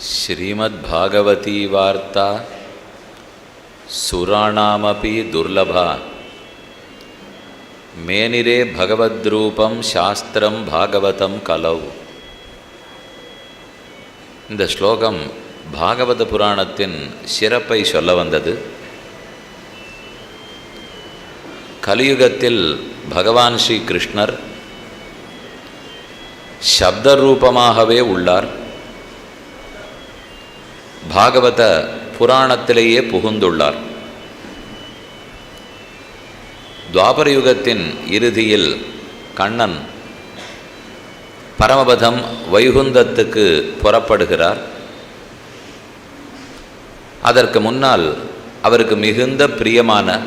श्रीमद्भागवती वार्ता सुराणामपि दुर्लभा मेनिरे भगवद्रूपम शास्त्रम भागवतम कलौ. இந்த ஸ்லோகம் பாகவத புராணத்தின் சிறப்பை சொல்ல வந்தது. கலியுகத்தில் பகவான் ஸ்ரீ கிருஷ்ணர் சப்த ரூபமாகவே உள்ளார். பாகவத புராணத்திலேயே புகுந்துள்ளார். துவாபர யுகத்தின் இறுதியில் கண்ணன் பரமபதம் வைகுந்தத்துக்கு புறப்படுகிறார். அதற்கு முன்னால் அவருக்கு மிகுந்த பிரியமான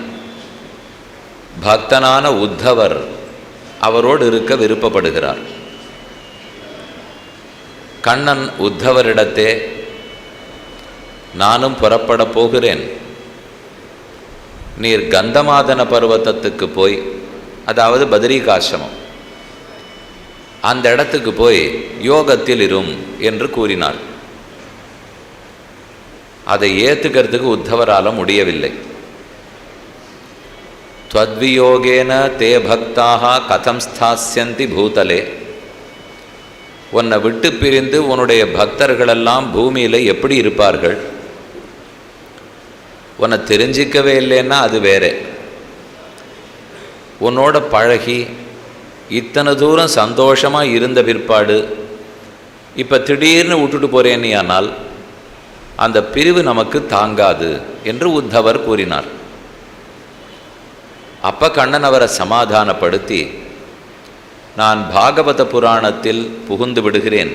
பக்தனான உத்தவர் அவரோடு இருக்க விருப்பப்படுகிறார். கண்ணன் உத்தவரிடத்தே, நானும் புறப்பட போகிறேன், நீர் கந்தமாதன பர்வதத்துக்கு போய், அதாவது பத்ரிகாசிரமம், அந்த இடத்துக்கு போய் யோகத்தில் இரும் என்று கூறினார். அதை ஏற்றுக்கிறதுக்கு உத்தவரால முடியவில்லை. த்வத்வியோகேன தே பக்தாக கதம் ஸ்தாஸ்யந்தி பூதலே, உன்னை விட்டு பிரிந்து உன்னுடைய பக்தர்களெல்லாம் பூமியில் எப்படி இருப்பார்கள்? உன்னை தெரிஞ்சிக்கவே இல்லைன்னா அது வேறே. உன்னோட பழகி இத்தனை தூரம் சந்தோஷமாக இருந்த பிற்பாடு இப்போ திடீர்னு விட்டுட்டு போகிறேன்னு ஆனால் அந்த பிரிவு நமக்கு தாங்காது என்று உத்தவர் கூறினார். அப்போ கண்ணன் அவரை சமாதானப்படுத்தி, நான் பாகவத புராணத்தில் புகுந்து விடுகிறேன்,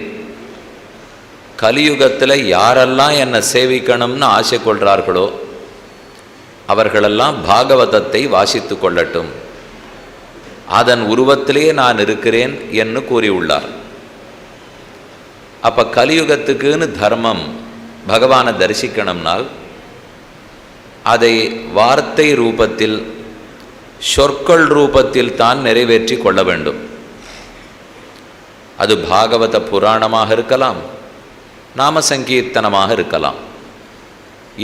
கலியுகத்தில் யாரெல்லாம் என்னை சேவிக்கணும்னு ஆசை கொள்கிறார்களோ அவர்களெல்லாம் பாகவதத்தை வாசித்து கொள்ளட்டும், அதன் உருவத்திலே நான் இருக்கிறேன் என்று கூறியுள்ளார். அப்போ கலியுகத்துக்குன்னு தர்மம் பகவானை தரிசிக்கணும்னால் அதை வார்த்தை ரூபத்தில், சொற்கள் ரூபத்தில் தான் நிறைவேற்றி கொள்ள வேண்டும். அது பாகவத புராணமாக இருக்கலாம், நாம சங்கீர்த்தனமாக இருக்கலாம்,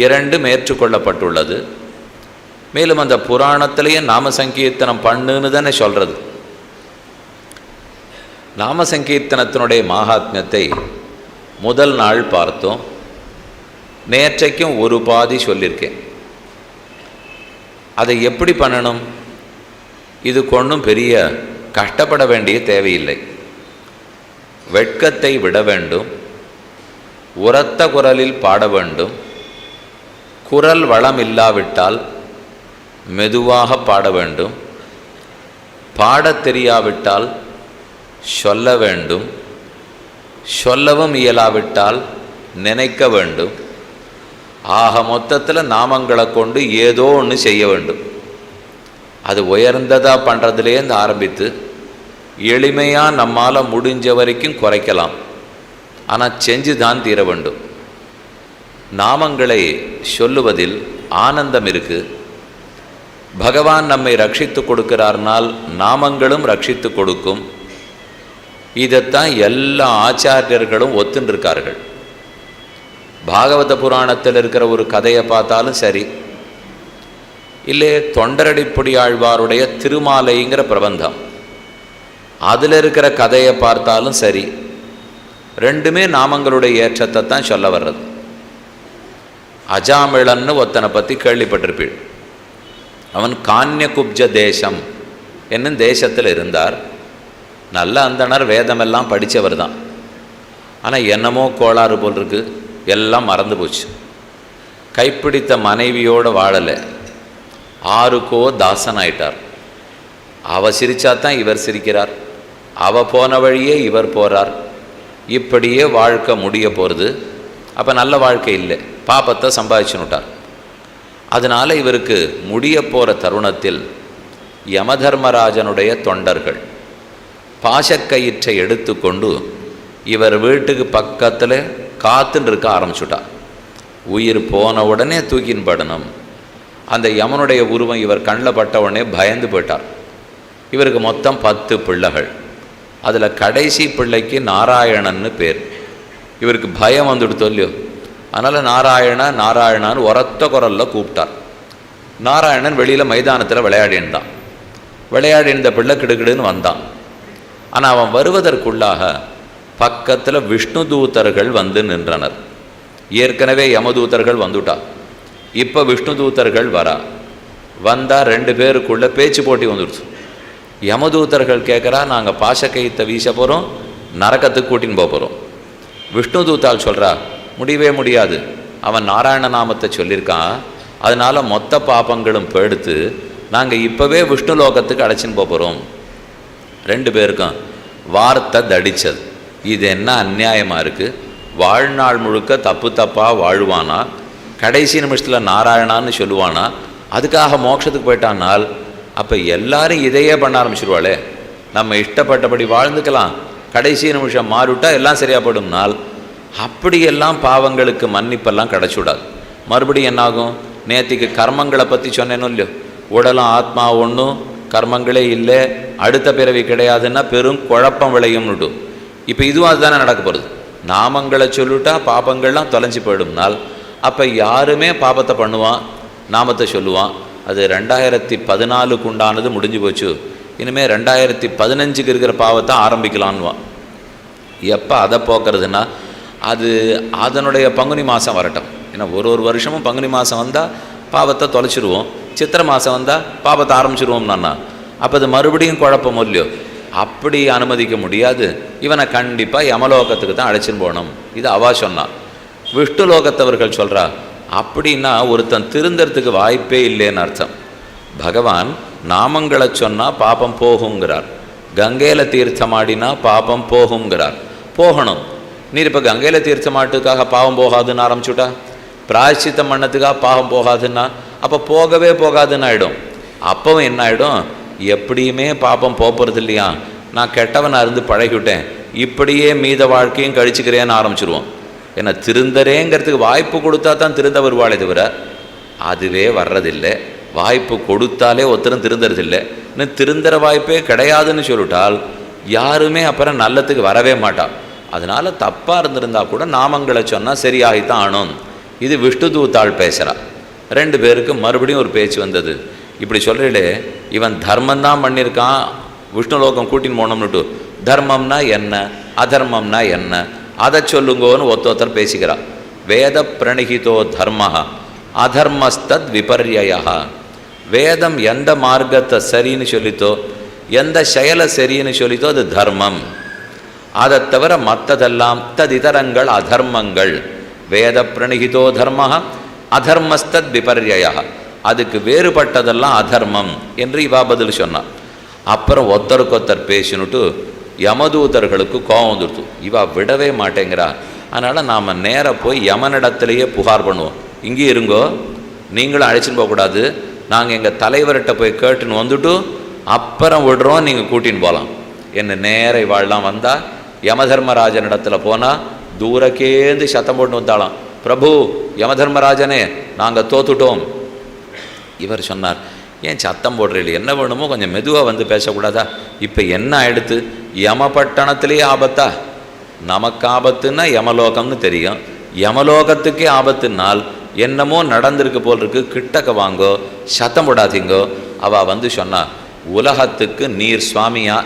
இரண்டும் ஏற்றுக்கொள்ளப்பட்டுள்ளது. மேலும் அந்த புராணத்திலேயே நாம சங்கீர்த்தனம் பண்ணுன்னு தானே சொல்கிறது. நாம சங்கீர்த்தனத்தினுடைய மகாத்மியத்தை முதல் நாள் பார்த்தோம். நேற்றைக்கும் ஒரு பாதி சொல்லியிருக்கேன். அதை எப்படி பண்ணணும்? இது ஒன்றும் பெரிய கஷ்டப்பட வேண்டிய தேவையில்லை. வெட்கத்தை விட வேண்டும், உரத்த குரலில் பாட வேண்டும், குரல் வளம் இல்லாவிட்டால் மெதுவாக பாட வேண்டும், பாடத் தெரியாவிட்டால் சொல்ல வேண்டும், சொல்லவும் இயலாவிட்டால் நினைக்க வேண்டும். ஆக மொத்தத்தில் நாமங்களை கொண்டு ஏதோ ஒன்று செய்ய வேண்டும். அது உயர்ந்ததாக பண்ணுறதுலேருந்து ஆரம்பித்து எளிமையாக நம்மால் முடிஞ்ச வரைக்கும் குறைக்கலாம். ஆனால் செஞ்சு தான் தீர வேண்டும். நாமங்களை சொல்லுவதில் ஆனந்தம் இருக்குது. பகவான் நம்மை ரட்சித்து கொடுக்கிறார்னால் நாமங்களும் ரட்சித்து கொடுக்கும். இதைத்தான் எல்லா ஆச்சாரியர்களும் ஒத்துண்டிருக்கார்கள். பாகவத புராணத்தில் இருக்கிற ஒரு கதையை பார்த்தாலும் சரி, இல்லை தொண்டரடிப்பொடி ஆழ்வாருடைய திருமாலைங்கிற பிரபந்தம், அதில் இருக்கிற கதையை பார்த்தாலும் சரி, ரெண்டுமே நாமங்களுடைய ஏற்றத்தை தான் சொல்ல வர்றது. அஜாமிழன்னு ஒருத்தனை பற்றி கேள்விப்பட்டிருப்பீள். அவன் கான்யகுப்ஜ தேசம் என்னும் தேசத்தில் இருந்தார். நல்ல அந்தனர், வேதமெல்லாம் படித்தவர் தான். ஆனால் என்னமோ கோளாறு போல் இருக்கு, எல்லாம் மறந்து போச்சு. கைப்பிடித்த மனைவியோடு வாழலை, ஆருக்கோ தாசனாயிட்டார். அவ சிரிச்சாதான் இவர் சிரிக்கிறார், அவ போன வழியே இவர் போகிறார். இப்படியே வாழ்க்கை முடிய போகிறது. அப்போ நல்ல வாழ்க்கை இல்லை, பாப்பத்தை சம்பாதிச்சுனுட்டார். அதனால் இவருக்கு முடிய போகிற தருணத்தில் யமதர்மராஜனுடைய தொண்டர்கள் பாசக்கயிற்றை எடுத்துக்கொண்டு இவர் வீட்டுக்கு பக்கத்தில் காத்துன்னு இருக்க ஆரம்பிச்சுட்டார். உயிர் போன உடனே தூக்கின் படணும். அந்த யமனுடைய உருவம் இவர் கண்ணில் பட்ட உடனே பயந்து போயிட்டார். இவருக்கு மொத்தம் 10 பிள்ளைகள். அதில் கடைசி பிள்ளைக்கு நாராயணன்னு பேர். இவருக்கு பயம் வந்துட்டு இல்லையோ, அதனால் நாராயணா நாராயணான்னு உரத்த குரலில் கூப்பிட்டார். நாராயணன் வெளியில் மைதானத்தில் விளையாடின்தான். விளையாடின பிள்ளை கிடுகிடுன்னு வந்தான். ஆனால் அவன் வருவதற்குள்ளாக பக்கத்தில் விஷ்ணு தூதர்கள் வந்து நின்றனர். ஏற்கனவே யமதூதர்கள் வந்துட்டா, இப்போ விஷ்ணு தூதர்கள் வந்தால் 2 பேருக்குள்ளே பேச்சு போட்டி வந்துடுச்சு. யமதூதர்கள் கேட்குறா, நாங்கள் பாசக்கையத்தை வீச போகிறோம், நரக்கத்துக்கு கூட்டின்னு போக போகிறோம். விஷ்ணு தூத்தால் சொல்கிறா, முடியவே முடியாது, அவன் நாராயண நாமத்தை சொல்லியிருக்கான், அதனால் மொத்த பாப்பங்களும் போஎடுத்து நாங்கள் இப்போவே விஷ்ணு லோகத்துக்கு அழைச்சின்னு போக போகிறோம். 2 பேருக்கும் வார்த்தை தடித்தது. இது என்ன அநியாயமாக இருக்குது? வாழ்நாள் முழுக்க தப்பு தப்பாக வாழ்வானா, கடைசி நிமிஷத்தில் நாராயணான்னு சொல்லுவானா, அதுக்காக மோட்சத்துக்கு போயிட்டானால் அப்போ எல்லாரும் இதையே பண்ண ஆரம்பிச்சிருவாளே. நம்ம இஷ்டப்பட்டபடி வாழ்ந்துக்கலாம், கடைசி நிமிஷம் மாறிவிட்டால் எல்லாம் சரியாக போடும்னால் அப்படியெல்லாம் பாவங்களுக்கு மன்னிப்பெல்லாம் கிடச்சிவிடாது. மறுபடியும் என்னாகும்? நேற்றுக்கு கர்மங்களை பற்றி சொன்னேனோ இல்லையோ, உடலும் ஆத்மா ஒன்றும் கர்மங்களே இல்லை, அடுத்த பிறவி கிடையாதுன்னா பெரும் குழப்பம் விளையும்னுட்டு. இப்போ இதுவும் அதுதானே நடக்க போகிறது. நாமங்களை சொல்லிட்டா பாபங்கள்லாம் தொலைஞ்சி போயிடும்னால் அப்போ யாருமே பாபத்தை பண்ணுவான், நாமத்தை சொல்லுவான். அது 2014 உண்டானது முடிஞ்சு போச்சு, இனிமேல் 2015 இருக்கிற பாவத்தை ஆரம்பிக்கலான்வான். எப்போ அதை போக்குறதுன்னா அது அதனுடைய பங்குனி மாதம் வரட்டும். ஏன்னா ஒரு வருஷமும் பங்குனி மாதம் வந்தால் பாவத்தை தொலைச்சிடுவோம், சித்திரை மாதம் வந்தால் பாவத்தை ஆரம்பிச்சிடுவோம். நானா அப்போ அது மறுபடியும் குழப்பம் இல்லையோ, அப்படி அனுமதிக்க முடியாது. இவனை கண்டிப்பாக யமலோகத்துக்கு தான் அழைச்சின்னு போகணும். இது அவா சொன்னான். விஷ்ணு லோகத்தவர்கள் சொல்கிறா, அப்படின்னா ஒருத்தன் திருந்தறதுக்கு வாய்ப்பே இல்லைன்னு அர்த்தம். பகவான் நாமங்களை சொன்னால் பாபம் போகுங்கிறார், கங்கையில் தீர்த்தமாடினா பாபம் போகுங்கிறார். போகணும். நீர் இப்போ கங்கையில் தீர்த்தமாட்டுக்காக பாவம் போகாதுன்னு ஆரம்பிச்சுட்டா, பிராயச்சித்தம் பண்ணத்துக்காக பாவம் போகாதுன்னா அப்போ போகவே போகாதுன்னு ஆகிடும். அப்பவும் என்ன ஆகிடும்? எப்படியுமே பாப்பம் போகிறது இல்லையா, நான் கெட்டவனாக இருந்து பழகிவிட்டேன், இப்படியே மீத வாழ்க்கையும் கழிச்சுக்கிறேன்னு ஆரம்பிச்சிருவோம். ஏன்னா திருந்தரேங்கிறதுக்கு வாய்ப்பு கொடுத்தா தான் திருந்த வருவாளே தவிர அதுவே வர்றதில்லை. வாய்ப்பு கொடுத்தாலே ஒருத்தரும் திருந்தறதில்லை. இன்னும் திருந்தற வாய்ப்பே கிடையாதுன்னு சொல்லிட்டால் யாருமே அப்புறம் நல்லத்துக்கு வரவே மாட்டாள். அதனால் தப்பாக இருந்திருந்தா கூட நாமங்களை சொன்னால் சரியாகித்தான் ஆனும். இது விஷ்ணு தூத்தாள் பேசுகிறா. 2 பேருக்கு மறுபடியும் ஒரு பேச்சு வந்தது. இப்படி சொல்கிறீங்களே, இவன் தர்மந்தான் பண்ணியிருக்கான், விஷ்ணு லோகம் கூட்டின்னு போனோம்னுட்டு, தர்மம்னா என்ன அதர்மம்னா என்ன அதை சொல்லுங்கோன்னு ஒருத்தர் பேசிக்கிறான். வேத பிரணிகிதோ தர்ம அதர்மஸ்தத் விபர்யா. வேதம் எந்த மார்க்கத்தை சரின்னு சொல்லித்தோ, எந்த செயலை சரின்னு சொல்லித்தோ அது தர்மம். அதை தவிர மற்றதெல்லாம் ததிதரங்கள் அதர்மங்கள். வேத பிரணிகிதோ தர்ம அதர்மஸ்தத் விபர்யா, அதுக்கு வேறுபட்டதெல்லாம் அதர்மம் என்று இவா பதில் சொன்னான். அப்புறம் ஒருத்தருக்கொத்தர் பேசினுட்டு யமதூதர்களுக்கு கோபம் வந்துடுத்து. இவா விடவே மாட்டேங்கிறா. அதனால் நாம் நேராக போய் யமனிடத்திலேயே புகார் பண்ணுவோம். இங்கே இருங்கோ, நீங்களும் அழைச்சின்னு போகக்கூடாது, நாங்கள் எங்கள் தலைவர்கிட்ட போய் கேட்டுன்னு வந்துட்டு அப்புறம் விடுறோம், நீங்கள் கூட்டின்னு போகலாம். என்ன நேர இவாள்லாம் வந்தால் யமதர்மராஜனிடத்தில் போனால் தூரக்கேந்து சத்தம் போட்டு வந்தாலாம், பிரபு யமதர்மராஜனே நாங்கள் தோத்துட்டோம். இவர் சொன்னார், ஏன் சத்தம் போடுறீங்க, என்ன வேணுமோ கொஞ்சம் மெதுவாக வந்து பேசக்கூடாதா? இப்போ என்ன ஆயிடுத்து? யமபட்டணத்திலேயே ஆபத்தா? நமக்கு ஆபத்துன்னா யமலோகம்னு தெரியும், யமலோகத்துக்கே ஆபத்துனால் என்னமோ நடந்திருக்கு போல் இருக்கு, கிட்டக்க வாங்கோ, சத்தம் போடாதீங்கோ. அவள் வந்து சொன்னா, உலகத்துக்கு நீர் சுவாமியா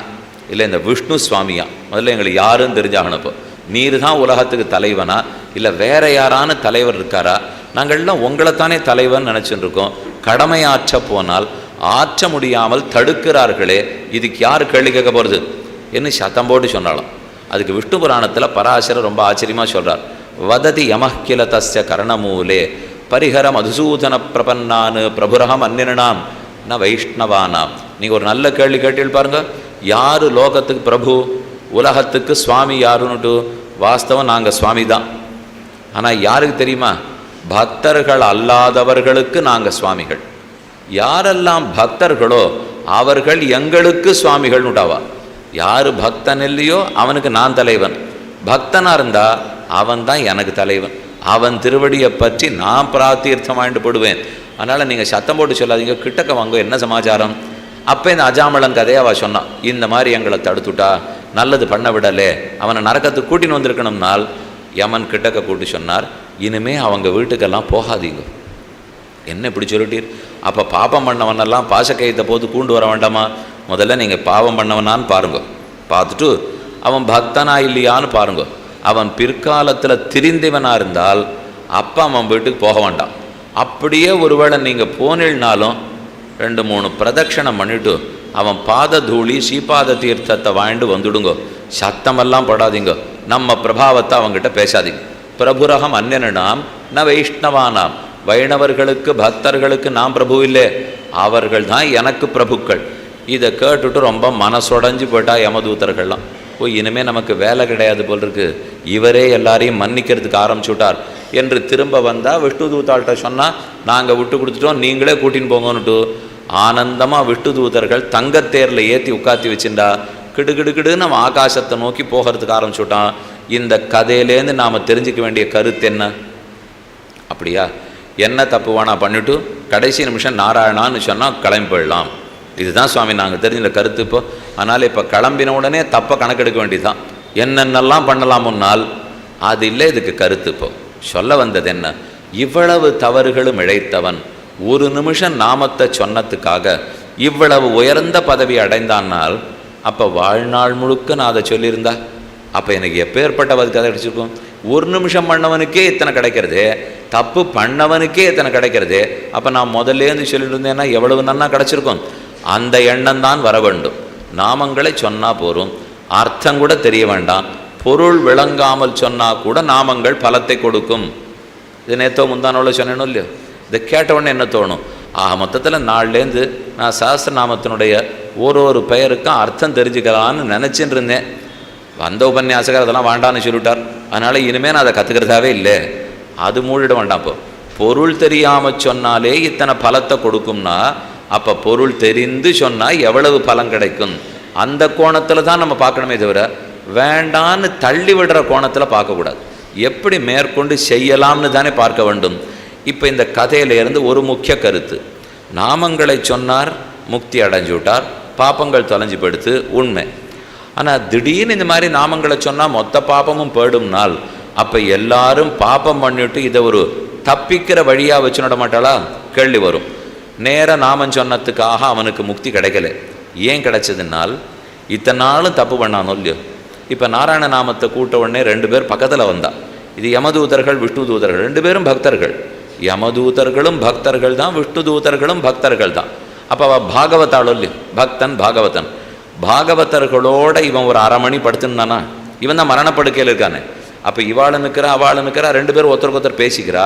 இல்லை இந்த விஷ்ணு சுவாமியா? முதல்ல எங்களுக்கு யாருன்னு தெரிஞ்சாகணும். இப்போ நீர் தான் உலகத்துக்கு தலைவனா இல்லை வேற யாரான தலைவர் இருக்காரா? நாங்கள்லாம் உங்களைத்தானே தலைவன் நினச்சின்னு இருக்கோம். கடமையாற்ற போனால் ஆற்ற முடியாமல் தடுக்கிறார்களே, இதுக்கு யார் கேள்வி கேட்க போகிறது என்று சத்தம் போட்டு சொன்னாலும். அதுக்கு விஷ்ணு புராணத்தில் பராசரர் ரொம்ப ஆச்சரியமாக சொல்கிறார். வததி யமக்கில தஸ்ய கரணமூலே பரிஹர மதுசூதன பிரபன்னான் பிரபுரகம் அந்நினாம் ந வைஷ்ணவானாம். நீங்கள் ஒரு நல்ல கேள்வி கேட்டீங்க பாருங்க, யார் லோகத்துக்கு பிரபு, உலகத்துக்கு சுவாமி யாருன்னுட்டு? வாஸ்தவம் நாங்கள் சுவாமி தான். ஆனால் யாருக்கு தெரியுமா? பக்தர்கள் அல்லாதவர்களுக்கு நாங்கள் சுவாமிகள். யாரெல்லாம் பக்தர்களோ அவர்கள் எங்களுக்கு சுவாமிகள் உண்டாவா. யார் பக்தன் இல்லையோ அவனுக்கு நான் தலைவன், பக்தனாக இருந்தால் அவன் தான் எனக்கு தலைவன். அவன் திருவடியை பற்றி நான் பிரார்த்தீர்த்தம் வாங்கிட்டு போடுவேன். அதனால் நீங்கள் சத்தம் போட்டு சொல்லாதீங்க, கிட்டக்க வாங்க, என்ன சமாச்சாரம்? அப்போ இந்த அஜாமளன் கதையை அவள் சொன்னான், இந்த மாதிரி எங்களை தடுத்துட்டா, நல்லது பண்ண விடலே, அவனை நரக்கத்துக்கு கூட்டின்னு வந்திருக்கணும்னால் யமன் கிட்டக்க கூட்டி சொன்னார், இனிமே அவங்க வீட்டுக்கெல்லாம் போகாதீங்க. என்ன இப்படி சொல்லிட்டீர்? அப்போ பாபம் பண்ணவனெல்லாம் பாசக்கயத்தை போது கூண்டு வர வேண்டாமா? முதல்ல நீங்கள் பாவம் பண்ணவனான்னு பாருங்க, பார்த்துட்டு அவன் பக்தனா இல்லையான்னு பாருங்க. அவன் பிற்காலத்தில் திரிந்தவனாக இருந்தால் அப்போ அவன் வீட்டுக்கு போக வேண்டாம். அப்படியே ஒருவேளை நீங்கள் போனில்னாலும் 2-3 பிரதட்சணம் பண்ணிவிட்டு அவன் பாத தூளி ஸ்ரீபாத தீர்த்தத்தை வாங்கிட்டு வந்துடுங்க. சத்தமெல்லாம் படாதீங்க, நம்ம பிரபாவத்தை அவங்ககிட்ட பேசாதீங்க. பிரபுரகம் அந்நியனாம் ந வைஷ்ணவானாம், வைணவர்களுக்கு பக்தர்களுக்கு நான் பிரபு இல்லை, அவர்கள் தான் எனக்கு பிரபுக்கள். இதை கேட்டுட்டு ரொம்ப மனசுடைஞ்சு போயிட்டா யமதூதர்கள்லாம். இனிமேல் நமக்கு வேலை கிடையாது போல் இருக்கு, இவரே எல்லாரையும் மன்னிக்கிறதுக்கு ஆரம்பிச்சுட்டார் என்று திரும்ப வந்தால் விஷ்ணு தூதாள்கிட்ட சொன்னால் நாங்கள் விட்டு கொடுத்துட்டோம், நீங்களே கூட்டின்னு போங்கன்னுட்டு ஆனந்தமாக விஷ்ணு தூதர்கள் தங்கத்தேரில் ஏற்றி உட்காத்தி வச்சுட்டா கிடுகிடுகிடுன்னு நம்ம ஆகாசத்தை நோக்கி போகிறதுக்கு ஆரம்பிச்சுட்டான். இந்த கதையிலேருந்து நாம் தெரிஞ்சிக்க வேண்டிய கருத்து என்ன? அப்படியா, என்ன தப்பு வேணா பண்ணிவிட்டு கடைசி நிமிஷம் நாராயணான்னு சொன்னால் கிளம்பி போயிடலாம். இதுதான் சுவாமி நாங்கள் தெரிஞ்ச கருத்து. இப்போ அதனால் இப்போ கிளம்பின உடனே தப்பை கணக்கெடுக்க வேண்டியதுதான். என்னென்னலாம் பண்ணலாம் முன்னால் அது இல்லை, இதுக்கு கருத்து. இப்போ சொல்ல வந்தது என்ன? இவ்வளவு தவறுகளும் இழைத்தவன் ஒரு நிமிஷம் நாமத்தை சொன்னதுக்காக இவ்வளவு உயர்ந்த பதவி அடைந்தானால் அப்போ வாழ்நாள் முழுக்க நான் அதை சொல்லியிருந்தா அப்போ எனக்கு எப்பேற்பட்ட கதை கிடைச்சிருக்கும்? ஒரு நிமிஷம் பண்ணவனுக்கே இத்தனை கிடைக்கிறதே, தப்பு பண்ணவனுக்கே இத்தனை கிடைக்கிறதே, அப்போ நான் முதல்லேருந்து சொல்லிட்டு இருந்தேன்னா எவ்வளவு நன்னா கிடச்சிருக்கும்? அந்த எண்ணம் தான் வர வேண்டும். நாமங்களை சொன்னால் போரும், அர்த்தம் கூட தெரிய வேண்டாம், பொருள் விளங்காமல் சொன்னால் கூட நாமங்கள் பலத்தை கொடுக்கும். இது நேற்றோ முந்தானோட சொன்னேனோ இல்லையோ? இதை கேட்டவுடனே என்ன தோணும்? மொத்தத்தில் நாள்லேருந்து நான் சஹஸ்ரநாமத்தினுடைய ஒரு பெயருக்கும் அர்த்தம் தெரிஞ்சுக்கலான்னு நினச்சின்னு இருந்தேன். வந்த உபன்யாசகர் அதெல்லாம் வேண்டான்னு சொல்லிவிட்டார், அதனால் இனிமேல் நான் அதை கற்றுக்கிறதாவே இல்லை. அது மூடிட வேண்டாம். இப்போ பொருள் தெரியாமல் சொன்னாலே இத்தனை பலத்தை கொடுக்கும்னா அப்போ பொருள் தெரிந்து சொன்னால் எவ்வளவு பலன் கிடைக்கும்? அந்த கோணத்தில் தான் நம்ம பார்க்கணுமே தவிர வேண்டான்னு தள்ளி விடுற கோணத்தில் பார்க்கக்கூடாது. எப்படி மேற்கொண்டு செய்யலாம்னு தானே பார்க்க வேண்டும். இப்போ இந்த கதையிலேருந்து ஒரு முக்கிய கருத்து, நாமங்களை சொன்னார், முக்தி அடைஞ்சு விட்டார், பாப்பங்கள் தொலைஞ்சு போயிடுத்து, உண்மை. ஆனால் திடீர்னு இந்த மாதிரி நாமங்களை சொன்னால் மொத்த பாப்பமும் போயிடும்னால் அப்போ எல்லாரும் பாப்பம் பண்ணிவிட்டு இதை ஒரு தப்பிக்கிற வழியாக வச்சு நட மாட்டாளா? கேள்வி வரும். நேராக நாமம் சொன்னதுக்காக அவனுக்கு முக்தி கிடைக்கல. ஏன் கிடைச்சதுனால் இத்தனை நாளும் தப்பு பண்ணானோ இல்லையோ? இப்போ நாராயண நாமத்தை கூட்ட உடனே 2 பேர் பக்கத்தில் வந்தா. இது யமதூதர்கள் விஷ்ணு தூதர்கள், 2 பேரும் பக்தர்கள். யமதூதர்களும் பக்தர்கள் தான், விஷ்ணு தூதர்களும் பக்தர்கள் தான். அப்போ அவள் பாகவதாளோ இல்லையோ? பக்தன் பாகவதன். பாகவதர்களோட இவன் ஒரு அரை மணி படுத்துனானா? இவன் தான் மரணப்படுக்கையில் இருக்கானே. அப்போ இவாள் நிற்கிறா அவள் நிற்கிறா, 2 பேரும் ஒருத்தருக்கு ஒருத்தர் பேசிக்கிறா.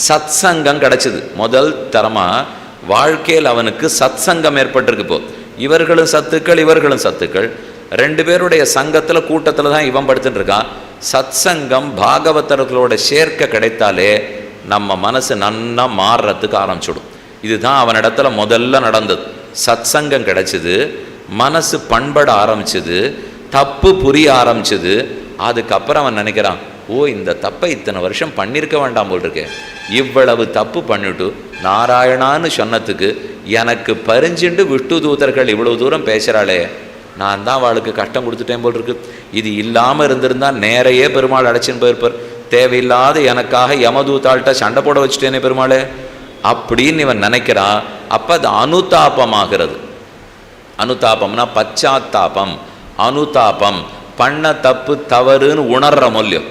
சத் சங்கம் கிடச்சிது. முதல் தரமாக வாழ்க்கையில் அவனுக்கு சத் சங்கம் ஏற்பட்டிருக்கு. இப்போ இவர்களும் சத்துக்கள் இவர்களும் சத்துக்கள், 2 பேருடைய சங்கத்தில் கூட்டத்தில் தான் இவன் படுத்துட்டு இருக்கான். சத் சங்கம் பாகவதர்களோட சேர்க்க கிடைத்தாலே நம்ம மனசு நன்னா மாறுறதுக்கு ஆரம்பிச்சிடும். இதுதான் அவனிடத்துல முதல்ல நடந்தது. சத் சங்கம் கிடைச்சிது, மனசு பண்பட ஆரம்பிச்சுது, தப்பு புரிய ஆரம்பிச்சுது. அதுக்கப்புறம் அவன் நினைக்கிறான், இந்த தப்பை இத்தனை வருஷம் பண்ணியிருக்க வேண்டாம் போல் இருக்கேன், இவ்வளவு தப்பு பண்ணிட்டு நாராயணான்னு சொன்னதுக்கு எனக்கு பரிஞ்சுண்டு விஷ்ணு தூதர்கள் இவ்வளவு தூரம் பேசுகிறாளே, நான் தான் அவளுக்கு கஷ்டம் கொடுத்துட்டேன் போல் இருக்கு. இது இல்லாமல் இருந்திருந்தால் நேரையே பெருமாள் அடைச்சின்னு போயிருப்பார். தேவையில்லாத எனக்காக யமதூத்தாள்கிட்ட சண்டை போட வச்சுட்டேனே பெருமாளே அப்படின்னு இவன் நினைக்கிறான். அப்போ அது அனுதாபமாகிறது. அனுதாபம்னா பச்சாத்தாபம். அனுதாபம் பண்ண தப்பு தவறுன்னு உணர்ற மூல்யம்,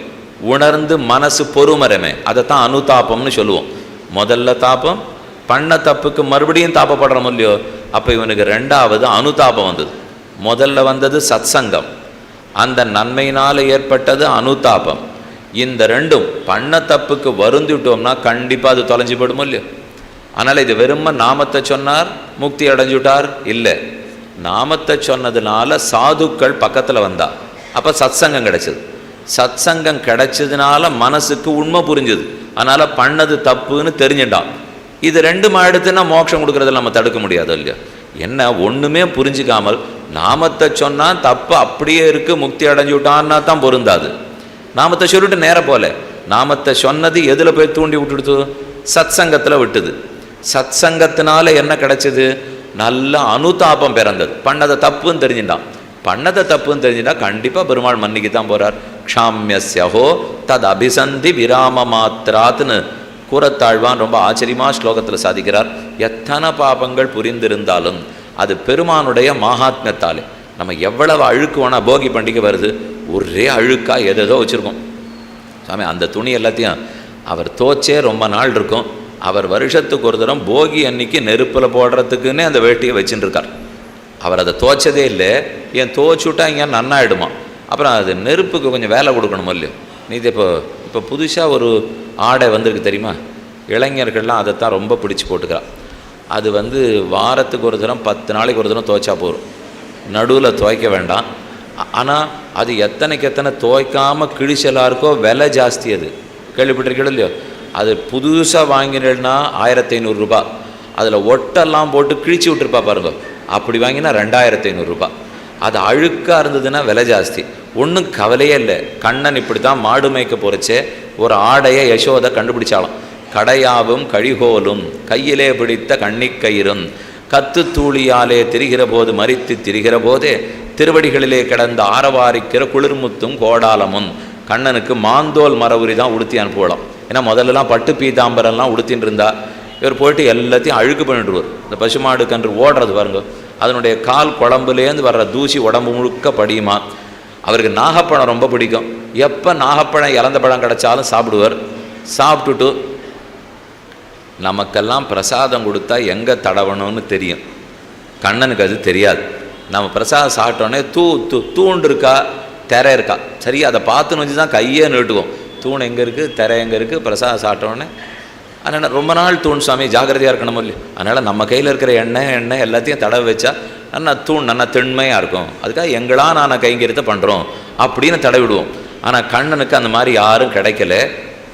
உணர்ந்து மனசு பொறுமரமே, அதைத்தான் அனுதாபம்னு சொல்லுவோம். முதல்ல தாபம், பண்ண தப்புக்கு மறுபடியும் தாபப்படுற மூல்யம். அப்போ இவனுக்கு 2வது அனுதாபம் வந்தது. முதல்ல வந்தது சத்சங்கம், அந்த நன்மையினால் ஏற்பட்டது அனுதாபம். இந்த 2ம் பண்ண தப்புக்கு வருந்துவிட்டோம்னா கண்டிப்பாக அது தொலைஞ்சு போயிடும் இல்லையோ? அதனால் இது வெறும நாமத்தை சொன்னார் முக்தி அடைஞ்சுட்டார் இல்லை, நாமத்தை சொன்னதுனால சாதுக்கள் பக்கத்தில் வந்தா, அப்போ சத்சங்கம் கிடைச்சது. சத்சங்கம் கிடைச்சதுனால மனசுக்கு உண்மை புரிஞ்சுது, அதனால் பண்ணது தப்புன்னு தெரிஞ்சுட்டான். இது 2ம் எடுத்துன்னா மோட்சம் கொடுக்குறதில் நம்ம தடுக்க முடியாது இல்லையா? என்ன ஒன்றுமே புரிஞ்சிக்காமல் நாமத்தை சொன்னால் தப்பு அப்படியே இருக்குது, முக்தி அடைஞ்சு விட்டான்னா தான் பொருந்தாது. நாமத்தை சொல்லிட்டு நேர போல நாமத்தை சொன்னது எதில் போய் தூண்டி விட்டுடுத்து? சத்சங்கத்தில் விட்டுது. சத்சங்கத்தினால என்ன கிடைச்சிது? நல்ல அனுதாபம் பிறந்தது. பண்ணதை தப்புன்னு தெரிஞ்சுட்டான். பண்ணதை தப்புன்னு தெரிஞ்சுட்டா கண்டிப்பாக பெருமாள் மன்னிக்கு தான் போகிறார். க்ஷாமியஸ்யஹோ தத் அபிசந்தி விராம மாத்திராத்னு கூறத்தாழ்வான் ரொம்ப ஆச்சரியமாக ஸ்லோகத்தில் சாதிக்கிறார். எத்தனை பாபங்கள் புரிந்திருந்தாலும் அது பெருமானுடைய மகாத்மியத்தாலே நம்ம எவ்வளவு அழுக்கு வேணால் போகி பண்டிகை வருது, ஒரே அழுக்காக எதோ வச்சுருக்கோம் சாமி. அந்த துணி எல்லாத்தையும் அவர் தோச்சே ரொம்ப நாள் இருக்கும். அவர் வருஷத்துக்கு ஒரு தரம் போகி அன்னைக்கு நெருப்பில் போடுறதுக்குன்னே அந்த வேட்டியை வச்சுட்டு இருக்கார். அவர் அதை தோச்சதே இல்லை. ஏன் தோச்சுட்டா இங்கே நன்னாயிடுமா, அப்புறம் அது நெருப்புக்கு கொஞ்சம் வேலை கொடுக்கணும் இல்லையோ. நீதி இப்போ புதுசாக ஒரு ஆடை வந்திருக்கு தெரியுமா, இளைஞர்கள்லாம் அதைத்தான் ரொம்ப பிடிச்சி போட்டுக்கிறான். அது வாரத்துக்கு ஒரு தரம் 10 நாளைக்கு ஒரு தரம் துவைச்சா போகும், நடுவில் துவைக்க வேண்டாம். ஆனால் அது எத்தனைக்கு எத்தனை துவைக்காமல் கிழிச்சலாக இருக்கோ விலை ஜாஸ்தி. அது கேள்விப்பட்டிருக்கீங்களோ இல்லையோ. அது புதுசாக வாங்கினேன்னா 1500 ரூபா, அதில் ஒட்டெல்லாம் போட்டு கிழிச்சு விட்டுருப்பா பாருங்க, அப்படி வாங்கினா 2500 ரூபா. அது அழுக்காக இருந்ததுன்னா விலை ஜாஸ்தி. ஒன்றும் கவலையே இல்லை. கண்ணன் இப்படி தான் மாடு மேய்க்க போகிறச்சே ஒரு ஆடையை யசோதை கண்டுபிடிச்சாலும். கடையாவும் கழிகோலும் கையிலே பிடித்த கண்ணிக்கயிறும் கத்து தூளியாலே திரிகிற போது மறித்து திரிகிற போதே திருவடிகளிலே கிடந்த ஆரவாரிக்கிற குளிர்முத்தும் கோடாலமும். கண்ணனுக்கு மாந்தோல் மர உரி தான் உடுத்தி அனுப்புவோம். ஏன்னா முதல்லலாம் பட்டு பீதாம்பரம்லாம் உடுத்தின்னு இருந்தா, இவர் போயிட்டு எல்லாத்தையும் அழுக்கு பண்ணிட்டுருவார். இந்த பசுமாடு கன்று ஓடுறது பாருங்க, அதனுடைய கால் குழம்புலேருந்து வர்ற தூசி உடம்பு முழுக்க படியுமா. அவருக்கு நாகப்பழம் ரொம்ப பிடிக்கும். எப்போ நாகப்பழம் இறந்த பழம் கிடச்சாலும் சாப்பிடுவார். சாப்பிட்டுட்டு நமக்கெல்லாம் பிரசாதம் கொடுத்தா எங்கே தடவணும்னு தெரியும், கண்ணனுக்கு அது தெரியாது. நம்ம பிரசாதம் சாப்பிட்டோன்னே தூண்டு இருக்கா திரை இருக்கா சரி, அதை பார்த்துன்னு வச்சு தான் கையே நீட்டுவோம். தூண் எங்கே இருக்குது, திரை எங்கே இருக்குது, பிரசாதம் சாப்பிட்டோன்னே. அதனால் ரொம்ப நாள் தூண் சுவாமி ஜாக்கிரதையாக இருக்கணும் இல்லையா. அதனால் நம்ம கையில் இருக்கிற எண்ணெய் எல்லாத்தையும் தடவை வச்சா நல்லா தூண் நல்லா திண்மையாக இருக்கும். அதுக்காக எங்களா நான் கைங்கரியத்தை பண்ணுறோம் அப்படின்னு தடவிடுவோம். ஆனால் கண்ணனுக்கு அந்த மாதிரி யாரும் கிடைக்கல.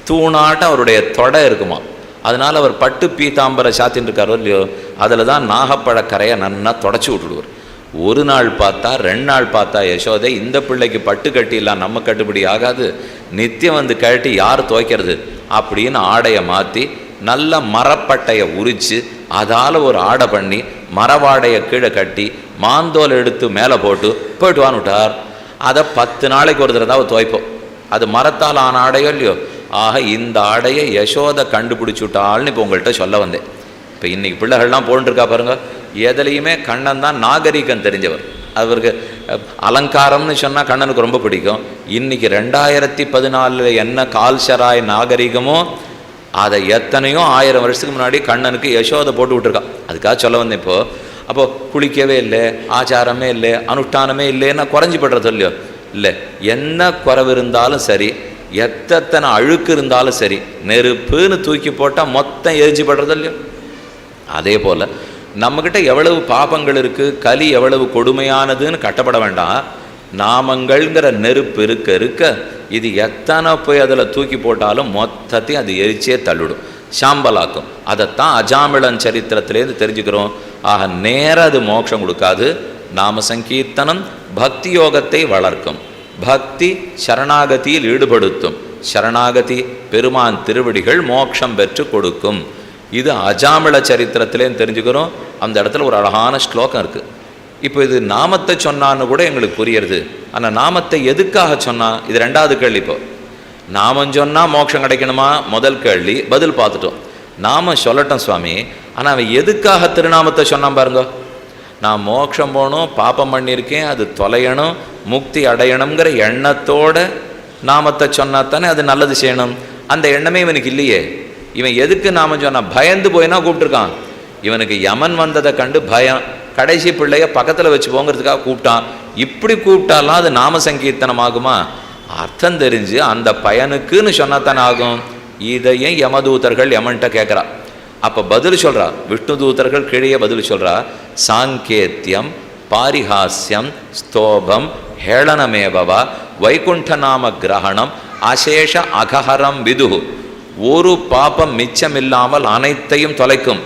தூணாட்டம் அவருடைய தொடை இருக்குமா. அதனால் அவர் பட்டு பீதாம்பரை சாத்தின்னு இருக்காரோ இல்லையோ, அதில் தான் நாகப்பழக்கரையை நன்னா தொடச்சி விட்டுடுவார். ஒரு நாள் பார்த்தா 2 நாள் பார்த்தா யசோதை இந்த பிள்ளைக்கு பட்டு கட்டிலாம் நம்ம கட்டுப்படி ஆகாது, நித்தியம் கழட்டி யார் துவைக்கிறது அப்படின்னு ஆடையை மாற்றி நல்ல மரப்பட்டையை உரித்து அதால் ஒரு ஆடை பண்ணி மரவாடையை கீழே கட்டி மாந்தோல் எடுத்து மேலே போட்டு போயிட்டு வான்னுட்டார். அதை 10 நாளைக்கு ஒரு தடவை துவைப்போம். அது மரத்தால் ஆன ஆடையோ இல்லையோ. ஆக இந்த ஆடையை யசோதை கண்டுபிடிச்சுட்டாள்னு இப்போ உங்கள்கிட்ட சொல்ல வந்தேன். இப்போ இன்றைக்கி பிள்ளைகள்லாம் போட்டுருக்கா பாருங்க, எதுலேயுமே கண்ணன் தான் நாகரீகம் தெரிஞ்சவர். அவருக்கு அலங்காரம்னு சொன்னால் கண்ணனுக்கு ரொம்ப பிடிக்கும். இன்றைக்கி 2014 என்ன கால்சராய் நாகரீகமோ அதை எத்தனையோ 1000 வருஷத்துக்கு முன்னாடி கண்ணனுக்கு யசோதை போட்டு விட்டுருக்கா. அதுக்காக சொல்ல வந்தேன். இப்போது அப்போது குளிக்கவே இல்லை, ஆச்சாரமே இல்லை, அனுஷ்டானமே இல்லைன்னா குறைஞ்சி படுறது இல்லையோ. இல்லை, என்ன குறைவு இருந்தாலும் சரி, எத்தனை அழுக்கு இருந்தாலும் சரி, நெருப்புன்னு தூக்கி போட்டால் மொத்தம் எரிஞ்சு படுறது இல்லையோ. அதே போல் நம்மக்கிட்ட எவ்வளவு பாபங்கள் இருக்குது, கலி எவ்வளவு கொடுமையானதுன்னு கட்டப்பட வேண்டாம். நாமங்கள்ங்கிற நெருப்பு இருக்க இருக்க இது எத்தனை போய் அதில் தூக்கி போட்டாலும் மொத்தத்தையும் அது எரிச்சே தள்ளிடும், சாம்பலாக்கும். அதைத்தான் அஜாமிளன் சரித்திரத்திலேருந்து தெரிஞ்சுக்கிறோம். ஆக நேராக அது மோட்சம் கொடுக்காது. நாம சங்கீர்த்தனம் பக்தி யோகத்தை வளர்க்கும், பக்தி சரணாகதியில் ஈடுபடுத்தும், சரணாகதி பெருமான் திருவடிகள் மோட்சம் பெற்று கொடுக்கும். இது அஜாமிள சரித்திரத்திலேன்னு தெரிஞ்சுக்கிறோம். அந்த இடத்துல ஒரு அழகான ஸ்லோகம் இருக்குது. இப்போ இது நாமத்தை சொன்னான்னு கூட எங்களுக்கு புரியுறது. ஆனால் நாமத்தை எதுக்காக சொன்னால், இது 2வது கேள்வி. இப்போ நாமம் சொன்னால் மோட்சம் கிடைக்கணுமா, முதல் கேள்வி பதில் பார்த்துட்டோம். நாம சொல்லட்டும் சுவாமி, ஆனால் அவன் எதுக்காக திருநாமத்தை சொன்னான் பாருங்க. நான் மோட்சம் போகணும், பாப்பம் பண்ணியிருக்கேன், அது தொலையணும், முக்தி அடையணுங்கிற எண்ணத்தோட நாமத்தை சொன்னாத்தானே அது நல்லது செய்யணும். அந்த எண்ணமே இவனுக்கு இல்லையே. இவன் எதுக்கு நாம சொன்னான், பயந்து போயினா கூப்பிட்டுருக்கான். இவனுக்கு யமன் வந்ததை கண்டு பயம், கடைசி பிள்ளைய பக்கத்தில் வச்சு போங்கிறதுக்காக கூப்பிட்டான். இப்படி கூப்பிட்டாலாம் அது நாம சங்கீர்த்தனம் ஆகுமா? அர்த்தம் தெரிஞ்சு அந்த பயனுக்குன்னு சொன்னாத்தானே ஆகும். இதையும் யமதூதர்கள் யமன்கிட்ட கேட்குறா. அப்போ பதில் சொல்கிறா, விஷ்ணு தூதர்கள் கீழே பதில் சொல்கிறா. சாங்கேத்தியம் பாரிஹாஸ்யம் ஸ்தோபம் ஹேளனமேவா வைகுண்ட நாம கிரகணம் அசேஷ அகஹரம் விதுகு. ஒரு பாப்பம் மிச்சமில்லாமல் அனைத்தையும் தொலைக்கும்.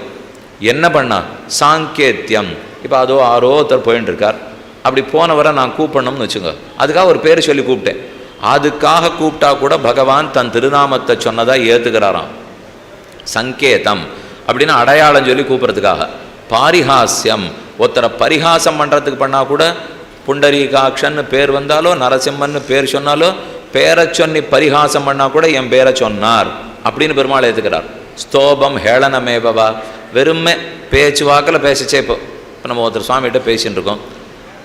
என்ன பண்ணா? சாங்கேத்தியம். இப்போ அதோ ஆரோ ஒருத்தர் போயின்னு இருக்கார், அப்படி போனவரை நான் கூப்பிடணும்னு வச்சுங்க. அதுக்காக ஒரு பேர் சொல்லி கூப்பிட்டேன். அதுக்காக கூப்பிட்டா கூட பகவான் தன் திருநாமத்தை சொன்னதாக ஏற்றுக்கிறாராம். சங்கேதம் அப்படின்னா அடையாளம் சொல்லி கூப்பிட்றதுக்காக. பாரிஹாஸ்யம், ஒருத்தரை பரிகாசம் பண்ணுறதுக்கு பண்ணால் கூட புண்டரீகாட்சன்னு பேர் வந்தாலோ நரசிம்மன்னு பேர் சொன்னாலோ பேரை சொல்லி பரிகாசம் பண்ணால் கூட என் பேரை சொன்னார் அப்படின்னு பெருமாள் ஏற்றுக்கிறார். ஸ்தோபம் ஹேளனமேபவா, வெறுமை பேச்சுவாக்கில் பேசிச்சே. இப்போ நம்ம ஒருத்தர் சுவாமிகிட்ட பேசின்னு இருக்கோம்,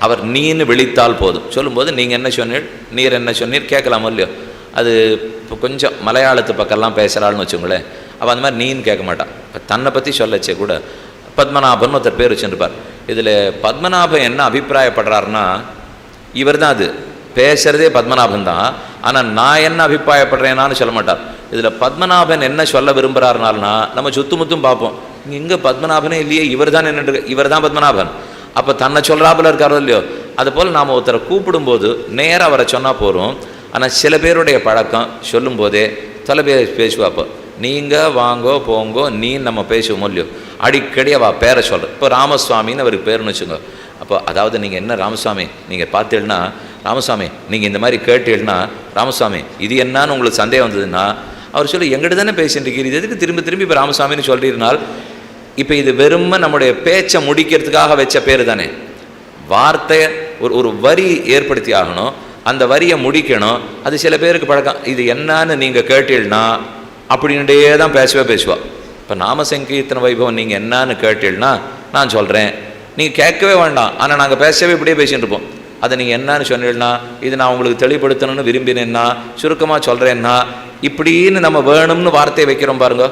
அவர் நீன்னு விழித்தால் போதும். சொல்லும்போது நீங்கள் என்ன சொன்னீர், நீர் என்ன சொன்னீர் கேட்கலாமோ இல்லையோ. அது இப்போ கொஞ்சம் மலையாளத்து பக்கம்லாம் பேசுகிறாள்னு வச்சுங்களேன், அப்போ அந்த மாதிரி நீன்னு கேட்க மாட்டான். இப்போ தன்னை பற்றி சொல்லச்சே கூட பத்மநாபன் ஒருத்தர் பேர் வச்சுருப்பார். இதில் பத்மநாபன் என்ன அபிப்பிராயப்படுறாருன்னா, இவர் தான் அது பேசுகிறதே பத்மநாபன் தான், ஆனால் நான் என்ன அபிப்பிராயப்படுறேனான்னு சொல்ல மாட்டார். இதில் பத்மநாபன் என்ன சொல்ல விரும்புகிறாருனால்னா நம்ம சுத்துமுத்தும் பார்ப்போம், இங்கே பத்மநாபனே இல்லையே, இவர் தான் என்ன, இவர் தான் பத்மநாபன். அப்போ தன்னை சொல்கிறாப்புல இருக்காரோ இல்லையோ. அதுபோல் நாம் ஒருத்தரை கூப்பிடும்போது நேராக அவரை சொன்னால் போகிறோம். ஆனால் சில பேருடைய பழக்கம் சொல்லும்போதே தொலைபேசி பேசுவாப்போ, நீங்கள் வாங்கோ போங்கோ நீ நம்ம பேசுவோமோ இல்லையோ, அடிக்கடி அவள் பேரை சொல்கிறேன். இப்போ ராமசுவாமின்னு அவருக்கு பேருன்னு வச்சுங்க. அப்போ அதாவது நீங்கள் என்ன ராமசுவாமி நீங்கள் பார்த்தீங்கன்னா, ராமசுவாமி நீங்கள் இந்த மாதிரி கேட்டீங்கன்னா, ராமசுவாமி இது என்னான்னு உங்களுக்கு சந்தேகம் வந்ததுன்னா அவர் சொல்லி எங்கிட்ட தானே பேசிட்டு இருக்கிறீர், இது எதுக்கு திரும்பி திரும்பி இப்போ ராமசுவாமின்னு சொல்கிறீர்னால், இப்போ இது வெறுமை நம்முடைய பேச்சை முடிக்கிறதுக்காக வச்ச பேர் தானே. வார்த்தையை ஒரு வரி ஏற்படுத்தி ஆகணும், அந்த வரியை முடிக்கணும். அது சில பேருக்கு பழக்கம். இது என்னான்னு நீங்கள் கேட்டீங்கன்னா அப்படின்ட்டே தான் பேசுவா. இப்போ நாம சங்கீர்த்தன வைபவம் நீங்கள் என்னான்னு கேட்டீங்கன்னா நான் சொல்கிறேன், நீங்கள் கேட்கவே வேண்டாம், ஆனால் நாங்கள் பேசவே இப்படியே பேசிகிட்டு இருப்போம். அதை நீங்கள் என்னான்னு சொன்னீங்கன்னா, இது நான் உங்களுக்கு தெளிவுபடுத்தணும்னு விரும்பினேன்னா, சுருக்கமாக சொல்கிறேன்னா, இப்படின்னு நம்ம வேணும்னு வார்த்தையை வைக்கிறோம் பாருங்க.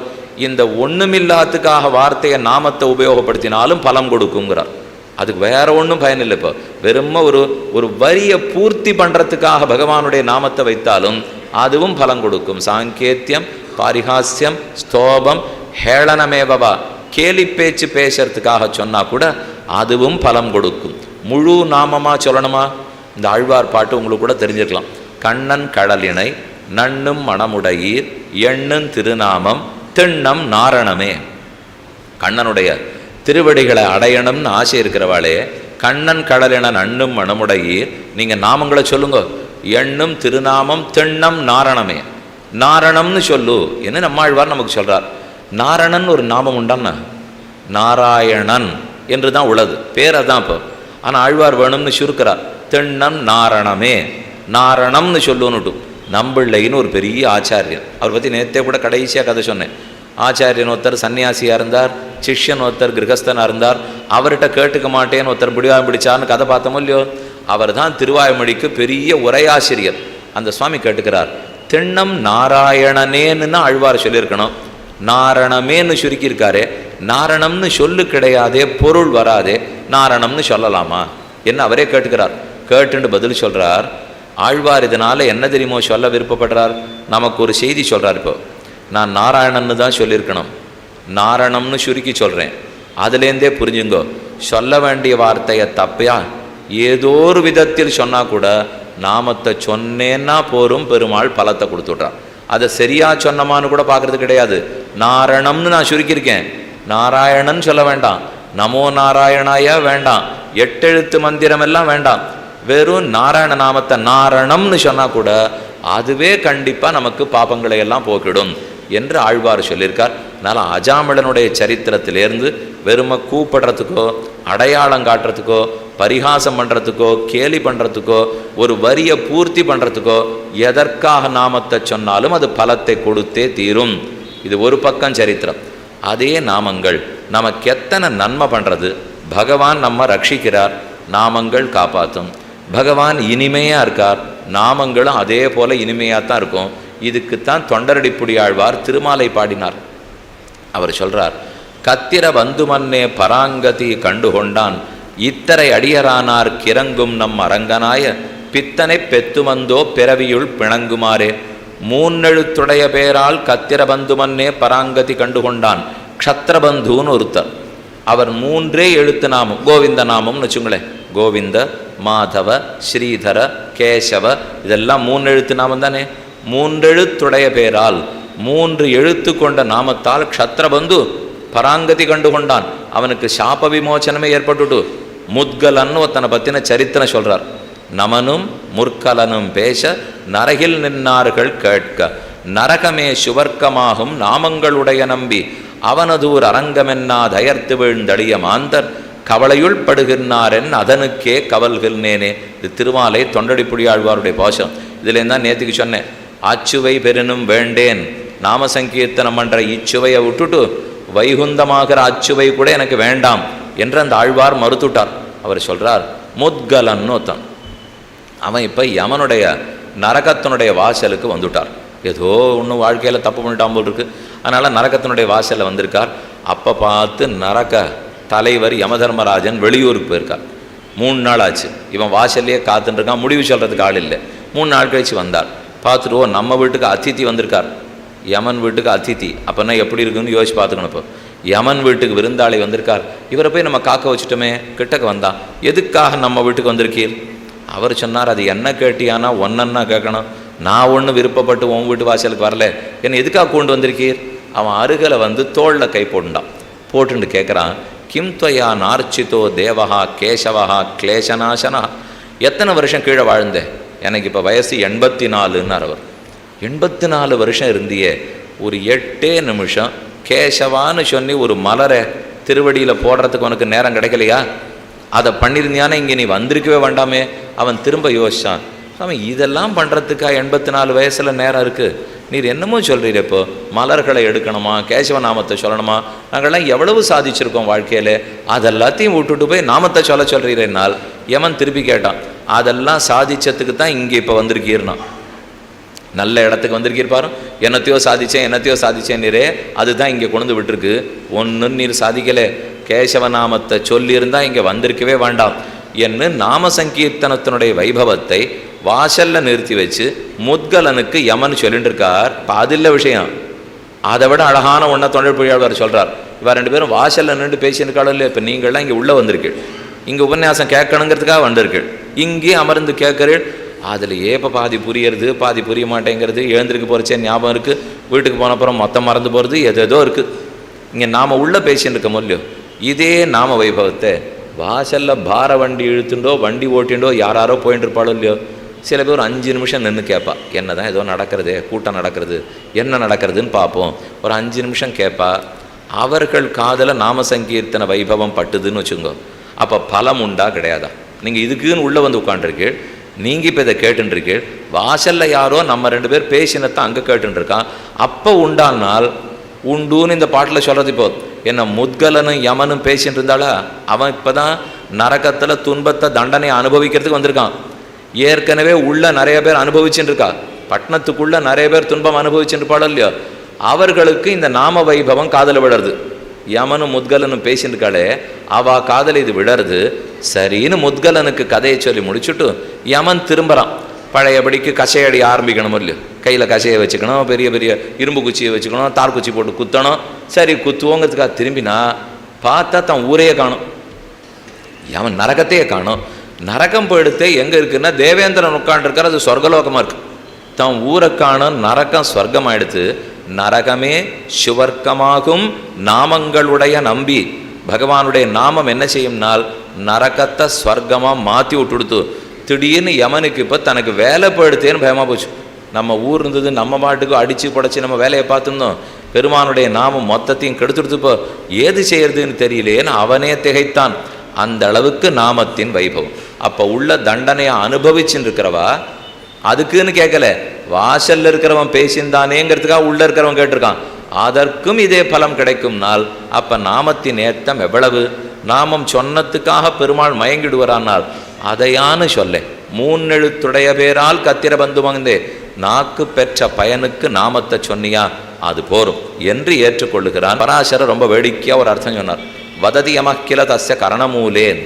இந்த ஒன்றுமில்லாத்துக்காக வார்த்தையை நாமத்தை உபயோகப்படுத்தினாலும் பலம் கொடுக்குங்கிறார். அதுக்கு வேற ஒன்றும் பயன் இல்லை. இப்போ வெறும் ஒரு வரியை பூர்த்தி பண்ணுறதுக்காக பகவானுடைய நாமத்தை வைத்தாலும் அதுவும் பலம் கொடுக்கும். சாங்கேத்தியம், பாரிஹாஸ்யம், ஸ்தோபம், ஹேளனமேவா, கேலி பேச்சு பேசுறதுக்காக சொன்னால் கூட அதுவும் பலம் கொடுக்கும். முழு நாமமாக சொல்லணுமா? இந்த ஆழ்வார் பாட்டு உங்களுக்கு கூட தெரிஞ்சிருக்கலாம். கண்ணன் கடலினை நண்ணும் மணமுடையீர் எண்ணும் திருநாமம் திண்ணம் நாரணமே. கண்ணனுடைய திருவடிகளை அடையணும்னு ஆசை இருக்கிறவாளே, கண்ணன் கடலின நண்ணும் மணமுடையீர், நீங்கள் நாமங்களை சொல்லுங்க. எண்ணும் திருநாமம் திண்ணம் நாரணமே, நாரணம்னு சொல்லு என்ன நம்மாழ்வார் நமக்கு சொல்கிறார். நாரணன் ஒரு நாமம் உண்டான்னா நாராயணன் என்று தான் உள்ளது, பேரை தான். இப்போ ஆனால் ஆழ்வார் வேணும்னு சுருக்கிறார். திண்ணம் நாரணமே, நாரணம்னு சொல்லுன்னுட்டும். நம்பிள்ளைன்னு ஒரு பெரிய ஆச்சாரியன், அவர் பற்றி நேற்றே கூட கடைசியாக கதை சொன்னேன். ஆச்சாரியன் ஒருத்தர் சன்னியாசியாக இருந்தார், சிஷ்யன் ஒருத்தர் கிரகஸ்தனாக இருந்தார். அவர்கிட்ட கேட்டுக்க மாட்டேன்னு ஒருத்தர் பிடிவாயம் பிடிச்சார்னு கதை பார்த்தோமோ இல்லையோ. அவர் தான் திருவாய்மொழிக்கு பெரிய உரையாசிரியர். அந்த சுவாமி கேட்டுக்கிறார், திண்ணம் நாராயணனேன்னு ஆழ்வார் சொல்லியிருக்கணும், நாரணமேன்னு சுருக்கியிருக்காரே. நாரணம்னு சொல்லு கிடையாதே, பொருள் வராதே, நாரணம்னு சொல்லலாமா என்ன அவரே கேட்டுக்கிறார். கேட்டுன்னு பதில் சொல்கிறார். ஆழ்வார் இதனால் என்ன தெரியுமோ சொல்ல விருப்பப்படுறார், நமக்கு ஒரு செய்தி சொல்கிறார். இப்போ நான் நாராயணன்னு தான் சொல்லியிருக்கணும், நாரணம்னு சுருக்கி சொல்கிறேன். அதுலேருந்தே புரிஞ்சுங்கோ, சொல்ல வேண்டிய வார்த்தையை தப்பையா ஏதோ ஒரு விதத்தில் சொன்னால் கூட நாமத்தை சொன்னேன்னா போரும், பெருமாள் பலத்தை கொடுத்துட்றான். அதை சரியாக சொன்னமான்னு கூட பார்க்குறது கிடையாது. நாரணம்னு நான் சுருக்கியிருக்கேன், நாராயணன் சொல்ல வேண்டாம், நமோ நாராயணாயா வேண்டாம், 8 எழுத்து மந்திரம் எல்லாம் வேண்டாம், வெறும் நாராயண நாமத்தை நாரணம்னு சொன்னால் கூட அதுவே கண்டிப்பாக நமக்கு பாபங்களை எல்லாம் போக்கிடும் என்று ஆழ்வார் சொல்லியிருக்கார். அதனால் அஜாமிளனுடைய சரித்திரத்திலேருந்து வெறுமை கூப்பிடுறதுக்கோ அடையாளம் காட்டுறதுக்கோ பரிகாசம் பண்ணுறதுக்கோ கேலி பண்ணுறதுக்கோ ஒரு வரியை பூர்த்தி பண்ணுறதுக்கோ எதற்காக நாமத்தை சொன்னாலும் அது பலத்தை கொடுத்தே தீரும். இது ஒரு பக்கம் சரித்திரம். அதே நாமங்கள் நமக்கு எத்தனை நன்மை பண்ணுறது. பகவான் நம்ம ரட்சிக்கிறார், நாமங்கள் காப்பாற்றும். பகவான் இனிமையாக இருக்கார், நாமங்களும் அதே போல் இனிமையாக தான் இருக்கும். இதுக்குத்தான் தொண்டரடிப்புடி ஆழ்வார் திருமாலை பாடினார். அவர் சொல்கிறார், கத்திர வந்துமன்னே பராங்கதி கண்டுகொண்டான், இத்தரை அடியரானார் கிறங்கும் நம் அரங்கனாய, பித்தனை பெத்துமந்தோ பிறவியுள் பிணங்குமாறே. 3 எழுத்துடைய பேரால் கத்திர பந்துமன்னே பராங்கதி கண்டுகொண்டான். க்ஷத்ரபந்துன்னு ஒருத்தர், அவர் 3 எழுத்து நாமம், கோவிந்த நாமம்னு வச்சுங்களேன். கோவிந்த, மாதவ, ஸ்ரீதர, கேசவ, இதெல்லாம் 3 எழுத்து நாமம் தானே. 3 எழுத்துடைய பேரால் 3 எழுத்து கொண்ட நாமத்தால் க்ஷத்ரபந்து பராங்கதி கண்டு கொண்டான். அவனுக்கு சாப விமோச்சனமே ஏற்பட்டுட்டு. முத்கலன்னு ஒருத்தனை பற்றின சரித்திரம் சொல்கிறார். நமனும் முற்கலனும் பேச நரகில் நின்னார்கள் கேட்க, நரகமே சுவர்க்கமாகும் நாமங்களுடைய நம்பி, அவனதூர் அரங்கமென்னா தயர்த்து வீழ்ந்தடிய மாந்தர், கவலையுள் படுகின்றாரென் அதனுக்கே கவல்கின்றேனே. இது திருமாலை தொண்டடிப்புடி ஆழ்வாருடைய பாசம். இதுலேருந்து தான் நேற்றுக்கு சொன்னேன், அச்சுவை பெரினும் வேண்டேன், நாம சங்கீர்த்தனம் பண்ணுற இச்சுவையை விட்டுட்டு வைகுந்தமாகிற அச்சுவை கூட எனக்கு வேண்டாம் என்று அந்த ஆழ்வார் மறுத்துட்டார். அவர் சொல்கிறார், முத்கலன்னு ஒருத்தன், அவன் இப்போ யமனுடைய நரகத்தினுடைய வாசலுக்கு வந்துட்டார். ஏதோ ஒன்றும் வாழ்க்கையில் தப்பு பண்ணிட்டான் போல் இருக்கு, அதனால் நரகத்தினுடைய வாசலில் வந்திருக்கார். அப்போ பார்த்து நரக தலைவர் யமதர்மராஜன் வெளியூருக்கு போயிருக்கார். 3 நாள் ஆச்சு, இவன் வாசல்லையே காத்துட்டுருக்கான், முடிவு சொல்கிறதுக்கு ஆள் இல்லை. 3 நாள் கழிச்சு வந்தார். பார்த்துட்டு, ஓ நம்ம வீட்டுக்கு அதித்தி வந்திருக்கார், யமன் வீட்டுக்கு அதித்தி, அப்போனா எப்படி இருக்குன்னு யோசிச்சு பார்த்துக்கணும். இப்போ யமன் வீட்டுக்கு விருந்தாளி வந்திருக்கார், இவரை போய் நம்ம காக்க வச்சுட்டோமே, கிட்டக்கு வந்தான், எதுக்காக நம்ம வீட்டுக்கு வந்திருக்கீர்? அவர் சொன்னார், அது என்ன கேட்டியானா ஒன்னா கேட்கணும், நான் ஒன்று விருப்பப்பட்டு உன் வீட்டு வாசலுக்கு வரல, என்னை எதுக்காக கொண்டு வந்திருக்கீர்? அவன் அருகில் வந்து தோளில் கை போட்டுண்டு கேட்குறான், கிம் துவயா நார்ச்சிதோ தேவஹா கேசவஹா கிளேசநாசனா, எத்தனை வருஷம் கீழே வாழ்ந்தேன், எனக்கு இப்போ வயசு 84ன்னார் அவர். 84 வருஷம் இருந்தியே, ஒரு 8 நிமிஷம் கேசவான்னு சொல்லி ஒரு மலரை திருவடியில் போடுறதுக்கு உனக்கு நேரம் கிடைக்கலையா? அதை பண்ணியிருந்தியானே இங்கே நீ வந்திருக்கவே வேண்டாமே. அவன் திரும்ப யோசிச்சான், அவன் இதெல்லாம் பண்ணுறதுக்கா 84 வயசில் நேரம் இருக்குது? நீர் என்னமோ சொல்கிறீர், இப்போ மலர்களை எடுக்கணுமா, கேசவ நாமத்தை சொல்லணுமா, நாங்கள்லாம் எவ்வளவு சாதிச்சிருக்கோம் வாழ்க்கையில், அதெல்லாத்தையும் விட்டுட்டு போய் நாமத்தை சொல்கிறீரென்னால். யமன் திருப்பி கேட்டான், அதெல்லாம் சாதிச்சதுக்கு தான் இங்கே இப்போ வந்திருக்கீர்னா, நல்ல இடத்துக்கு வந்திருக்கீர் பாரு, என்னத்தையோ சாதிச்சேன் நீரே, அதுதான் இங்கே கொண்டு விட்டுருக்கு, ஒன்றுன்னு நீர் சாதிக்கலை, கேசவ நாமத்தை சொல்லியிருந்தால் இங்கே வந்திருக்கவே வேண்டாம் என்று நாம சங்கீர்த்தனத்தினுடைய வைபவத்தை வாசலில் நிறுத்தி வச்சு முத்கலனுக்கு யமன் சொல்லிட்டு இருக்கார். அதில்ல விஷயம், அதை விட அழகான ஒன்றை தொழிற்பொழியாளர் சொல்கிறார். இவன் 2 பேரும் வாசலில் நின்று பேசியிருக்காளோ இல்லையா, இப்போ நீங்கள்லாம் இங்கே உள்ளே வந்திருக்கு, இங்கே உபன்யாசம் கேட்கணுங்கிறதுக்காக வந்திருக்கு, இங்கே அமர்ந்து கேட்குறீள், அதில் இப்போ பாதி புரியறது பாதி புரிய மாட்டேங்கிறது, எழுந்திருக்கு போகிறச்சே ஞாபகம் இருக்குது, வீட்டுக்கு போனப்புறம் மொத்தம் மறந்து போகிறது, ஏதோ இருக்குது. இங்கே நாம் உள்ளே பேசின்னு இருக்க முடியும். இதே நாம வைபவத்தை வாசலில் பார வண்டி இழுத்துண்டோ வண்டி ஓட்டிண்டோ யாரோ போயிட்டு இருப்பாளோ இல்லையோ, சில பேர் 5 நிமிஷம் நின்று கேட்பா, என்ன தான் ஏதோ நடக்கிறது, கூட்டம் நடக்கிறது, என்ன நடக்கிறதுன்னு பார்ப்போம், ஒரு 5 நிமிஷம் கேட்பா. அவர்கள் காதில் நாம சங்கீர்த்தன வைபவம் பட்டுதுன்னு வச்சுக்கோ, அப்போ பலம் உண்டா கிடையாதா? நீங்கள் இதுக்குன்னு உள்ளே வந்து உட்காண்டிருக்கீள், நீங்கள் இப்போ இதை கேட்டுருக்கீள், வாசலில் யாரோ நம்ம 2 பேர் பேசினத்தான் அங்கே கேட்டுருக்கான், அப்போ உண்டானால் உண்டுன்னு இந்த பாட்டில் சொல்கிறது. இப்போ என்ன முத்கலனும் யமனும் பேசிட்டு இருந்தாளா, அவன் இப்போ தான் நரகத்தில் துன்பத்தை தண்டனை அனுபவிக்கிறதுக்கு வந்திருக்கான். ஏற்கனவே உள்ள நிறைய பேர் அனுபவிச்சுட்டு இருக்கா, பட்டணத்துக்குள்ளே நிறைய பேர் துன்பம் அனுபவிச்சுட்டு இருப்பாளோ இல்லையோ, அவர்களுக்கு இந்த நாம வைபவம் காதில் விழருது. யமனும் முத்கலனும் பேசிட்டு இருக்காளே, அவள் காதில் இது விழருது. சரின்னு முத்கலனுக்கு கதையை சொல்லி முடிச்சுட்டு யமன் திரும்புகிறான். பழையபடிக்கு கசையடி ஆரம்பிக்கணும் இல்லையோ, கையில் கசையை வச்சுக்கணும், பெரிய பெரிய இரும்பு குச்சியை வச்சுக்கணும், தார்குச்சி போட்டு குத்தணும். சரி குத்துவோங்கிறதுக்காக திரும்பினா பார்த்தா தன் ஊரையே காணும், அவன் நரகத்தையே காணும். நரகம் போயிடுத்தே எங்கே இருக்குன்னா தேவேந்திரன் உட்காண்டிருக்கார், அது சொர்க்கலோகமாக இருக்குது. தன் ஊரை காணும், நரகம் சொர்க்கமாயிடுத்து. நரகமே சுவர்க்கமாகும் நாமங்களுடைய நம்பி, பகவானுடைய நாமம் என்ன செய்யும்னால் நரகத்தை ஸ்வர்க்கமாக மாற்றி விட்டுடுத்து. திடீர்னு யமனுக்கு இப்போ தனக்கு வேலை போயிடுத்தேன்னு பயமாக போச்சு. நம்ம ஊர் இருந்தது, நம்ம பாட்டுக்கு அடித்து படைச்சி நம்ம வேலையை பார்த்துருந்தோம், பெருமானுடைய நாமம் மொத்தத்தையும் கெடுத்துடுத்துப்போ ஏது செய்யறதுன்னு தெரியலேன்னு அவனே திகைத்தான். அந்த அளவுக்கு நாமத்தின் வைபவம். அப்போ உள்ள தண்டனையை அனுபவிச்சுன்னு இருக்கிறவா அதுக்குன்னு கேட்கல, வாசலில் இருக்கிறவன் பேசியிருந்தானேங்கிறதுக்காக உள்ளே இருக்கிறவன் கேட்டிருக்கான், அதற்கும் இதே பலம் கிடைக்கும்னால் அப்போ நாமத்தின் ஏத்தம் எவ்வளவு. நாமம் சொன்னதுக்காக பெருமாள் மயங்கிடுவாரானால் அதையானு சொல்ல, 3 எழுத்துடைய பேரால் கத்திர பந்து மகந்தே, நாக்கு பெற்ற பயனுக்கு நாமத்தை சொன்னியா அது போரும் என்று ஏற்றுக்கொள்ளுகிறான். பராசரர் ரொம்ப வேடிக்கையாக ஒரு அர்த்தம் சொன்னார். வததி யமக்கில தஸ்ய கரணமூலேன்,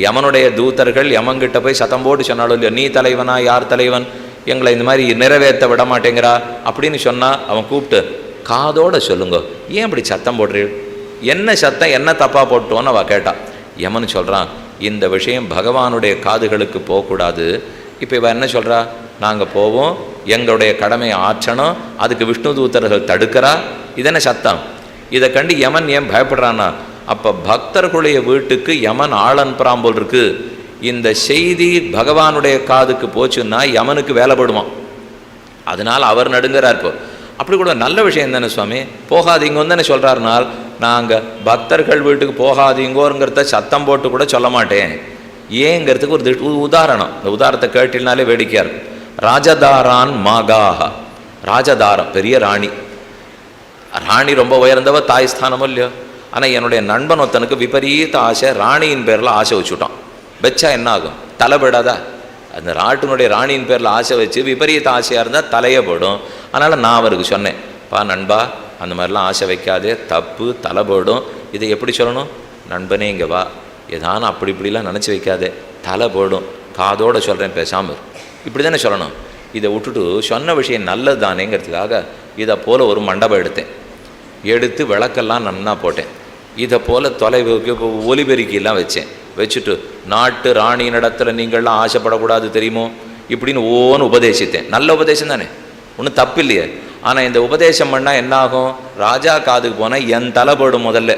யமனுடைய தூதர்கள் யமங்கிட்ட போய் சத்தம் போட்டு சொன்னாலும் இல்லையோ, நீ தலைவனா, யார் தலைவன், எங்களை இந்த மாதிரி நிறைவேற்ற விட மாட்டேங்கிறா அப்படின்னு சொன்னால் அவன் கூப்பிட்டு காதோட சொல்லுங்க, ஏன் இப்படி சத்தம் போடுறீள், என்ன சத்தம், என்ன தப்பாக போட்டோன்னு அவள் கேட்டான். யமன் சொல்கிறான், இந்த விஷயம் பகவானுடைய காதுகளுக்கு போகக்கூடாது. இப்போ இவன் என்ன சொல்கிறா, நாங்கள் போவோம், எங்களுடைய கடமையை ஆற்றணும், அதுக்கு விஷ்ணு தூதர்கள் தடுக்கிறா, இதென்ன சத்தம். இதை கண்டு யமன் ஏன் பயப்படுறான்னா, அப்போ பக்தர்களுடைய வீட்டுக்கு யமன் ஆளன் பிராம்போல் இருக்கு. இந்த செய்தி பகவானுடைய காதுக்கு போச்சுன்னா யமனுக்கு வேலைப்படுவான், அதனால் அவர் நடுங்கிறார். இப்போ அப்படி கூட நல்ல விஷயம் தானே சுவாமி, போகாதீங்கன்னு தானே சொல்கிறாருனால், நாங்கள் பக்தர்கள் வீட்டுக்கு போகாதீங்கோங்கிறத சத்தம் போட்டு கூட சொல்ல மாட்டேன். ஏங்கிறதுக்கு ஒரு உதாரணம், இந்த உதாரணத்தை கேட்டினாலே வேடிக்கையாக இருக்கும். ராஜதாரான் மாகாக. ராஜதாரம் பெரிய ராணி. ராணி ரொம்ப உயர்ந்தவ, தாய் ஸ்தானமோ இல்லையோ. ஆனால் என்னுடைய நண்பன் ஒருத்தனுக்கு விபரீத ஆசை, ராணியின் பேரில் ஆசை வச்சுட்டான். வச்சா என்ன ஆகும்? தலை விடாதா? அந்த நாட்டினுடைய ராணியின் பேரில் ஆசை வச்சு விபரீத ஆசையாக இருந்தால் தலையே போடும். அதனால் நான் அவருக்கு சொன்னேன், பா நண்பா, அந்த மாதிரிலாம் ஆசை வைக்காதே, தப்பு, தலை போடும். இதை எப்படி சொல்லணும்? நண்பனே இங்கே வா, ஏதானும் அப்படி இப்படிலாம் நினச்சி வைக்காதே, தலை போடும், காதோடு சொல்கிறேன், பேசாமல் இப்படி தானே சொல்லணும். இதை விட்டுட்டு சொன்ன விஷயம் நல்லது தானேங்கிறதுக்காக இதை போல் ஒரு மண்டபம் எடுத்து விளக்கெல்லாம் நன்னா போட்டேன். இதை போல் ஒலிபெருக்கிலாம் வச்சுட்டு நாட்டு ராணியின் இடத்துல நீங்கள்லாம் ஆசைப்படக்கூடாது தெரியுமோ இப்படின்னு ஓன்னு உபதேசித்தேன். நல்ல உபதேசம் தானே, ஒன்றும் தப்பு இல்லையே. ஆனால் இந்த உபதேசம் பண்ணால் என்னாகும்? ராஜா காதுக்கு போனால் என் தலை போடும். முதல்ல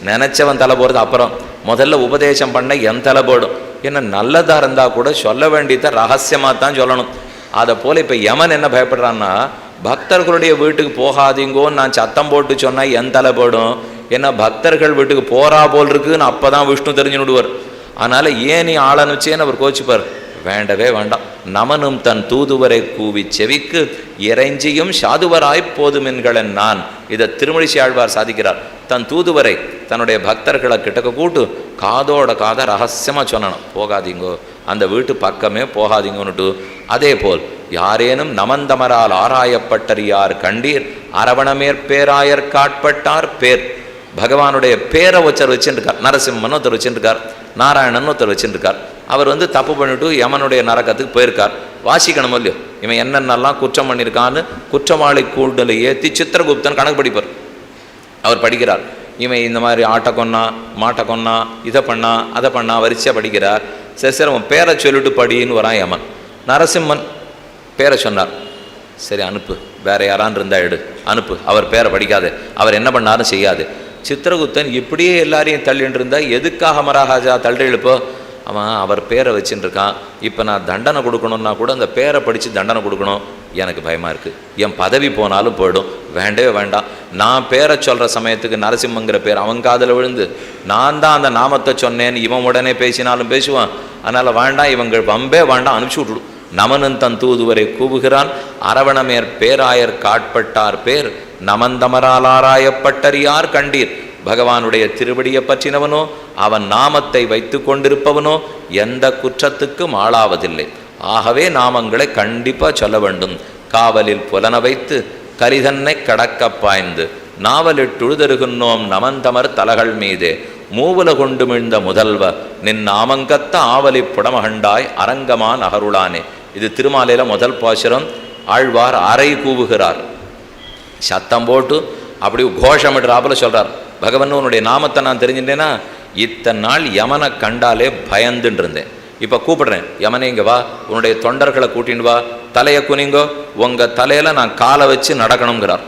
நினச்சவன் தலை போகிறது அப்புறம், முதல்ல உபதேசம் பண்ண என் தலை போடும். ஏன்னா நல்லதாக இருந்தால் கூட சொல்ல வேண்டியதை ரகசியமாக தான் சொல்லணும். அதை போல் இப்போ யமன் என்ன பயப்படுறான்னா, பக்தர்களுடைய வீட்டுக்கு போகாதீங்கோன்னு நான் சத்தம் போட்டு சொன்னால் என் தலை போடும். ஏன்னா பக்தர்கள் வீட்டுக்கு போகிறா போல் இருக்குன்னு அப்போ தான் விஷ்ணு தெரிஞ்சு விடுவார். அதனால் ஏன் நீ ஆளனுச்சேன்னு அவர் கோச்சிப்பார். வேண்டவே வேண்டாம். நமனும் தன் தூதுவரை கூவி செவிக்கு இறைஞ்சியும் சாதுவராய் போதுமென்களன் நான். இதை திருமழிசை ஆழ்வார் சாதிக்கிறார். தன் தூதுவரை, தன்னுடைய பக்தர்களை கிட்டக்க கூட்டு காதோட காதை ரகசியமாக சொன்னணும், போகாதீங்கோ, அந்த வீட்டு பக்கமே போகாதீங்கன்னுட்டு. அதே போல் யாரேனும் நமந்தமரால் ஆராயப்பட்டறியார் கண்டீர் அரவணமேற்பேராயர் காட்பட்டார் பேர். பகவானுடைய பேரை ஒருத்தர் வச்சுருக்கார். நரசிம்மன் ஒருத்தர் வச்சுருக்கார், நாராயணன் ஒருத்தர் வச்சுருக்கார். அவர் தப்பு பண்ணிட்டு யமனுடைய நரகத்துக்கு போயிருக்கார். வாசிக்கணும் இல்லையோ, இவன் என்னென்னலாம் குற்றம் பண்ணியிருக்கான்னு குற்றவாளி கூண்டலை ஏற்றி சித்திரகுப்தன் கணக்கு படிப்பார். அவர் படிக்கிறார். இவன் இந்த மாதிரி ஆட்டை கொன்னா, மாட்டை கொன்னா, இதை பண்ணா, அதை பண்ணா, வரிசையாக படிக்கிறார். சரி அவன் பேரை சொல்லிட்டு படின்னு வரான் யமன். நரசிம்மன் பேரை சொன்னார். சரி அனுப்பு, வேற யாரான்னு இருந்தா எடு, அனுப்பு, அவர் பேரை படிக்காது, அவர் என்ன பண்ணாரும் செய்யாது. சித்திரகுப்தன் இப்படியே எல்லாரையும் தள்ளிட்டு இருந்தா எதுக்காக மகாராஜா தள்ளி எழுப்போ? அவன் அவர் பேரை வச்சுட்டு இருக்கான். இப்போ நான் தண்டனை கொடுக்கணுன்னா கூட அந்த பேரை படித்து தண்டனை கொடுக்கணும். எனக்கு பயமாக இருக்குது, என் பதவி போனாலும் போயிடும். வேண்டவே வேண்டாம். நான் பேரை சொல்கிற சமயத்துக்கு நரசிம்மங்கிற பேர் அவன் காதில் விழுந்து நான் தான் அந்த நாமத்தை சொன்னேன்னு இவன் உடனே பேசினாலும் பேசுவான். அதனால் வேண்டாம், இவங்க வம்பே வேண்டாம், அனுப்பிச்சி விட்டுடும். நமனன் தன் தூதுவரை கூவுகிறான் அரவணமேற் பேராயர் காட்பட்டார் பேர் நமந்தமரால் ஆராயப்பட்டறியார் கண்டீர். பகவானுடைய திருவடியை பற்றினவனோ அவன் நாமத்தை வைத்து கொண்டிருப்பவனோ எந்த குற்றத்துக்கும் ஆளாவதில்லை. ஆகவே நாமங்களை கண்டிப்பாக சொல்ல வேண்டும். காவலில் புலன வைத்து கரிதன்னை கடக்க பாய்ந்து நாவலிட்டுழுதருகுன்னோம் நமந்தமர் தலகள் மீதே மூவல கொண்டு மிழ்ந்த முதல்வ நின் நாமங்கத்த ஆவலி புடமகண்டாய் அரங்கமான் அகருளானே. இது திருமாலையில் முதல் பாசுரம். ஆழ்வார் அறை கூவுகிறார், சத்தம் போட்டு அப்படி கோஷமிடுறாப்புல சொல்கிறார். பகவன் உன்னுடைய நாமத்தை நான் தெரிஞ்சுட்டேன்னா இத்தனை நாள் யமனை கண்டாலே பயந்துட்டு இருந்தேன். இப்போ கூப்பிடுறேன், யமனே இங்கே வா, உன்னுடைய தொண்டர்களை கூட்டின்னு வா, தலையை குனிங்கோ, உங்கள் தலையில் நான் காலை வச்சு நடக்கணுங்கிறார்.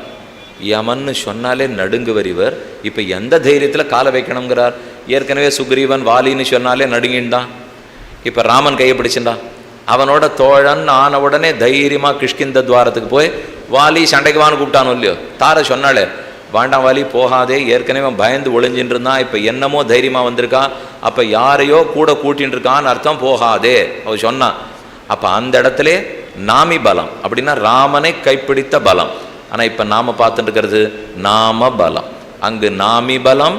யமன்னு சொன்னாலே நடுங்கு வரிவர். இப்போ எந்த தைரியத்தில் காலை வைக்கணுங்கிறார்? ஏற்கனவே சுக்ரீவன் வாலின்னு சொன்னாலே நடுங்கின்றான். இப்போ ராமன் கையை பிடிச்சின்றான். அவனோட தோழன் ஆன உடனே தைரியமாக கிஷ்கிந்த துவாரத்துக்கு போய் வாலி சண்டைக்குவான்னு கூப்பிட்டானோ இல்லையோ. தாரை சொன்னாலே வாண்டாம் வாலி போகாதே, ஏற்கனவே பயந்து ஒளிஞ்சின்னு இருந்தான், இப்போ என்னமோ தைரியமாக வந்திருக்கான், அப்போ யாரையோ கூட கூட்டின்னு இருக்கான்னு அர்த்தம், போகாதே அவ சொன்னான். அப்போ அந்த இடத்துல நாமி பலம், அப்படின்னா ராமனை கைப்பிடித்த பலம். ஆனால் இப்போ நாம் பார்த்துட்டு இருக்கிறது நாம பலம். அங்கு நாமி பலம்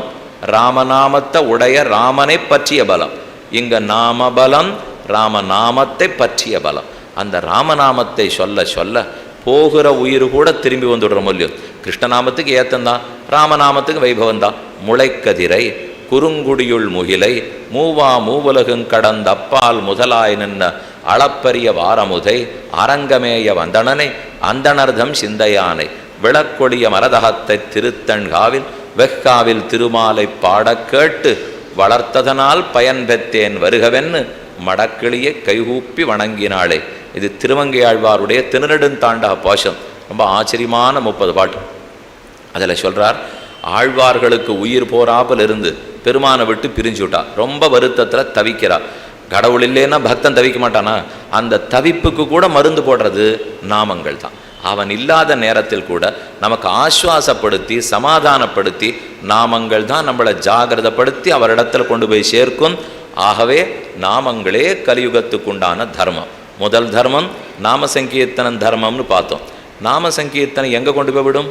ராமநாமத்தை உடைய ராமனை பற்றிய பலம். இங்கே நாம பலம் ராமநாமத்தை பற்றிய பலம். அந்த ராமநாமத்தை சொல்ல சொல்ல போகிற உயிர் கூட திரும்பி வந்துடுறோம் இல்லையோ. கிருஷ்ணநாமத்துக்கு ஏத்தந்தான், ராமநாமத்துக்கு வைபவந்தான். முளைக்கதிரை குறுங்குடியுள் முகிலை மூவா மூவுலகுங் கடந்த அப்பால் முதலாய் நின்ன அளப்பரிய வாரமுதை அரங்கமேய வந்தனனை அந்தனர்தம் சிந்தையானை விளக்கொழிய மரதகத்தை திருத்தண்காவில் வெக்காவில் திருமாலை பாடக் கேட்டு வளர்த்ததனால் பயன் பெற்றேன் வருகவென்னு மடக்கிளியை கைகூப்பி வணங்கினாளே. இது திருமங்கையாழ்வாருடைய திருநெடுந்தாண்டக பாசம். ரொம்ப ஆச்சரியமான 30 பாட்டு. அதில் சொல்கிறார், ஆழ்வார்களுக்கு உயிர் போராமல் இருந்து பெருமானை விட்டு பிரிஞ்சு விட்டா, ரொம்ப வருத்தத்தில் தவிக்கிறா. கடவுள் இல்லைன்னா பக்தன் தவிக்க மாட்டானா? அந்த தவிப்புக்கு கூட மருந்து போடுறது நாமங்கள் தான். அவன் இல்லாத நேரத்தில் கூட நமக்கு ஆசுவாசப்படுத்தி சமாதானப்படுத்தி நாமங்கள் தான் நம்மளை ஜாகிரதப்படுத்தி அவரிடத்தில் கொண்டு போய் சேர்க்கும். ஆகவே நாமங்களே கலியுகத்துக்குண்டான தர்மம். முதல் தர்மம் நாம சங்கீர்த்தனம் தர்மம்னு பார்த்தோம். நாம சங்கீர்த்தனம் எங்கே கொண்டு போய் விடும்?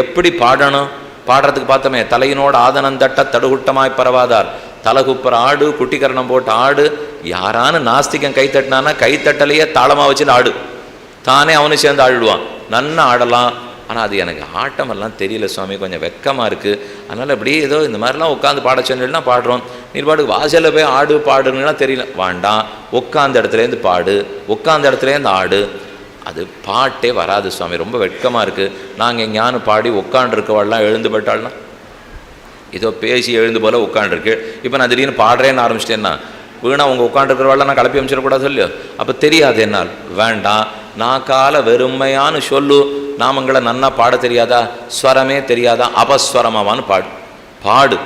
எப்படி பாடணும்? பாடுறதுக்கு பார்த்தோமே, தலையினோடு ஆதனந்தட்ட தடுகுட்டமாய் பரவாதார், தலகுப்புற ஆடு, குட்டிக்கரணம் போட்டு ஆடு. யாரானு நாஸ்திகம் கைத்தட்டினானா கைத்தட்டலையே தாளமாக வச்சுட்டு ஆடு, தானே அவனு சேர்ந்து ஆடுவான். நன்னா ஆடலாம். ஆனால் அது எனக்கு ஆட்டமெல்லாம் தெரியல சுவாமி, கொஞ்சம் வெக்கமாக இருக்குது, அதனால் அப்படியே ஏதோ இந்த மாதிரிலாம் உட்காந்து பாட சொன்னா பாடுறோம். நீர்பாட்டுக்கு வாசலில் போய் ஆடு பாடுன்னா தெரியல. வேண்டாம், உட்காந்த இடத்துலேருந்து பாடு, உட்காந்த இடத்துலேருந்து ஆடு. அது பாட்டே வராது சுவாமி, ரொம்ப வெட்கமாக இருக்குது. நாங்கள் எங்கேயானு பாடி உட்காண்டிருக்கவாள்லாம் எழுந்து போயிட்டாள்னா ஏதோ பேசி எழுந்து போல் உட்காண்டிருக்கு. இப்போ நான் திடீர்னு பாடுறேன்னு ஆரம்பிச்சிட்டேன்னா வீணா உங்கள் உட்காண்டிருக்கிறவாள்லாம் நான் கிளப்பி அமைச்சிடக்கூடாது சொல்லியோ. அப்போ தெரியாது என்னால். வேண்டாம், நான் கால வெறுமையான்னு சொல்லு. நாமங்களை நன்னா பாட தெரியாதா? ஸ்வரமே தெரியாதா? அபஸ்வரமாவான்னு பாடு. பாடு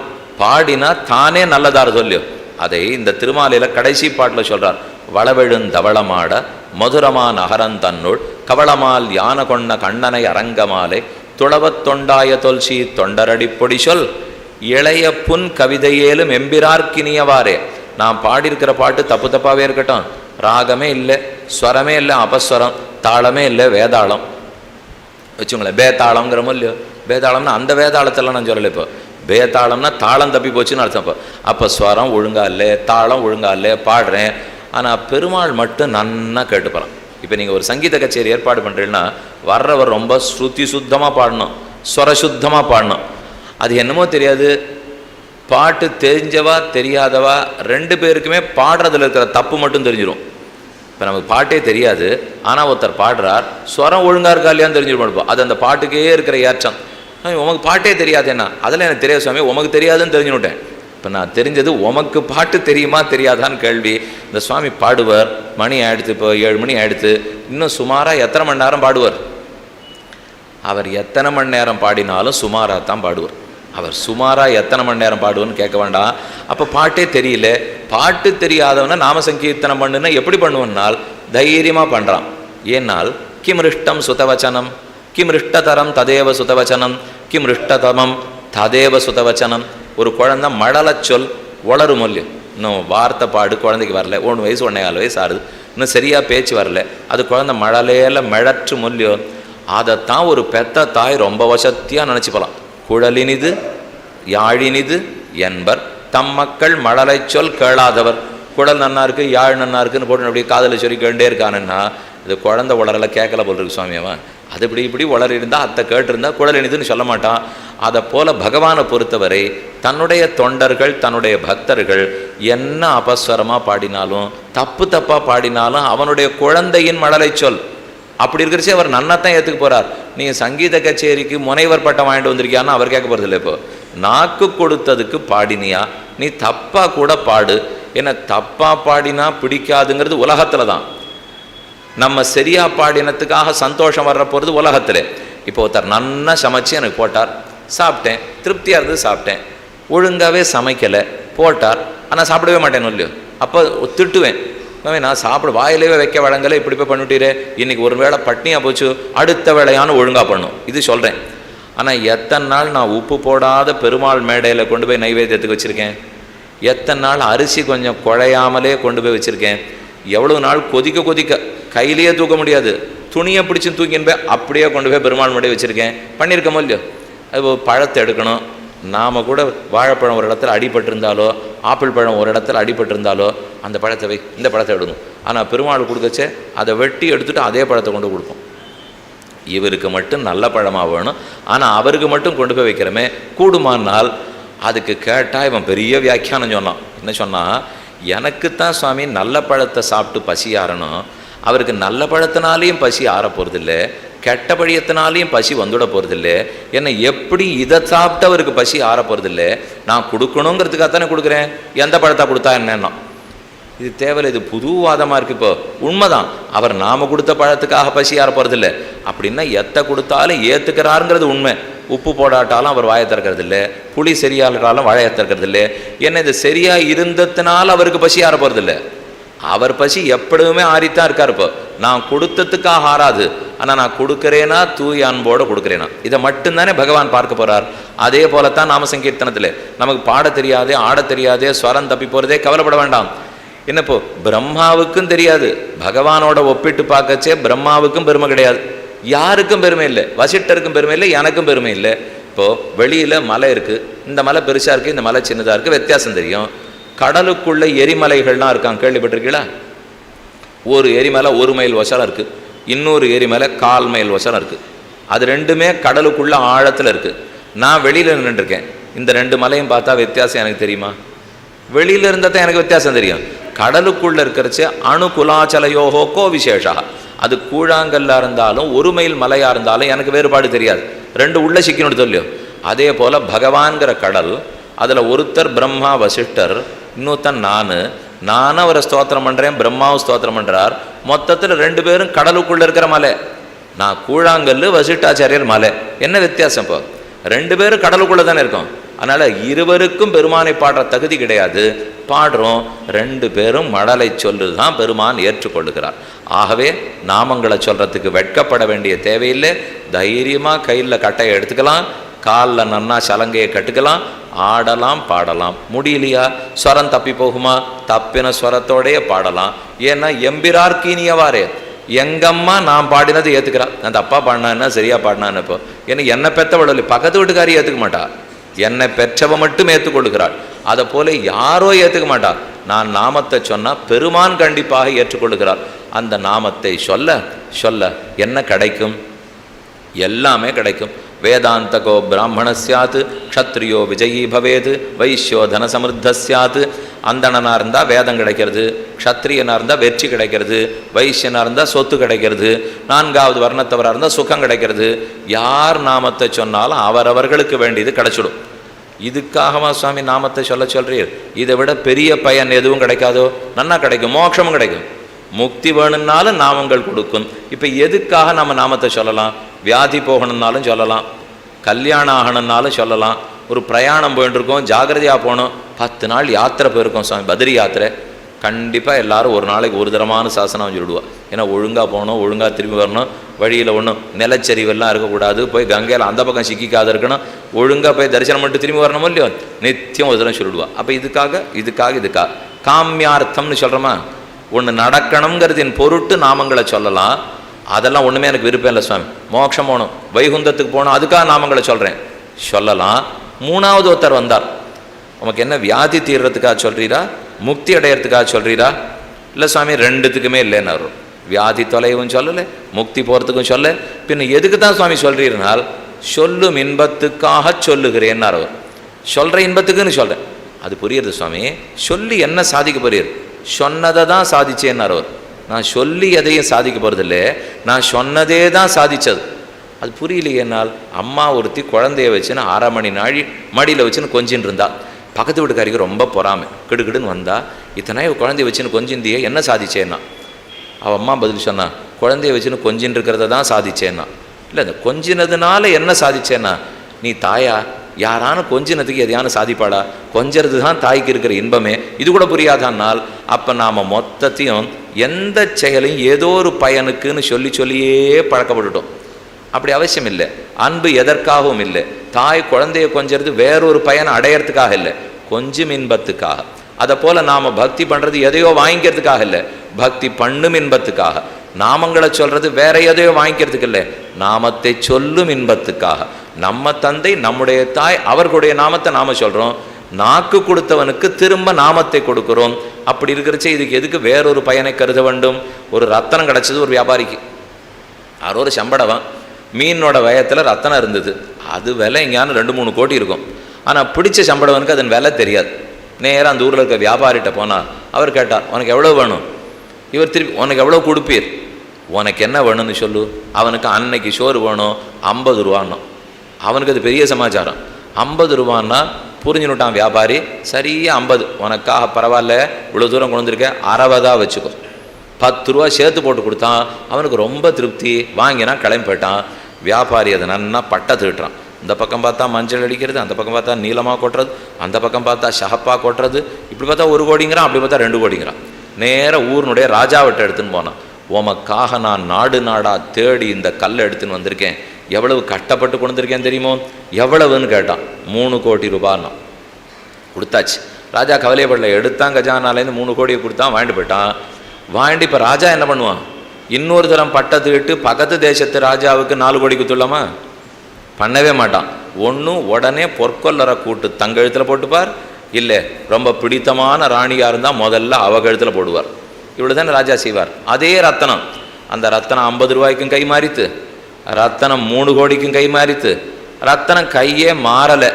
பாடினா தானே நல்லதாரு சொல்லியோ. அதை இந்த திருமாலையில் கடைசி பாட்டில் சொல்கிறார். வளவெழுந்தவளமாட மதுரமான் அகரந்தன்னுள் கவளமால் யான கொண்ட கண்ணனை அரங்கமாலை துளவத் தொண்டாய தொல்சி தொண்டரடி பொடி சொல் இளைய புன் கவிதையேலும் எம்பிரார்க்கினியவாரே. நான் பாடியிருக்கிற பாட்டு தப்பு தப்பாகவே இருக்கட்டும், ராகமே இல்லை, ஸ்வரமே இல்லை, அபஸ்வரம், தாளமே இல்லை, வேதாளம் வச்சுங்களேன். பேதாளம்ங்கிறமோ இல்லையோ. பேதாளம்னா அந்த வேதாளத்தெல்லாம் நான் சொல்லலை. இப்போ பேதாளம்னா தாளம் தப்பி போச்சுன்னு அர்த்தம். அப்போ ஸ்வரம் ஒழுங்கா இல்லை, தாளம் ஒழுங்கா இல்லை, பாடுறேன். ஆனால் பெருமாள் மட்டும் நன்னா கேட்டுப்பறான். இப்போ நீங்கள் ஒரு சங்கீத கச்சேரி ஏற்பாடு பண்ணுறீங்கன்னா வர்றவர் ரொம்ப ஸ்ருதி சுத்தமாக பாடணும், ஸ்வரசுத்தமாக பாடணும். அது என்னமோ தெரியாது, பாட்டு தெரிஞ்சவா தெரியாதவா ரெண்டு பேருக்குமே பாடுறதுல இருக்கிற தப்பு மட்டும் தெரிஞ்சிடும். இப்போ நமக்கு பாட்டே தெரியாது, ஆனால் ஒருத்தர் பாடுறார், ஸ்வரம் ஒழுங்காக இருக்கா இல்லையான்னு தெரிஞ்சுருப்போம். அது அந்த பாட்டுக்கே இருக்கிற ஏற்றம். உமக்கு பாட்டே தெரியாது என்ன? அதெல்லாம் எனக்கு தெரியாது சுவாமி, உமக்கு தெரியாதுன்னு தெரிஞ்சுனுட்டேன். இப்போ நான் தெரிஞ்சது உமக்கு பாட்டு தெரியுமா தெரியாதான்னு கேள்வி. இந்த சுவாமி பாடுவார், மணி ஆயிடுத்து, இப்போ 7 மணி ஆயிடுத்து, இன்னும் சுமாராக எத்தனை மணி நேரம் பாடுவார்? அவர் எத்தனை மணி நேரம் பாடினாலும் சுமாராக தான் பாடுவார். அவர் சுமாராக எத்தனை மணி நேரம் பாடுவோன்னு கேட்க வேண்டாம். அப்போ பாட்டே தெரியல. பாட்டு தெரியாதவனை நாம சங்கீர்த்தனம் பண்ணுன்னா எப்படி பண்ணுவோன்னால் தைரியமாக பண்ணுறான். ஏன்னால் கிம் ரிஷ்டம் சுதவச்சனம், கிம் ரிஷ்டதரம் ததேவ சுதவச்சனம், கிம் ரிஷ்டதமம் ததேவ சுதவச்சனம். ஒரு குழந்தை மழலை சொல் வளரும் மொழியும். இன்னும் வார்த்தை பாடு குழந்தைக்கு வரல, 1 வயசு 1.25 வயசு ஆகுது, இன்னும் சரியாக பேச்சு வரல. அது குழந்தை மழலையில் மிழற்று மொழியோ. அதைத்தான் ஒரு பெத்த தாய் ரொம்ப வசத்தியாக நினச்சிப்பலாம். குழலினிது யாழினிது என்பர் தம் மக்கள் மழலை சொல் கேளாதவர். குழல் நன்னா இருக்குது, யாழ் நன்னா இருக்குன்னு போட்டு அப்படியே காதலை சொல்லி கேண்டே இருக்கானுன்னா இது குழந்தை உளரல கேட்கல போல் இருக்கு சுவாமியவன். அது இப்படி உளறி இருந்தால் அத்தை கேட்டிருந்தா குழல் இனிதுன்னு சொல்ல மாட்டான். அதை போல பகவானை பொறுத்தவரை தன்னுடைய தொண்டர்கள் தன்னுடைய பக்தர்கள் என்ன அபஸ்வரமாக பாடினாலும் தப்பு தப்பாக பாடினாலும் அவனுடைய குழந்தையின் மழலை சொல் அப்படி இருக்கிறச்சு அவர் நன்னாத்தான் ஏற்றுக்க போகிறார். நீங்கள் சங்கீத கச்சேரிக்கு முனைவர் பட்டம் வாங்கிட்டு வந்திருக்கியான்னு அவர் கேட்க போகிறது இல்லை. இப்போ நாக்கு கொடுத்ததுக்கு பாடினியா, நீ தப்பாக கூட பாடு. ஏன்னா தப்பாக பாடினா பிடிக்காதுங்கிறது உலகத்தில் தான். நம்ம சரியாக பாடினத்துக்காக சந்தோஷம் வர்ற போகிறது உலகத்தில். இப்போ ஒருத்தர் நன்னா சமைச்சு எனக்கு போட்டார், சாப்பிட்டேன், திருப்தியாக இருந்தது, சாப்பிட்டேன். ஒழுங்காகவே சமைக்கலை, போட்டார், ஆனால் சாப்பிடவே மாட்டேன்னு இல்லையோ. அப்போ திட்டுவேன், நான் சாப்பிட வாயிலேயே வைக்க வழங்கலை, இப்படி போய் பண்ணிட்டீரே, இன்றைக்கி ஒரு வேளை பட்னியாக போச்சு, அடுத்த வேளையான ஒழுங்காக பண்ணும், இது சொல்கிறேன். ஆனால் எத்தனை நாள் நான் உப்பு போடாத பெருமாள் மேடையில் கொண்டு போய் நைவேத்தியத்துக்கு வச்சுருக்கேன், எத்தனை நாள் அரிசி கொஞ்சம் குழையாமலே கொண்டு போய் வச்சுருக்கேன், எவ்வளோ நாள் கொதிக்க கையிலேயே தூக்க முடியாது, துணியை பிடிச்சி தூக்கின்னு போய் அப்படியே கொண்டு போய் பெருமாள் மேடை வச்சுருக்கேன், பண்ணியிருக்கோமோ இல்லையோ. அது பழத்தை எடுக்கணும், நாம் கூட வாழைப்பழம் ஒரு இடத்துல அடிபட்டிருந்தாலோ ஆப்பிள் பழம் ஒரு இடத்துல அடிபட்டிருந்தாலோ அந்த பழத்தை இந்த பழத்தை எடுக்கணும். ஆனால் பெருமாள் கொடுக்கச்சே அதை வெட்டி எடுத்துகிட்டு அதே பழத்தை கொண்டு கொடுப்போம். இவருக்கு மட்டும் நல்ல பழமாக வேணும், ஆனால் அவருக்கு மட்டும் கொண்டு போய் வைக்கிறோமே. கூடுமானால் அதுக்கு கேட்டால் இவன் பெரிய வியாக்கியானம் சொன்னான். என்ன சொன்னால், எனக்குத்தான் சுவாமி நல்ல பழத்தை சாப்பிட்டு பசி ஆறணும், அவருக்கு நல்ல பழத்தினாலேயும் பசி ஆற போகிறதில்லை, கெட்ட பழியத்தினாலையும் பசி வந்துவிட போகிறதில்லை. என்ன எப்படி இதை சாப்பிட்டு அவருக்கு பசி ஆற போகிறதில்லை, நான் கொடுக்கணுங்கிறதுக்காக தானே கொடுக்குறேன், எந்த பழத்தை கொடுத்தா என்னன்னா இது தேவையில்லை, இது புதுவாதமாக இருக்குது. இப்போ உண்மைதான், அவர் நாம் கொடுத்த பழத்துக்காக பசி ஆற போகிறதில்லை. அப்படின்னா எத்தை கொடுத்தாலும் ஏற்றுக்கிறாருங்கிறது உண்மை. உப்பு போடாட்டாலும் அவர் வாயை திறக்கிறதில்லை, புளி சரியாட்டாலும் வாழையை திறக்கிறதில்லை. என்ன இது சரியாக இருந்ததுனால அவருக்கு பசி ஆற போகிறதில்லை, அவர் பசி எப்பொழுதுமே ஆறித்தான் இருக்கார். இப்போ நான் கொடுத்ததுக்காக ஆறாது, ஆனால் நான் கொடுக்குறேனா தூய் அன்போடு கொடுக்குறேனா, இதை மட்டும்தானே பகவான் பார்க்க போகிறார். அதே போலத்தான் நாம சங்கீர்த்தனத்தில் நமக்கு பாட தெரியாதே ஆட தெரியாதே ஸ்வரம் தப்பி போகிறதே கவலைப்பட வேண்டாம். என்னப்போ பிரம்மாவுக்கும் தெரியாது, பகவானோட ஒப்பிட்டு பார்க்கச்சே பிரம்மாவுக்கும் பெருமை கிடையாது, யாருக்கும் பெருமை இல்லை, வசிஷ்டருக்கும் பெருமை இல்லை, எனக்கும் பெருமை இல்லை. இப்போது வெளியில் மலை இருக்குது, இந்த மலை பெருசாக இருக்குது, இந்த மலை சின்னதாக இருக்குது, வித்தியாசம் தெரியும். கடலுக்குள்ளே எரிமலைகள்லாம் இருக்காங்க, கேள்விப்பட்டிருக்கீங்களா? ஒரு எரிமலை 1 மைல் வசலம் இருக்குது, இன்னொரு எரிமலை 1/4 மைல் வசலம் இருக்குது. அது ரெண்டுமே கடலுக்குள்ளே ஆழத்தில் இருக்குது. நான் வெளியில் நின்றுருக்கேன், இந்த 2 மலையும் பார்த்தா வித்தியாசம் எனக்கு தெரியுமா? வெளியில் இருந்தால் தான் எனக்கு வித்தியாசம் தெரியும். கடலுக்குள்ளே இருக்கிறச்சு அணுகுலாச்சலையோகோ விசேஷா, அது கூழாங்கல்லாக இருந்தாலும் 1 மைல் மலையாக இருந்தாலும் எனக்கு வேறுபாடு தெரியாது, 2 உள்ளே சிக்கணும்னு சொல்லியோ. அதே போல் பகவான்கிற கடல், அதில் ஒருத்தர் பிரம்மா வசிஷ்டர், இன்னொருத்தன் நானும் அவரை ஸ்தோத்திரம் பண்ணுறேன், பிரம்மாவும் ஸ்தோத்திரம் பண்ணுறார். மொத்தத்தில் 2 பேரும் கடலுக்குள்ளே இருக்கிற மலை. நான் கூழாங்கல், வசிஷ்டாச்சாரியர் மலை. என்ன வித்தியாசம்? இப்போ 2 பேரும் கடலுக்குள்ளே தானே இருக்கோம். அதனால் இருவருக்கும் பெருமானை பாடுற தகுதி கிடையாது. பாடுறோம், 2 பேரும் மடலை சொல்லுது தான் பெருமான் ஏற்றுக்கொள்ளுகிறார். ஆகவே நாமங்களை சொல்கிறதுக்கு வெட்கப்பட வேண்டிய தேவையில்லை. தைரியமாக கையில் கட்டையை எடுத்துக்கலாம், காலில் நன்னா சலங்கையை கட்டுக்கலாம், ஆடலாம், பாடலாம். முடியலையா, ஸ்வரம் தப்பி போகுமா, தப்பின ஸ்வரத்தோடையே பாடலாம். ஏன்னா எம்பிரார்க்கீனியவாரே, எங்கம்மா நான் பாடினது ஏற்றுக்கிறான், நான் தப்பா பாடினா சரியா பாடினான்னு. இப்போ ஏன்னா என்னை பெற்றவள பக்கத்து வீட்டுக்காரி ஏற்றுக்க மாட்டா, என்னை பெற்றவ மட்டும் ஏற்றுக்கொள்ளுகிறாள். அதை போல யாரோ ஏற்றுக்க மாட்டா. நான் நாமத்தை சொன்னால் பெருமான் கண்டிப்பாக ஏற்றுக்கொள்ளுகிறார். அந்த நாமத்தை சொல்ல சொல்ல என்ன கிடைக்கும்? எல்லாமே கிடைக்கும். வேதாந்தகோ பிராமண சாத், க்ஷத்ரியோ விஜயீ பவேத், வைஷ்யோ தன சமிருத்த சாத். அந்தணனாக இருந்தால் வேதம் கிடைக்கிறது, க்ஷத்ரியனாக இருந்தால் வெற்றி கிடைக்கிறது, வைஷ்யனாக இருந்தால் சொத்து கிடைக்கிறது, 4வது வர்ணத்தவராக இருந்தால் சுகம் கிடைக்கிறது. யார் நாமத்தை சொன்னாலும் அவரவர்களுக்கு வேண்டியது கிடைச்சிடும். இதுக்காகவா சுவாமி நாமத்தை சொல்கிறீர்? இதை விட பெரிய பயன் எதுவும் கிடைக்காதோ? நன்னா கிடைக்கும், மோட்சமும் கிடைக்கும், முக்தி வேணும்னாலும் நாமங்கள் கொடுக்கும். இப்போ எதுக்காக நம்ம நாமத்தை சொல்லலாம்? வியாதி போகணுன்னாலும் சொல்லலாம், கல்யாணம் ஆகணுன்னாலும் சொல்லலாம், ஒரு பிரயாணம் போயிட்டுருக்கோம், ஜாகிரதையாக போகணும், 10 நாள் யாத்திரை போயிருக்கோம் சுவாமி, பத்ரி யாத்திரை. கண்டிப்பாக எல்லோரும் ஒரு நாளைக்கு ஒரு தரமான சாசனம் சொல்லிடுவா. ஏன்னா ஒழுங்காக போகணும், ஒழுங்காக திரும்பி வரணும், வழியில் ஒன்றும் நிலச்சரிவெல்லாம் இருக்கக்கூடாது, போய் கங்கையில் அந்த பக்கம் சிக்கிக்காத இருக்கணும், ஒழுங்காக போய் தரிசனம் பண்ணிட்டு திரும்பி வரணும் இல்லையோ, நித்தியம் ஒரு தரம் சொல்லிடுவா. அப்போ இதுக்காக காமியார்த்தம்னு சொல்கிறோமா, ஒன்று நடக்கணுங்கிறதின் பொருட்டு நாமங்களை சொல்லலாம். அதெல்லாம் ஒன்றுமே எனக்கு விருப்பம் இல்லை சுவாமி, மோட்சம் போகணும், வைகுந்தத்துக்கு போகணும், அதுக்காக நாமங்களை சொல்கிறேன் சொல்லலாம். 3வது ஒருத்தர் வந்தார், உனக்கு என்ன வியாதி தீர்றதுக்காக சொல்கிறீரா, முக்தி அடையிறதுக்காக சொல்கிறீரா? இல்லை சுவாமி, 2த்துக்குமே இல்லைன்னு வரும். வியாதி தொலைவும் சொல்லலை, முக்தி போகிறதுக்கும் சொல்ல, பின்ன எதுக்கு தான் சுவாமி சொல்கிறீர்னால், சொல்லும் இன்பத்துக்காக சொல்லுகிறேன்னார் அவர். சொல்கிற இன்பத்துக்குன்னு சொல்கிறேன், அது புரியுறது சுவாமி. சொல்லி என்ன சாதிக்க போறீர்? சொன்னதை தான் சாதிச்சேன்னார் அவர். நான் சொல்லி எதையும் சாதிக்க போகிறதில்ல, நான் சொன்னதே தான் சாதித்தது. அது புரியலையேனால், அம்மா ஒருத்தி குழந்தைய வச்சுன்னு 1/2 மணி நாள் மடியில் வச்சுன்னு கொஞ்சின்னு இருந்தா. பக்கத்து வீட்டுக்காரிக்கு ரொம்ப பொறாமை, கிடுக்கிடுன்னு வந்தா, இத்தனை குழந்தைய வச்சுன்னு கொஞ்சிந்தியே, என்ன சாதிச்சேன்னா? அவள் அம்மா பதில் சொன்னா, குழந்தைய வச்சுன்னு கொஞ்சின்னு இருக்கிறத தான் சாதிச்சேன்னா. இல்லை, இந்த கொஞ்சினதுனால என்ன சாதிச்சேன்னா, நீ தாயா, யாரானு கொஞ்சினத்துக்கு எதையானு சாதிப்பாடா, கொஞ்சறது தான் தாய்க்கு இருக்கிற இன்பமே, இது கூட புரியாதானால், அப்போ நாம் மொத்தத்தையும் எந்த செயலையும் ஏதோ ஒரு பயனுக்குன்னு சொல்லியே பழக்கப்பட்டுட்டோம். அப்படி அவசியம் இல்லை. அன்பு எதற்காகவும் இல்லை. தாய் குழந்தைய கொஞ்சறது வேறொரு பயனை அடையிறதுக்காக இல்லை, கொஞ்சம் இன்பத்துக்காக. அதை போல் நாம் பக்தி பண்ணுறது எதையோ வாங்கிக்கிறதுக்காக இல்லை, பக்தி பண்ணும் இன்பத்துக்காக. நாமங்களை சொல்கிறது வேற எதையோ வாங்கிக்கிறதுக்கு இல்லை, நாமத்தை சொல்லும் இன்பத்துக்காக. நம்ம தந்தை, நம்முடைய தாய், அவர்களுடைய நாமத்தை நாம் சொல்கிறோம், நாக்கு கொடுத்தவனுக்கு திரும்ப நாமத்தை கொடுக்குறோம். அப்படி இருக்கிறச்சே இதுக்கு எதுக்கு வேறொரு பயனை கருத வேண்டும்? ஒரு ரத்தனம் கிடச்சது ஒரு வியாபாரிக்கு, யாரோ ஒரு சம்படவன், மீனோட வயத்தில் ரத்தனம் இருந்தது, அது விலை எங்கேயானு 2-3 கோடி இருக்கும். ஆனால் பிடிச்ச சம்படவனுக்கு அதன் விலை தெரியாது. நேராக அந்த ஊரில் இருக்க வியாபாரிகிட்ட போனால் அவர் கேட்டார், உனக்கு எவ்வளோ வேணும்? இவர் திருப்பி, உனக்கு எவ்வளோ கொடுப்பீர்? உனக்கு என்ன வேணும்னு சொல்லு. அவனுக்கு அன்னைக்கு சோறு வேணும், 50 ரூபான்னு. அவனுக்கு அது பெரிய சமாச்சாரம். 50 ரூபான்னா புரிஞ்சுனுட்டான் வியாபாரி. சரியா 50, உனக்காக பரவாயில்ல, இவ்வளோ தூரம் கொண்டு வந்திருக்கேன், 60 வச்சுக்கோ. 10 ரூபா சேர்த்து போட்டு கொடுத்தான். அவனுக்கு ரொம்ப திருப்தி, வாங்கினா கிளம்பி போயிட்டான். வியாபாரி அதை நன்னா பட்டை திருட்டுறான். இந்த பக்கம் பார்த்தா மஞ்சள் அடிக்கிறது, அந்த பக்கம் பார்த்தா நீளமாக கொட்டுறது, அந்த பக்கம் பார்த்தா ஷஹப்பாக கொட்டுறது, இப்படி பார்த்தா 1 கோடிங்கிறான், அப்படி பார்த்தா 2 கோடிங்கிறான். நேராக ஊரினுடைய ராஜாவிட்ட எடுத்துன்னு போனான். உமக்காக நான் நாடு நாடாக தேடி இந்த கல்லை எடுத்துன்னு வந்திருக்கேன், எவ்வளவு கஷ்டப்பட்டு கொண்டு வந்திருக்கேன் தெரியுமோ? எவ்வளவுன்னு கேட்டான். 3 கோடி ரூபான்னா. கொடுத்தாச்சு. ராஜா கவலையப்படல, எடுத்தான் கஜானாலேருந்து 3 கோடியை கொடுத்தான், வாங்கிட்டு போயிட்டான். வாங்கிட்டு இப்போ ராஜா என்ன பண்ணுவான்? இன்னொரு தரம் பட்டத்துக்கிட்டு பக்கத்து தேசத்து ராஜாவுக்கு 4 கோடி கொடுத்துடலாமா? பண்ணவே மாட்டான். ஒன்றும் உடனே பொற்கொல்லரை கூட்டு தங்கெழுத்தில் போட்டுப்பார், இல்லை ரொம்ப பிடித்தமான ராணியாக இருந்தால் முதல்ல அவ கழுத்தில் போடுவார். இவ்வளோ தானே ராஜா செய்வார். அதே ரத்தனம், அந்த ரத்தனம் 50 ரூபாய்க்கும் கை மாறித்து, ரத்தனம் 3 கோடிக்கும் கை மாறித்து, ரத்தனம் கையே மாறலை,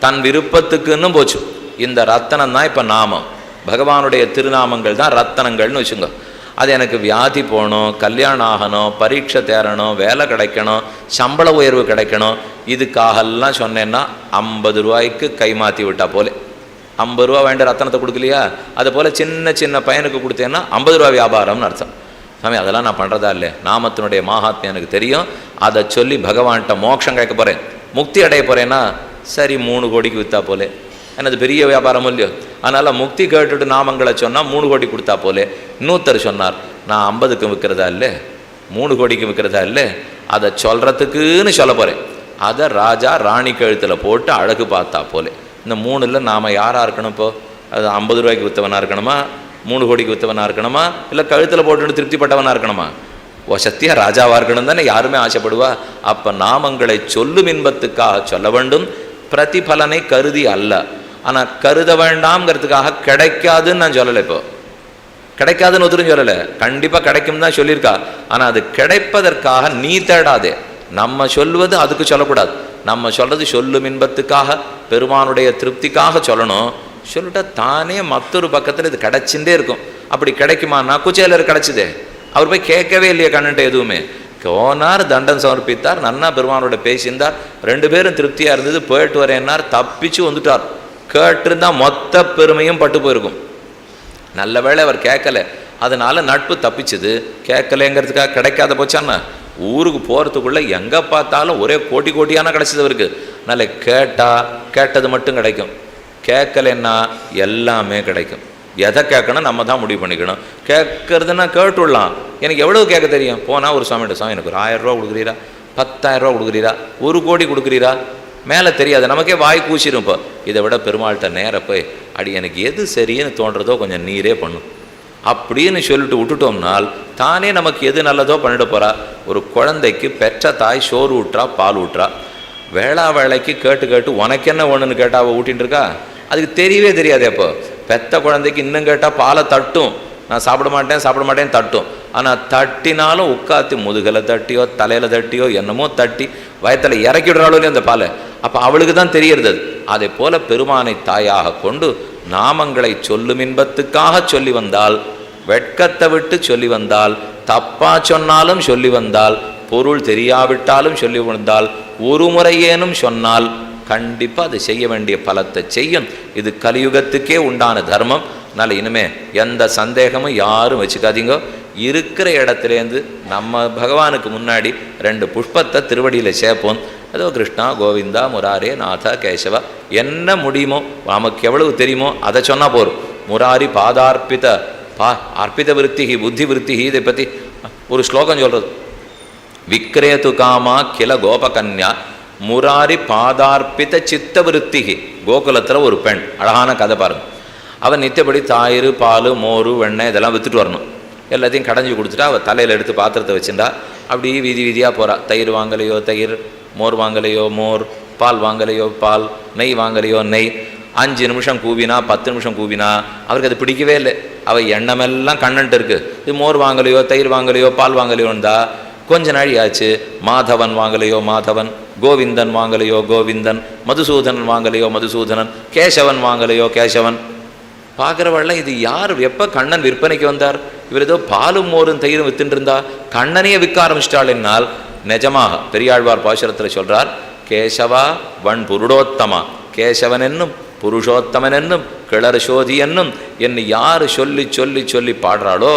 தன் விருப்பத்துக்குன்னு போச்சு. இந்த ரத்தனம் தான் இப்போ நாமம், பகவானுடைய திருநாமங்கள் தான் ரத்தனங்கள்னு வச்சுங்க. அது எனக்கு வியாதி போகணும், கல்யாணம் ஆகணும், பரீட்சை தேரணும், வேலை கிடைக்கணும், சம்பள உயர்வு கிடைக்கணும், இதுக்காகலாம் சொன்னேன்னா 50 ரூபாய்க்கு கை மாற்றி விட்டா போலே. 50 ரூபா வேண்டிய ரத்தனத்தை கொடுக்கலையா, அது போல் சின்ன சின்ன பையனுக்கு கொடுத்தேன்னா 50 ரூபா வியாபாரம்னு அர்த்தம். சாமி அதெல்லாம் நான் பண்ணுறதா இல்லை, நாமத்தினுடைய மகாத்மியம் எனக்கு தெரியும், அதை சொல்லி பகவான்கிட்ட மோட்சம் கேட்க போகிறேன், முக்தி அடைய போகிறேன்னா சரி 3 கோடிக்கு விற்றா போலே, எனது பெரிய வியாபாரம் இல்லையோ. அதனால் முக்தி கேட்டுட்டு நாமங்களை சொன்னால் 3 கோடி கொடுத்தா போலே. இன்னொருத்தர் சொன்னார், நான் 50க்கு விற்கிறதா இல்லை, 3 கோடிக்கு விற்கிறதா இல்லை, அதை சொல்கிறதுக்குன்னு சொல்ல போகிறேன். அதை ராஜா ராணி கழுத்தில் போட்டு அழகு பார்த்தா போலே. இந்த 3ல் நாம் யாராக இருக்கணும்? இப்போ அது 50 ரூபாய்க்கு விற்றவனாக இருக்கணுமா, 3 கோடிக்கு விற்றவனாக இருக்கணுமா, இல்லை கழுத்தில் போட்டுட்டு திருப்திப்பட்டவனாக இருக்கணுமா? சத்தியா ராஜாவாக இருக்கணும் தானே யாருமே ஆசைப்படுவா. அப்போ நாமங்களை சொல்லும் இன்பத்துக்காக சொல்ல வேண்டும், பிரதிபலனை கருதி அல்ல. ஆனால் கருத வேண்டாம்ங்கிறதுக்காக கிடைக்காதுன்னு நான் சொல்லலை. இப்போ கிடைக்காதுன்னு ஒருத்தரும் சொல்லலை, கண்டிப்பாக கிடைக்கும் தான் சொல்லியிருக்கா. ஆனால் அது கிடைப்பதற்காக நீ தேடாதே. நம்ம சொல்வது அதுக்கு சொல்லக்கூடாது. நம்ம சொல்கிறது சொல்லும் இன்பத்துக்காக, பெருமானுடைய திருப்திக்காக சொல்லணும். சொல்லிட்டா தானே மற்றொரு பக்கத்தில் இது கிடைச்சுட்டே இருக்கும். அப்படி கிடைக்குமான்னா குச்சேலர் கிடைச்சிதே, அவர் போய் கேட்கவே இல்லையே கண்ணுட்ட எதுவுமே. போனார், தண்டம் சமர்ப்பித்தார், நன்னா பெருமானோட பேசியிருந்தார், 2 பேரும் திருப்தியாக இருந்தது, போயிட்டு வரேன்னார், தப்பிச்சு வந்துட்டார். கேட்டிருந்தால் மொத்த பெருமையும் பட்டு போயிருக்கும். நல்ல வேளை அவர் கேட்கல, அதனால நட்பு தப்பிச்சுது. கேட்கலைங்கிறதுக்காக கிடைக்காத போச்சான்னா ஊருக்கு போகிறதுக்குள்ளே எங்கே பார்த்தாலும் ஒரே கோட்டி கோட்டியான கிடைச்சது அவருக்கு. அதனால் கேட்டது மட்டும் கிடைக்கும், கேட்கலைன்னா எல்லாமே கிடைக்கும். எதை கேட்கணும் நம்ம தான் முடிவு பண்ணிக்கணும். கேட்கறதுன்னா கேட்டுடலாம், எனக்கு எவ்வளோ கேட்க தெரியும். போனால் ஒரு சாமிகிட்ட, சாமி எனக்கு ஒரு 1000 ரூபா கொடுக்குறீரா, 10,000 ரூபா கொடுக்குறீரா, 1 கோடி கொடுக்குறீரா, மேலே தெரியாது, நமக்கே வாய் கூச்சிடும். இப்போ இதை விட பெருமாள்கிட்ட நேராக போய் அடி எனக்கு எது சரின்னு தோன்றதோ கொஞ்சம் நீரே பண்ணும் அப்படின்னு சொல்லிட்டு விட்டுட்டோம்னால் தானே நமக்கு எது நல்லதோ பண்ணிட போகிறா. ஒரு குழந்தைக்கு பெற்ற தாய் சோறு ஊட்டுறா, பால் ஊட்டுறா, வேளா வேலைக்கு கேட்டு உனக்கு என்ன ஒன்றுன்னு கேட்டால் அவள் ஊட்டின்னு இருக்கா, அதுக்கு தெரியவே தெரியாது. அப்போ பெத்த குழந்தைக்கு இன்னும் கேட்டால் பாலை தட்டும், நான் சாப்பிட மாட்டேன் தட்டும். ஆனால் தட்டினாலும் உட்காத்தி முதுகலை தட்டியோ தலையில் தட்டியோ என்னமோ தட்டி வயத்தில் இறக்கி விடுறாளோ அந்த பாலை. அப்போ அவளுக்கு தான் தெரியறது. அதே போல பெருமானை தாயாக கொண்டு நாமங்களை சொல்லும் இன்பத்துக்காக சொல்லி வந்தால், வெட்கத்தை விட்டு சொல்லி வந்தால், தப்பா சொன்னாலும் சொல்லி வந்தால், பொருள் தெரியாவிட்டாலும் சொல்லி வந்தால், ஒரு முறையேனும் சொன்னால் கண்டிப்பாக அது செய்ய வேண்டிய பலத்தை செய்யும். இது கலியுகத்துக்கே உண்டான தர்மம். அதனால் இனிமே எந்த சந்தேகமும் யாரும் வச்சுக்காதீங்க. இருக்கிற இடத்துலேருந்து நம்ம பகவானுக்கு முன்னாடி 2 புஷ்பத்தை திருவடியில் சேர்ப்போம். அதோ கிருஷ்ணா, கோவிந்தா, முராரே, நாதா, கேசவா, என்ன முடியுமோ நமக்கு எவ்வளவு தெரியுமோ அதை சொன்னால் போரும். முராரி பாதார்ப்பித அர்ப்பித விருத்திகி புத்தி விருத்திகி. இதை பற்றி ஒரு ஸ்லோகம் சொல்கிறது, விக்ரேது காமா கில கோபகன்யா முராரி பாதார்ப்பித சித்த விருத்திகி. கோகுலத்தில் ஒரு பெண், அழகான கதை பாருங்க. அவன் நித்தியப்படி தாயிறு, பால், மோர், வெண்ணெய் இதெல்லாம் விற்றுட்டு வரணும். எல்லாத்தையும் கடைஞ்சி கொடுத்துட்டா அவள் தலையில் எடுத்து பாத்திரத்தை வச்சுட்டா அப்படி வீதி வீதியாக போகிறா. தயிர் வாங்கலையோ தயிர், மோர் வாங்கலையோ மோர், பால் வாங்கலையோ பால், நெய் வாங்கலையோ நெய். 5 நிமிஷம் கூவினா 10 நிமிஷம் கூவினா அவருக்கு அது பிடிக்கவே இல்லை. அவள் எண்ணமெல்லாம் கண்ணன்ட்டு இருக்குது. இது மோர் வாங்கலையோ தயிர் வாங்கலையோ பால் வாங்கலையோண்டா கொஞ்ச நாள் ஆச்சு. மாதவன் வாங்கலையோ மாதவன், கோவிந்தன் வாங்கலையோ கோவிந்தன், மதுசூதனன் வாங்கலையோ மதுசூதனன், கேசவன் வாங்கலையோ கேசவன். பார்க்குறவள்லாம் இது யார், எப்போ கண்ணன் விற்பனைக்கு வந்தார், இவர் ஏதோ பாலும் மோரும் தயிரும் வித்துட்டு இருந்தா கண்ணனையே விற்க ஆரம்பிச்சிட்டாள் என்னால். நிஜமாக பெரியாழ்வார் பாசுரத்தில் சொல்கிறார், கேசவா வன் புருடோத்தமா, கேசவன் என்னும் புருஷோத்தமன் என்னும் கிளர்சோதி என்னும் என்னை யார் சொல்லி சொல்லி சொல்லி பாடுறாளோ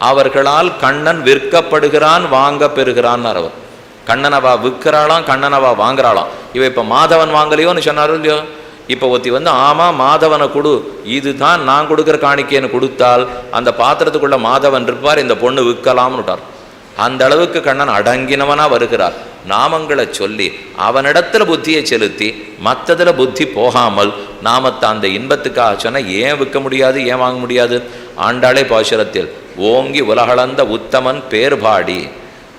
அவர்களால் கண்ணன் விற்கப்படுகிறான், வாங்க பெறுகிறான். அவர் கண்ணனவா விற்கிறாளாம், கண்ணனவா வாங்குறாளாம். இவ இப்போ மாதவன் வாங்கலையோன்னு சொன்னாரோ இல்லையோ. இப்போ ஒத்தி வந்து ஆமாம் மாதவனை கொடு, இதுதான் நான் கொடுக்குற காணிக்கைன்னு கொடுத்தால் அந்த பாத்திரத்துக்குள்ள மாதவன் இருப்பார், இந்த பொண்ணு விற்கலாம்னு விட்டார். அந்த அளவுக்கு கண்ணன் அடங்கினவனாக வருகிறார். நாமங்களை சொல்லி அவனிடத்துல புத்தியை செலுத்தி மற்றதில் புத்தி போகாமல் நாமத்தை அந்த இன்பத்துக்காக சொன்னால் ஏன் விற்க முடியாது, ஏன் வாங்க முடியாது? ஆண்டாளே பாசுரத்தில் ஓங்கி உலகளந்த உத்தமன் பேர் பாடி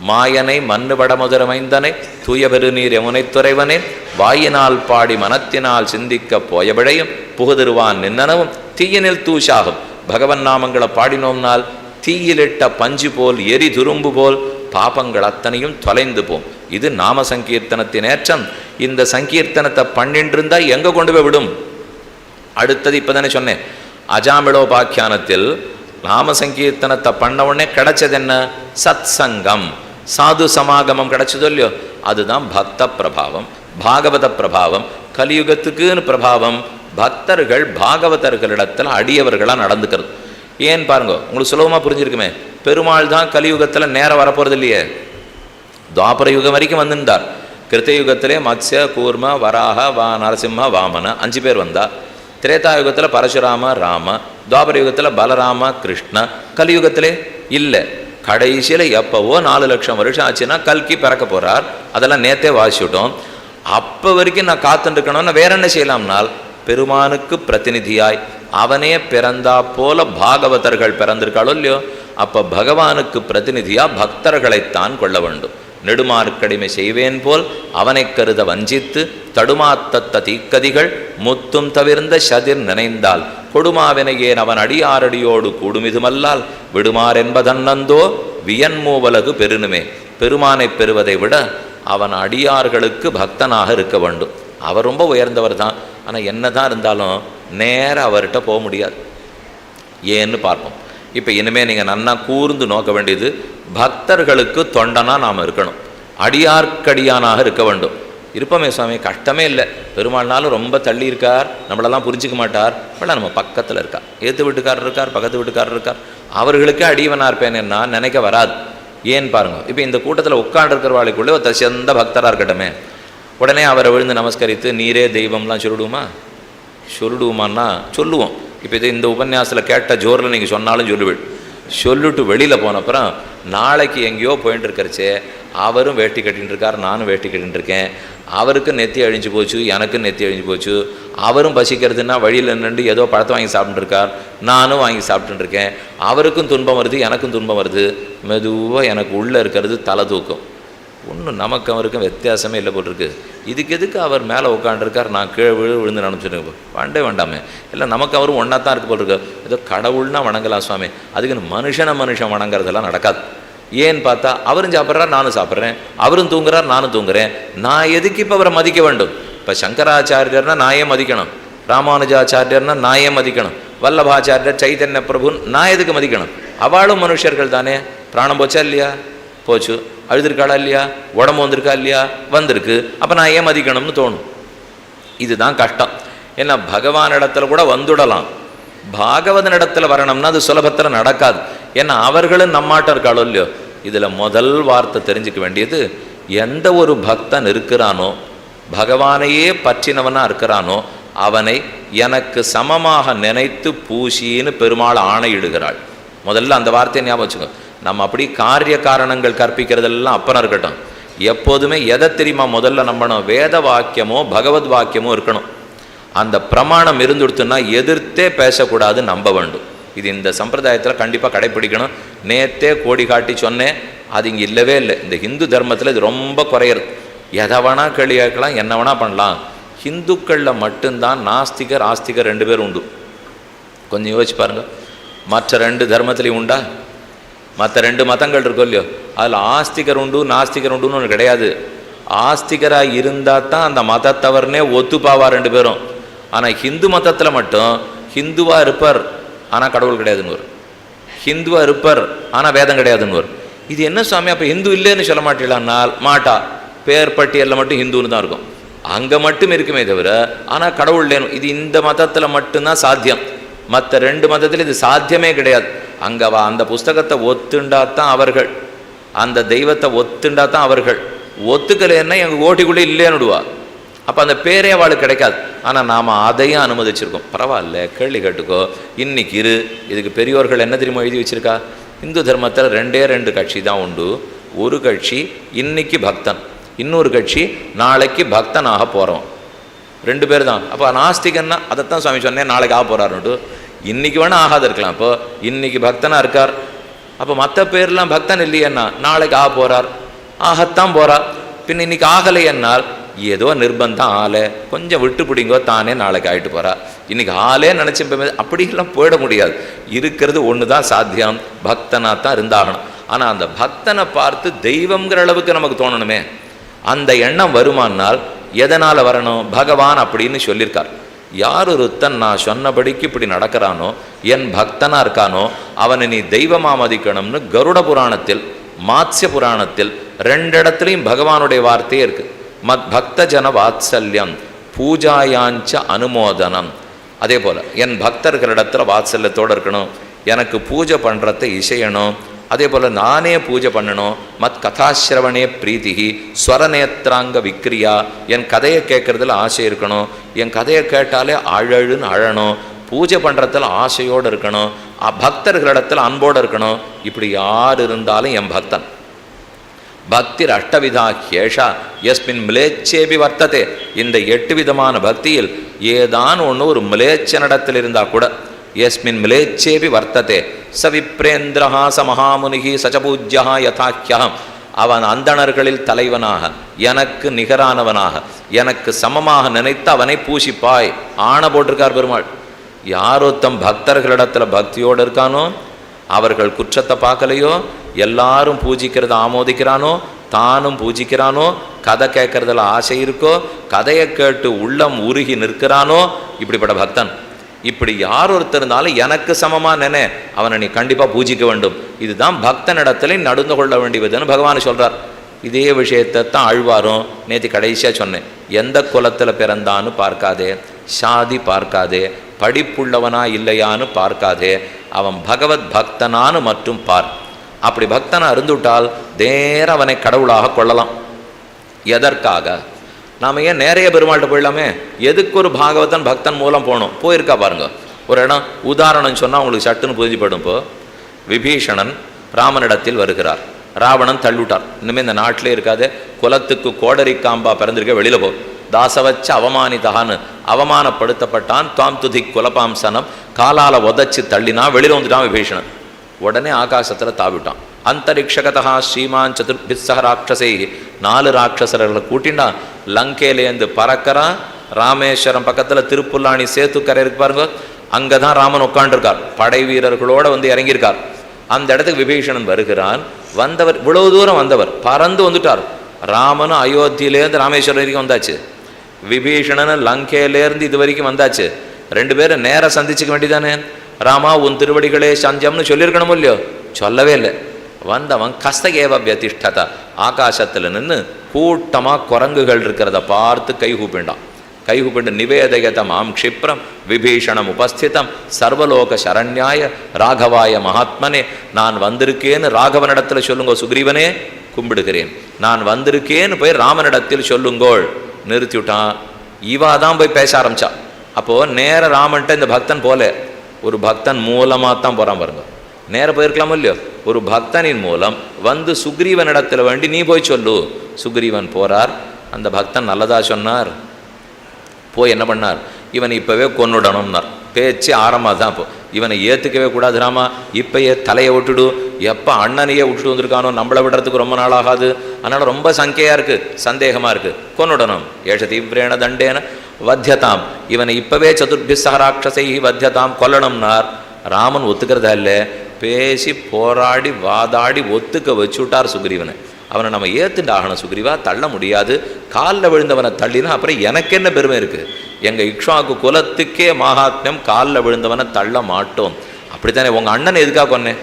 மாயனை மண்ணு வடமுதரமைந்தனை தூய பெருநீர் யமுனை துறைவனே வாயினால் பாடி மனத்தினால் சிந்திக்க போயவிடையும் புகுதிருவான் நின்னனவும் தீயனில் தூஷாகும். பகவன் நாமங்களை பாடினோம்னால் தீயிலிட்ட பஞ்சு போல் எரி துரும்பு போல் பாபங்கள் அத்தனையும் தொலைந்து போம். இது நாம சங்கீர்த்தனத்தின் ஏற்றம். இந்த சங்கீர்த்தனத்தை பண்ணிட்டு இருந்தா எங்க கொண்டு போய் விடும்? அடுத்தது இப்பதானே சொன்னேன், அஜாமிளோபாக்கியானத்தில் நாம சங்கீர்த்தனத்தை பண்ண உடனே கிடைச்சது என்ன? சத் சங்கம், சாது சமாகமம் கிடைச்சதோ இல்லையோ, அதுதான் பக்த பிரபாவம், பாகவத பிரபாவம். கலியுகத்துக்குன்னு பிரபாவம் பக்தர்கள் பாகவதர்களிடத்தில் அடியவர்களாக நடந்துக்கிறது. ஏன் பாருங்க, உங்களுக்கு சுலபமாக புரிஞ்சிருக்குமே. பெருமாள் தான் கலியுகத்தில் நேரம் வரப்போகிறது இல்லையே. துவாபர யுகம் வரைக்கும் வந்திருந்தார். கிருத்தயுகத்திலே மத்ஸ்ய கூர்ம வராக நரசிம்ம வாமன 5 பேர் வந்தா. திரேதாயுகத்தில் பரசுராம ராம, துவாபர யுகத்தில் பலராம கிருஷ்ண, கலியுகத்திலே இல்லை. கடைசியில் எப்போவோ 4 லட்சம் வருஷம் ஆச்சுன்னா கல்கி பிறக்க போகிறார். அதெல்லாம் நேற்றே வாசிவிட்டோம். அப்போ வரைக்கும் நான் காத்துருக்கணும்னா வேற என்ன செய்யலாம்னால், பெருமானுக்கு பிரதிநிதியாய் அவனே பிறந்தா போல பாகவதர்கள் பிறந்திருக்காளோ இல்லையோ, அப்போ பகவானுக்கு பிரதிநிதியாக பக்தர்களைத்தான் கொள்ள வேண்டும். நெடுமார்க்கடிமை செய்வேன் போல் அவனை கருத வஞ்சித்து தடுமாத்தத்த தீக்கதிகள் முத்தும் தவிர்ந்த சதிர் நினைந்தால் கொடுமாவினையேன் அவன் அடியாரடியோடு கூடுமிதுமல்லால் விடுமார் என்பதன்னந்தோ வியன்மூவலகு பெருணுமே. பெருமானை பெறுவதை விட அவன் அடியார்களுக்கு பக்தனாக இருக்க வேண்டும். அவர் ரொம்ப உயர்ந்தவர் தான். ஆனால் என்ன தான் இருந்தாலும் நேராக அவர்கிட்ட போக முடியாது. ஏன்னு பார்ப்போம். இப்போ இனிமேல் நீங்கள் நன்னா கூர்ந்து நோக்க வேண்டியது, பக்தர்களுக்கு தொண்டனாக நாம் இருக்கணும், அடியார்க்கடியானாக இருக்க வேண்டும். இருப்போமே சுவாமி, கஷ்டமே இல்லை. பெருமாள்னாலும் ரொம்ப தள்ளி இருக்கார், நம்மளெல்லாம் புரிஞ்சிக்க மாட்டார். ஆனால் நம்ம பக்கத்தில் இருக்கார், ஏற்று வீட்டுக்காரர் இருக்கார், பக்கத்து வீட்டுக்காரர் இருக்கார். அவர்களுக்கே அடியவனாக இருப்பேன்னா நினைக்க வராது. ஏன் பாருங்க, இப்போ இந்த கூட்டத்தில் உட்காண்டிருக்கிறவாளுக்குள்ளே ஒரு தசிந்த பக்தராக இருக்கட்டுமே, உடனே அவரை விழுந்து நமஸ்கரித்து நீரே தெய்வம்லாம் சொல்லிடுவோமான்னா சொல்லுவோம். இப்போ இது இந்த உபன்யாசத்தில் கேட்ட ஜோரில் நீங்கள் சொன்னாலும் சொல்லிட்டு வெளியில் போனப்புறம் நாளைக்கு எங்கேயோ போயிட்டு இருக்கிறச்சே அவரும் வேட்டி கட்டின்னு இருக்கார், நானும் வேட்டி கட்டின்னு இருக்கேன். அவருக்கு நெத்தி அழிஞ்சு போச்சு, எனக்கு நெத்தி அழிஞ்சு போச்சு. அவரும் பசிக்கிறதுனா வழியில் நின்று ஏதோ பழத்தை வாங்கி சாப்பிட்டுருக்கார், நானும் வாங்கி சாப்பிட்டுருக்கேன். அவருக்கும் துன்பம் வருது, எனக்கும் துன்பம் வருது. மெதுவாக எனக்கு உள்ளே இருக்கிறது தலை தூக்கம். ஒன்றும் நமக்கு அவருக்கும் வித்தியாசமே இல்லை போட்டிருக்கு. இதுக்கு எதுக்கு அவர் மேலே உட்காண்டிருக்கார், நான் கீழே விழுந்து நினச்சிருங்க, வேண்டே வேண்டாமே. இல்லை நமக்கு அவரும் ஒன்றா தான் இருக்கு போட்டிருக்கு. ஏதோ கடவுள்னா வணங்கலாம் சுவாமி, அதுக்குன்னு மனுஷன் வணங்குறதெல்லாம் நடக்காது. ஏன்னு பார்த்தா அவரும் சாப்பிட்றார், நானும் சாப்பிட்றேன், அவரும் தூங்குறார், நானும் தூங்குறேன். நான் எதுக்கு இப்போ அவரை மதிக்க வேண்டும்? இப்போ சங்கராச்சாரியர்னா நான் ஏன் மதிக்கணும்? ராமானுஜாச்சாரியர்னா நான் ஏன் மதிக்கணும்? வல்லபாச்சாரியர், சைதன்ய பிரபுன்னு நான் எதுக்கு மதிக்கணும்? அவளும் மனுஷர்கள் தானே. பிராணம் போச்சா இல்லையா? போச்சு. அழுதுருக்காளா இல்லையா? உடம்பு வந்திருக்கா இல்லையா? வந்திருக்கு. அப்போ நான் ஏன் மதிக்கணும்னு தோணும். இதுதான் கஷ்டம். ஏன்னா பகவான் இடத்துல கூட வந்துடலாம், பாகவதன் இடத்துல வரணும்னா அது சுலபத்தில் நடக்காது. ஏன்னா அவர்களும் நம்மாட்டம் இருக்காளோ இல்லையோ. இதில் முதல் வார்த்தை தெரிஞ்சுக்க வேண்டியது, எந்த ஒரு பக்தன் இருக்கிறானோ, பகவானையே பற்றினவனாக இருக்கிறானோ, அவனை எனக்கு சமமாக நினைத்து பூசின்னு பெருமாள் ஆணையிடுகிறாள். முதல்ல அந்த வார்த்தையை ஞாபகம் வச்சுக்கோ. நம்ம அப்படி காரிய காரணங்கள் கற்பிக்கிறதெல்லாம் அப்புறம் இருக்கட்டும். எப்போதுமே எதை தெரியுமா முதல்ல நம்பணும்? வேத வாக்கியமோ பகவத் வாக்கியமோ இருக்கணும். அந்த பிரமாணம் இருந்துடுத்துன்னா எதிர்த்தே பேசக்கூடாது, நம்ப வேண்டும். இது இந்த சம்பிரதாயத்தில் கண்டிப்பாக கடைப்பிடிக்கணும். நேற்றே கோடி காட்டி சொன்னேன், அது இங்கே இல்லவே இல்லை. இந்த ஹிந்து தர்மத்தில் இது ரொம்ப குறையிறது. எதை வேணா கேள்வி கேட்கலாம், என்ன வேணா பண்ணலாம். ஹிந்துக்களில் மட்டும்தான் நாஸ்திகர் ஆஸ்திகர் 2 பேர் உண்டு. கொஞ்சம் யோசிச்சு பாருங்கள். மற்ற 2 தர்மத்துலேயும் உண்டா? மற்ற 2 மதங்கள் இருக்கும் இல்லையோ, அதில் ஆஸ்திகர் உண்டு நாஸ்திகர் உண்டுன்னு ஒன்று கிடையாது. ஆஸ்திகராக இருந்தால் தான் அந்த மதத்தவர்னே ஒத்துப்பாவா 2 பேரும். ஆனால் ஹிந்து மதத்தில் மட்டும் ஹிந்துவாக இருப்பார் ஆனால் கடவுள் கிடையாதுன்னு வரும், ஹிந்துவாக இருப்பார் ஆனால் வேதம் கிடையாதுன்னு வரும். இது என்ன சுவாமி, அப்போ ஹிந்து இல்லைன்னு சொல்ல மாட்டீங்களான்னால் மாட்டா. பேர் பட்டியலில் மட்டும் ஹிந்துன்னு தான் இருக்கும், அங்கே மட்டும் இருக்குமே தவிர ஆனால் கடவுள் இல்லைன்னு. இது இந்த மதத்தில் மட்டும்தான் சாத்தியம். மற்ற 2 மதத்தில் இது சாத்தியமே கிடையாது. அங்கே அந்த புஸ்தகத்தை ஒத்துண்டாத்தான் அவர்கள், அந்த தெய்வத்தை ஒத்துண்டாத்தான் அவர்கள். ஒத்துக்கலைன்னா எங்கள் ஓட்டிக்குள்ளே இல்லைன்னு விடுவா. அப்போ அந்த பேரே அவளுக்கு கிடைக்காது. ஆனால் நாம் அதையும் அனுமதிச்சிருக்கோம். பரவாயில்ல, கேள்வி கேட்டுக்கோ, இன்னைக்கு இதுக்கு பெரியோர்கள் என்ன தெரியுமா எழுதி வச்சிருக்கா? இந்து தர்மத்தில் 2 கட்சி தான் உண்டு. ஒரு கட்சி இன்னைக்கு பக்தன், இன்னொரு கட்சி நாளைக்கு பக்தனாக போகிறோம், 2 பேர் தான். அப்போ நாஸ்திகன்னா அதைத்தான் சுவாமி சொன்னேன், நாளைக்கு ஆக போகிறாருன்ட்டு. இன்றைக்கி வேணால் ஆகாது இருக்கலாம். இப்போ இன்றைக்கி பக்தனாக இருக்கார், அப்போ மற்ற பேர்லாம் பக்தன் இல்லையன்னா நாளைக்கு ஆக போகிறார், ஆகத்தான் போகிறார். பின் இன்னைக்கு ஆகலை என்னால் ஏதோ நிர்பந்தம் ஆலை, கொஞ்சம் விட்டு பிடிங்கோ, தானே நாளைக்கு ஆகிட்டு போகிறா. இன்றைக்கி ஆளே நினச்சி அப்படிலாம் போயிட முடியாது. இருக்கிறது ஒன்று தான் சாத்தியம், பக்தனாக தான் இருந்தாகணும். ஆனால் அந்த பக்தனை பார்த்து தெய்வங்கிற அளவுக்கு நமக்கு தோணணுமே, அந்த எண்ணம் வருமானால் எதனால் வரணும்? பகவான் அப்படின்னு சொல்லியிருக்கார். யார் ஒருத்தன் நான் சொன்னபடிக்கு இப்படி நடக்கிறானோ, என் பக்தனாக இருக்கானோ, அவனை நீ தெய்வமாக மதிக்கணும்னு கருட புராணத்தில் மாத்ஸ்ய புராணத்தில் 2 இடத்துலையும் பகவானுடைய வார்த்தையே இருக்குது. மத் பக்த ஜன வாத்சல்யம் பூஜாயாஞ்ச அனுமோதனம். அதே போல் என் பக்தர்களிடத்தில் வாத்சல்யத்தோடு இருக்கணும், எனக்கு பூஜை பண்ணுறத இசையணும், அதே போல் நானே பூஜை பண்ணணும். மத் கதாசிரவணே பிரீத்திகி ஸ்வரநேத்ராங்க விக்ரியா, என் கதையை கேட்குறதுல ஆசை இருக்கணும், என் கதையை கேட்டாலே அழழுன்னு அழணும், பூஜை பண்ணுறதுல ஆசையோடு இருக்கணும், பக்தர்களிடத்தில் அன்போடு இருக்கணும். இப்படி யார் இருந்தாலும் என் பக்தன். பக்திர் அஷ்டவிதா ஹேஷா எஸ்மின் மிலேச்சேபி வர்த்ததே. இந்த 8 விதமான பக்தியில் ஏதான் ஒன்று ஒரு மிலேச்சனிடத்தில் இருந்தால் கூட, எஸ்மின் மிலேச்சேபி வர்த்ததே ச விப்ரேந்திரஹா ச மகாமுனிகி சச்சபூஜ்யா யதாக்கியம். அவன் அந்தணர்களில் தலைவனாக, எனக்கு நிகரானவனாக, எனக்கு சமமாக நினைத்து அவனை பூசிப்பாய் ஆண போட்டிருக்கார் பெருமாள். யாரொத்தம் பக்தர்களிடத்தில் பக்தியோடு இருக்கானோ, அவர்கள் குற்றத்தை பார்க்கலையோ, எல்லாரும் பூஜிக்கிறத ஆமோதிக்கிறானோ, தானும் பூஜிக்கிறானோ, கதை கேட்கறதுல ஆசை இருக்கோ, கதையை கேட்டு உள்ளம் உருகி நிற்கிறானோ, இப்படிப்பட்ட பக்தன். இப்படி யார் ஒருத்தர் இருந்தாலும் எனக்கு சமமாக நினை, அவனை நீ கண்டிப்பாக பூஜிக்க வேண்டும். இதுதான் பக்தனிடத்துல நடந்து கொள்ள வேண்டியதுன்னு பகவான் சொல்கிறார். இதே விஷயத்தை தான் ஆழ்வாரும் நேற்று கடைசியாக சொன்னேன். எந்த குலத்தில் பிறந்தான்னு பார்க்காதே, சாதி பார்க்காதே, படிப்புள்ளவனா இல்லையான்னு பார்க்காதே, அவன் பகவத் பக்தனானு மற்றும் பார். அப்படி பக்தனாக இருந்துவிட்டால் நேர அவனை கடவுளாக கொள்ளலாம். எதற்காக? நாம் ஏன் நேரைய பெருமாள்கிட்ட போயிடலாமே? எதுக்கு ஒரு பாகவதன் பக்தன் மூலம் போகணும்? போயிருக்கா பாருங்க. ஒரு இடம் உதாரணம் சொன்னால் உங்களுக்கு சட்டுன்னு புரிஞ்சுப்படும். இப்போ விபீஷணன் ராமனிடத்தில் வருகிறார். ராவணன் தள்ளிவிட்டார். இனிமேல் இந்த நாட்டிலே இருக்காது, குலத்துக்கு கோடரிக்காம்பா பிறந்திருக்க, வெளியில் போ, தாசவச்ச அவமானிதான்னு அவமானப்படுத்தப்பட்டான். துவாம் துதி குலபாம்சனம், காலால் உதச்சி தள்ளினா வெளியில் வந்துட்டான் விபீஷணன். உடனே ஆகாசத்தில் தாவிட்டான். அந்தரிக்ஷகதா ஸ்ரீமான் சதுர்பிஸ்ஸக ராட்சசை, 4 ராட்சசர்களை கூட்டின்டான். லங்கேலேருந்து பறக்கிறான். ராமேஸ்வரம் பக்கத்தில் திருப்புல்லாணி சேத்துக்கரை இருக்கு பாருங்க, அங்கே தான் ராமன் உட்காண்டிருக்கார். படை வீரர்களோடு வந்து இறங்கியிருக்கார். அந்த இடத்துக்கு விபீஷணன் வருகிறான். வந்தவர் இவ்வளவு தூரம் வந்தவர் பறந்து வந்துட்டார். ராமனும் அயோத்தியிலேருந்து ராமேஸ்வரம் வரைக்கும் வந்தாச்சு, விபீஷணன் லங்கேலேருந்து இது வரைக்கும் வந்தாச்சு. 2 பேரும் நேராக சந்திச்சுக்க வேண்டியதானே? ராமா உன் திருவடிகளே சஞ்சம்னு சொல்லியிருக்கணும் இல்லையோ? சொல்லவே இல்லை. வந்தவன் கஸ்தகேவ வியதிஷ்டதா, ஆகாசத்தில் நின்று கூட்டமாக குரங்குகள் இருக்கிறத பார்த்து கைகூப்பிண்டான். கைகூப்பிண்டு நிவேதயதம் ஆம் க்ஷிப்ரம் விபீஷணம் உபஸ்திதம் சர்வலோக சரண்யாய ராகவாய மகாத்மனே. நான் வந்திருக்கேன்னு ராகவனிடத்தில் சொல்லுங்கோ சுக்ரீவனே, கும்பிடுகிறேன். நான் வந்திருக்கேன்னு போய் ராமனிடத்தில் சொல்லுங்கோள். நிறுத்தி விட்டான். இவா தான் போய் பேச ஆரம்பிச்சா. அப்போது நேர ராமன்ட்ட இந்த பக்தன் போல, ஒரு பக்தன் மூலமாக தான் போகிறான் பாருங்க. நேர போயிருக்கலாமோ இல்லையோ? ஒரு பக்தனின் மூலம் வந்து சுக்ரீவனிடத்தில் வேண்டி நீ போய் சொல்லு. சுக்ரீவன் போகிறார். அந்த பக்தன் நல்லதா சொன்னார். போய் என்ன பண்ணார்? இவனை இப்போவே கொன்னுடணும்னார். பேச்சு ஆரம்பமாக தான். இப்போ இவனை ஏற்றுக்கவே கூடாது ராமா, இப்போயே தலையை விட்டுடு. எப்போ அண்ணனையே விட்டுட்டு வந்திருக்கானோ நம்மளை விடுறதுக்கு ரொம்ப நாள் ஆகாது. அதனால் ரொம்ப சங்கையாக இருக்குது, சந்தேகமாக இருக்குது. கொன்னுடணும். ஏஷ தீவிரேன தண்டேன வத்தியதாம், இவனை இப்போவே சதுர்பிஸ்ஸக ராட்சசை வத்தியதாம், கொல்லணும்னார். ராமன் ஒத்துக்கிறதா இல்லை, பேசி போராடி வாதாடி ஒத்துக்க வச்சுட்டார் சுக்ரீவனை. அவனை நம்ம ஏற்றுண்டாகணும். சுக்ரீவா தள்ள முடியாது, காலில் விழுந்தவனை தள்ளினா அப்புறம் எனக்கு என்ன பெருமை இருக்குது? எங்கள் இக்ஷாக்கு குலத்துக்கே மகாத்மியம், காலில் விழுந்தவனை தள்ள மாட்டோம். அப்படித்தானே உங்கள் அண்ணன் எதுக்காக கொன்னேன்?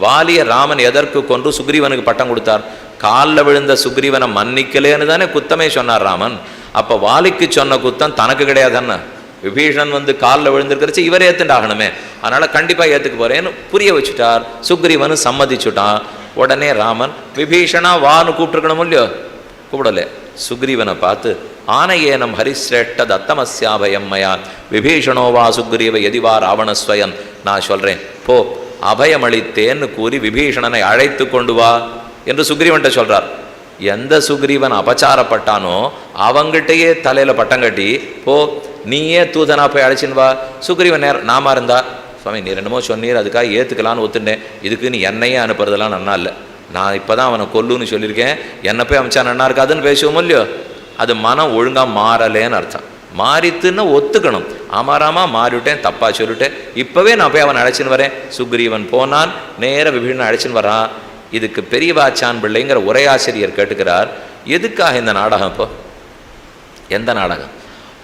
வாலிய ராமன் எதற்கு கொன்று சுக்ரீவனுக்கு பட்டம் கொடுத்தார்? காலில் விழுந்த சுக்ரீவனை மன்னிக்கலேன்னு தானே குத்தமே சொன்னார் ராமன். அப்போ வாலிக்கு சொன்ன குத்தம் தனக்கு கிடையாதுன்னு விபீஷணன் வந்து காலில் விழுந்திருக்கிறச்சு இவரே ஏற்றுண்டாகணுமே. அதனால் கண்டிப்பாக ஏற்றுக்க போகிறேன்னு புரிய வச்சுட்டார். சுக்ரீவனு சம்மதிச்சுட்டான். உடனே ராமன் விபீஷணா வான்னு கூப்பிட்டுருக்கணும் இல்லையோ? கூப்பிடலை. சுக்ரீவனை பார்த்து ஆனையேனம் ஹரிஸ்ரேஷ்ட தத்தமஸ்யாபயம் மயா விபீஷணோவா சுக்ரீவ எதிவா ராவணஸ்வயன். நான் சொல்கிறேன் போ, அபயமளித்தேன்னு கூறி விபீஷணனை அழைத்து கொண்டு வா என்று சுக்ரீவன்ட்ட சொல்கிறார். எந்த சுக்ரீவன் அபச்சாரப்பட்டானோ அவங்கிட்டயே தலையில் பட்டம் கட்டி போ நீயே தூதனா போய் அழைச்சின்னு வா. சுக்ரீவன் நாம இருந்தா சுவாமி நீர் என்னமோ சொன்னீர் அதுக்காக ஏற்றுக்கலான்னு ஒத்துட்டேன், இதுக்கு நீ என்னையே அனுப்புறதெல்லாம் நன்னா இல்லை, நான் இப்போ தான் அவனை கொல்லுன்னு சொல்லியிருக்கேன், என்னை போய் அமைச்சா நன்னா இருக்காதுன்னு பேசுவோம் இல்லையோ. அது மனம் ஒழுங்காக மாறலேன்னு அர்த்தம். மாறித்துன்னு ஒத்துக்கணும். ஆமாராமா மாறிவிட்டேன், தப்பாக சொல்லிட்டேன், இப்போவே நான் போய் அவனை அழைச்சின்னு வரேன். சுக்ரீவன் போனான், நேர விபீஷணன் அழைச்சின்னு வரான். இதுக்கு பெரியவாச்சான் பிள்ளைங்கிற உரையாசிரியர் கேட்டுக்கிறார், எதுக்காக இந்த நாடகம்? இப்போ எந்த நாடகம்?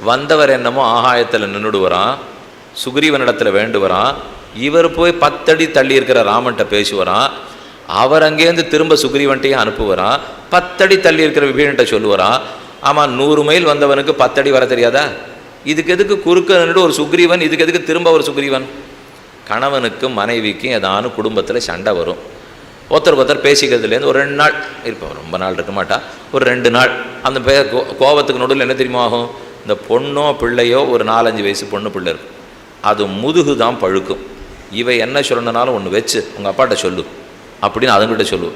வந்தவர் என்னமோ ஆகாயத்தில் நின்றுடுவரான், சுக்ரீவனிடத்தில் வேண்டுவரான், இவர் போய் 10 அடி தள்ளி இருக்கிற ராமன்ட்ட பேசுவரான், அவர் அங்கேருந்து திரும்ப சுக்ரீவன்ட்டையும் அனுப்புவரான், 10 அடி தள்ளி இருக்கிற விபீஷன்ட்ட சொல்லுவரான். ஆமாம் 100 மைல் வந்தவனுக்கு 10 அடி வர தெரியாதா? இதுக்கு எதுக்கு குறுக்க நின்று ஒரு சுக்ரீவன், இதுக்கு எதுக்கு திரும்ப ஒரு சுக்ரீவன்? கணவனுக்கும் மனைவிக்கும் ஏதானு குடும்பத்தில் சண்டை வரும், ஒருத்தர் பேசிக்கிறதுலேருந்து ஒரு 2 நாள் இருப்போம், ரொம்ப நாள் இருக்க மாட்டா, ஒரு 2 நாள். அந்த கோபத்துக்கு நடுவில் என்ன தெரியுமா ஆகும்? இந்த பொண்ணோ பிள்ளையோ ஒரு 4-5 வயசு பொண்ணு பிள்ளை இருக்கும், அது முதுகு தான் பழுக்கும். இவை என்ன சொல்லணுனாலும் ஒன்று வச்சு உங்கள் அப்பாட்ட சொல்லு அப்படின்னு அதுங்கிட்ட சொல்லு,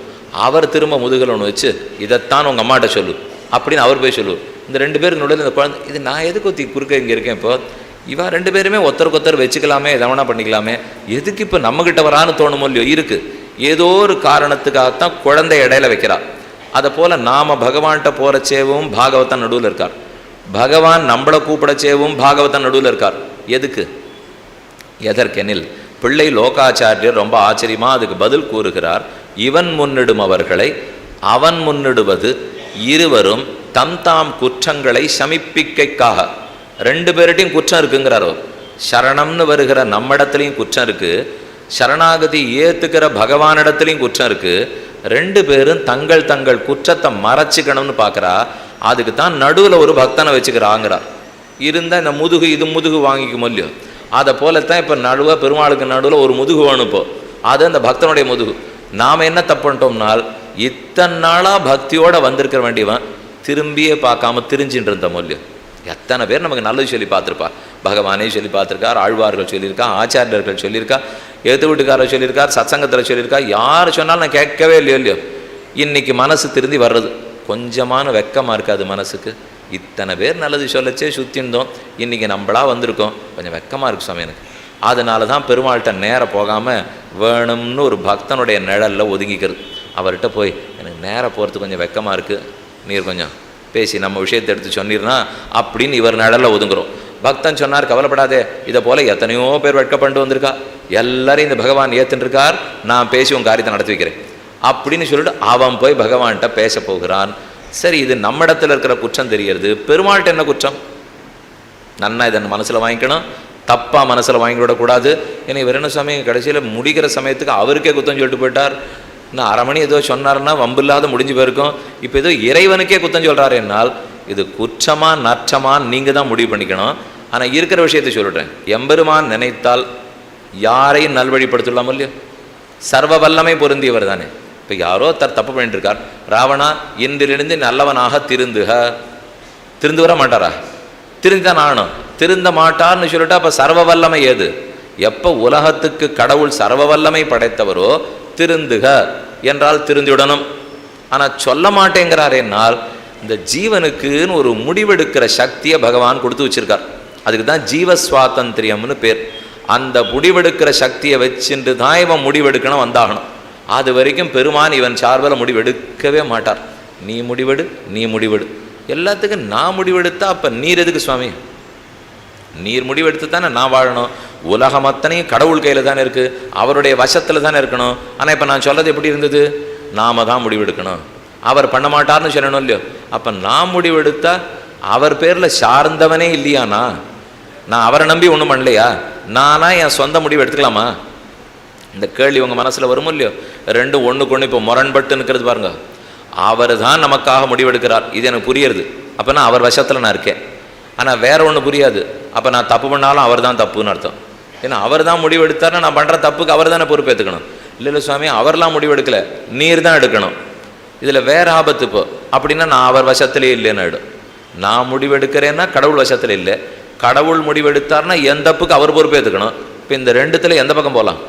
அவர் திரும்ப முதுகில் ஒன்று வச்சு இதைத்தான் உங்கள் அம்மாட்ட சொல்லு அப்படின்னு அவர் போய் சொல்லுவார். இந்த 2 பேருக்கு நடுவில் இந்த குழந்தை, இது நான் எதுக்கு ஒத்தி குறுக்க இங்கே இருக்கேன்? இப்போ இவா 2 பேருமே ஒருத்தருக்கு வச்சுக்கலாமே, எதவனா பண்ணிக்கலாமே, எதுக்கு இப்போ நம்மகிட்ட வரான்னு தோணுமோ இல்லையோ? இருக்குது, ஏதோ ஒரு காரணத்துக்காகத்தான் குழந்தை இடையில வைக்கிறா. அதை போல் நாம் பகவான்கிட்ட போகிறச்சேவும் பாகவதன் நடுவில் இருக்கார், பகவான் நம்மளை கூப்பிடச்சேவும் பாகவதன் நடுவில் இருக்கார். எதுக்கு? எதற்கெனில் பிள்ளை லோகாச்சாரியர் ரொம்ப ஆச்சரியமாக அதுக்கு பதில் கூறுகிறார். இவன் முன்னிடும் அவர்களை அவன் முன்னிடுவது, இருவரும் தம் தாம் குற்றங்களை சமிப்பிக்கைக்காக. 2 பேர்கிட்டையும் குற்றம் இருக்குங்கிறார். சரணம்னு வருகிற நம்மிடத்துலையும் குற்றம் இருக்குது, சரணாகதி ஏற்றுக்கிற பகவானிடத்துலையும் குற்றம் இருக்குது. 2 பேரும் தங்கள் தங்கள் குற்றத்தை மறைச்சிக்கணும்னு பார்க்குறா. அதுக்கு தான் நடுவில் ஒரு பக்தனை வச்சுக்கிறாங்கிறார். இருந்தால் இந்த முதுகு இது முதுகு வாங்கிக்கும் இல்லையோ, அதை போலத்தான் இப்போ நடுவாக பெருமாளுக்கு நடுவில் ஒரு முதுகு வேணும். இப்போ அது அந்த பக்தனுடைய முதுகு. நாம் என்ன தப்பு பண்ணிட்டோம்னால், இத்தனை நாளாக பக்தியோடு வந்திருக்க வேண்டியவன் திரும்பியே பார்க்காம திரிஞ்சின்னு இருந்த மூல்யம். எத்தனை பேர் நமக்கு நல்லது சொல்லி பார்த்துருப்பா, பகவானே சொல்லி பார்த்துருக்கார், ஆழ்வார்கள் சொல்லியிருக்கா, ஆச்சாரியர்கள் சொல்லியிருக்கா, எழுத்து வீட்டுக்காரர் சொல்லியிருக்கார், சத்சங்கத்தில் சொல்லியிருக்கா, யார் சொன்னாலும் நான் கேட்கவே இல்லையோ. இன்றைக்கி மனசு திருந்தி வர்றது, கொஞ்சமான வெக்கமாக இருக்காது மனசுக்கு. இத்தனை பேர் நல்லது சொல்லச்சே சுற்றிருந்தோம், இன்றைக்கி நம்மளா வந்திருக்கோம், கொஞ்சம் வெக்கமாக இருக்குது சுவாமி எனக்கு. அதனால தான் பெருமாள்கிட்ட நேராக போகாமல் வேணும்னு ஒரு பக்தனுடைய நிழலில் ஒதுங்கிக்கிறது. அவர்கிட்ட போய் எனக்கு நேராக போகிறதுக்கு கொஞ்சம் வெக்கமாக இருக்குது, நீர் கொஞ்சம் பேசி நம்ம விஷயத்தை எடுத்து சொன்னீர்னா அப்படின்னு இவர் நிழலில் ஒதுங்குறோம். பக்தன் சொன்னார், கவலைப்படாதே, இதை போல் எத்தனையோ பேர் வெட்கப்பட்டு வந்திருக்கா, எல்லாரையும் இந்த பகவான் ஏற்றுருக்கார், நான் பேசி உன் காரியத்தை நடத்தி வைக்கிறேன் அப்படின்னு சொல்லிட்டு அவன் போய் பகவான்கிட்ட பேச போகிறான். சரி, இது நம்ம இடத்துல இருக்கிற குற்றம் தெரியறது, பெருமாள்கிட்ட என்ன குற்றம்? நன்னா இதை மனசில் வாங்கிக்கணும், தப்பாக மனசில் வாங்கி விடக்கூடாது. ஏன்னா இவர் என்ன சமயம் கடைசியில் முடிக்கிற சமயத்துக்கு அவருக்கே குத்தம் சொல்லிட்டு போயிட்டார். இன்னும் 1/2 மணி ஏதோ சொன்னார்னா வம்பு இல்லாத முடிஞ்சு போயிருக்கும். இப்போ ஏதோ இறைவனுக்கே குத்தம் சொல்கிறாரு என்னால் இது குற்றமா நற்றமான்னு நீங்கள் தான் முடிவு பண்ணிக்கணும். ஆனால் இருக்கிற விஷயத்தை சொல்லிடுறேன். எம்பெருமான் நினைத்தால் யாரையும் நல்வழிப்படுத்தலாம் இல்லையோ, சர்வ வல்லமை பொருந்தியவர் தானே. இப்போ யாரோ தப்பு பண்ணிட்டு இருக்கார், ராவணா இன்றிலிருந்து நல்லவனாக திருந்து வர மாட்டாரா? திருந்தான் ஆகணும். திருந்த மாட்டார்னு சொல்லிட்டா அப்போ சர்வ வல்லமை ஏது? எப்போ உலகத்துக்கு கடவுள் சர்வ வல்லமை படைத்தவரோ திருந்துக என்றால் திருந்திவிடணும். ஆனால் சொல்ல மாட்டேங்கிறாரேனால் இந்த ஜீவனுக்குன்னு ஒரு முடிவெடுக்கிற சக்தியை பகவான் கொடுத்து வச்சிருக்கார். அதுக்கு தான் ஜீவ சுவாதந்திரியம்னு பேர். அந்த முடிவெடுக்கிற சக்தியை வச்சுட்டு தான் இவன் முடிவெடுக்கணும், வந்தாகணும். அது வரைக்கும் பெருமான் இவன் சார்பில் முடிவெடுக்கவே மாட்டார். நீ முடிவெடு, நீ முடிவெடு, எல்லாத்துக்கும் நான் முடிவெடுத்தா அப்போ நீர் எதுக்கு சுவாமி? நீர் முடிவெடுத்து தானே நான் வாழணும். உலகம் அத்தனையும் கடவுள் கையில் தானே இருக்குது, அவருடைய வசத்தில் தானே இருக்கணும். ஆனால் இப்போ நான் சொல்கிறது எப்படி இருந்தது? நாம தான் முடிவெடுக்கணும், அவர் பண்ண மாட்டார்னு சொல்லணும் இல்லையோ. அப்போ நான் முடிவெடுத்தா அவர் பேரில் சார்ந்தவனே இல்லையாண்ணா? நான் அவரை நம்பி ஒன்றும் பண்ணலையா? நானா என் சொந்த முடிவு எடுத்துக்கலாமா? இந்த கேள்வி உங்கள் மனசில் வருமோ இல்லையோ? 2 ஒன்றுக்கு ஒன்று இப்போ முரண்பட்டு நிற்கிறது பாருங்க. அவர் தான் நமக்காக முடிவெடுக்கிறார், இது எனக்கு புரியுறது. அப்போ நான் அவர் வசத்தில் நான் இருக்கேன். ஆனால் வேற ஒன்று புரியாது, அப்போ நான் தப்பு பண்ணாலும் அவர் தான் தப்புன்னு அர்த்தம். ஏன்னா அவர் தான் முடிவெடுத்தார்னா நான் பண்ணுற தப்புக்கு அவர் தானே பொறுப்பேற்றுக்கணும். இல்லை சுவாமி, அவர்லாம் முடிவெடுக்கலை, நீர் தான் எடுக்கணும். இதில் வேற ஆபத்து. இப்போ அப்படின்னா நான் அவர் வசத்திலே இல்லைன்னு ஆகிடும். நான் முடிவெடுக்கிறேன்னா கடவுள் வசத்தில் இல்லை, கடவுள் முடிவெடுத்தார்னா என் தப்புக்கு அவர் பொறுப்பேற்றுக்கணும். இப்போ இந்த 2த்துல எந்த பக்கம் போகலாம்?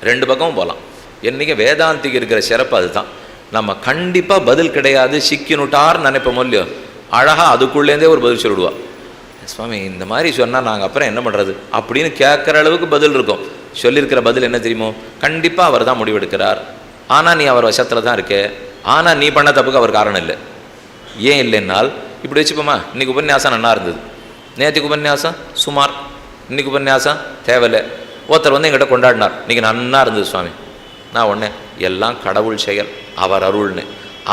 2 பக்கமும் போகலாம். என்றைக்கு வேதாந்திக்கு இருக்கிற சிறப்பு அதுதான். நம்ம கண்டிப்பாக பதில் கிடையாது, சிக்கினுட்டார் நினைப்போம் இல்லையோ, அழகாக அதுக்குள்ளேருந்தே ஒரு பதில் சொல்லிடுவா. சுவாமி இந்த மாதிரி சொன்னால் நாங்கள் அப்புறம் என்ன பண்ணுறது அப்படின்னு கேட்குற அளவுக்கு பதில் இருக்கும். சொல்லியிருக்கிற பதில் என்ன தெரியுமோ, கண்டிப்பாக அவர் தான் முடிவெடுக்கிறார், ஆனால் நீ அவர் வசத்தில் தான் இருக்கே, ஆனால் நீ பண்ண தப்புக்கு அவர் காரணம் இல்லை. ஏன் இல்லைன்னால் இப்படி வச்சுப்போமா, இன்றைக்கி உபன்யாசம் நல்லா இருந்தது, நேற்றுக்கு உபன்யாசம் சுமார், இன்றைக்கி உபன்யாசம் தேவையில்லை. ஒருத்தர் வந்து எங்கிட்ட கொண்டாடினார், இன்றைக்கி நன்னா இருந்தது சுவாமி. நான் ஒன்று எல்லாம் கடவுள் செயல், அவர் அருள்னு.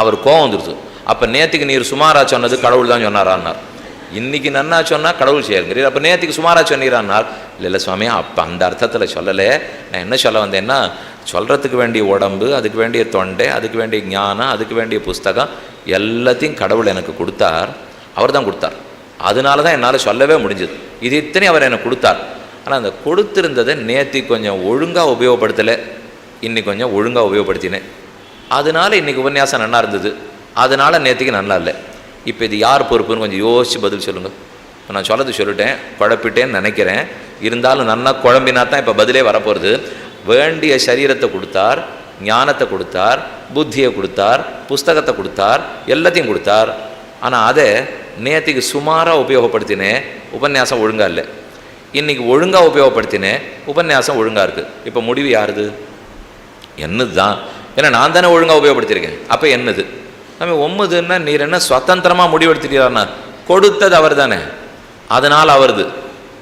அவர் கோவம் வந்துடுது. அப்போ நேற்றுக்கு நீர் சுமாரா சொன்னது கடவுள் தான் சொன்னாரான்னார். இன்றைக்கி நன்னா சொன்னால் கடவுள் செயல்கிறீர், அப்போ நேற்றுக்கு சுமாரா சொன்னீரான்னார். இல்லை சுவாமி, அப்போ அந்த அர்த்தத்தில் சொல்லலை, நான் என்ன சொல்ல வந்தேன்னா, சொல்கிறதுக்கு வேண்டிய உடம்பு, அதுக்கு வேண்டிய தொண்டை, அதுக்கு வேண்டிய ஞானம், அதுக்கு வேண்டிய புஸ்தகம் எல்லாத்தையும் கடவுள் எனக்கு கொடுத்தார், அவர் தான் கொடுத்தார். அதனால தான் என்னால் சொல்லவே முடிஞ்சது. இது இத்தனை அவர் எனக்கு கொடுத்தார். ஆனால் அந்த கொடுத்துருந்ததை நேற்று கொஞ்சம் ஒழுங்காக உபயோகப்படுத்தலை, இன்றைக்கி கொஞ்சம் ஒழுங்காக உபயோகப்படுத்தினேன். அதனால இன்றைக்கி உபன்யாசம் நல்லா இருந்தது, அதனால் நேற்றுக்கு நல்லா இல்லை. இப்போ இது யார் பொறுப்புன்னு கொஞ்சம் யோசித்து பதில் சொல்லுங்கள். நான் சொல்லது சொல்லிட்டேன், குழப்பிட்டேன்னு நினைக்கிறேன். இருந்தாலும் நன்னா குழம்பினா தான் இப்போ பதிலே வரப்போகிறது. வேண்டிய சரீரத்தை கொடுத்தார், ஞானத்தை கொடுத்தார், புத்தியை கொடுத்தார், புஸ்தகத்தை கொடுத்தார், எல்லாத்தையும் கொடுத்தார். ஆனால் அதை நேற்றுக்கு சுமாராக உபயோகப்படுத்தினேன், உபன்யாசம் ஒழுங்காக இல்லை. இன்றைக்கி ஒழுங்காக உபயோகப்படுத்தினேன், உபன்யாசம் ஒழுங்காக இருக்குது. இப்போ முடிவு யாருது? என்னது தான். ஏன்னா நான் தானே ஒழுங்காக உபயோகப்படுத்தியிருக்கேன். அப்போ என்னது நம்ம ஒம்பதுன்னா நீர் என்ன சுதந்திரமாக முடிவெடுத்துக்கிறார்னா, கொடுத்தது அவர் தானே, அதனால் அவருது.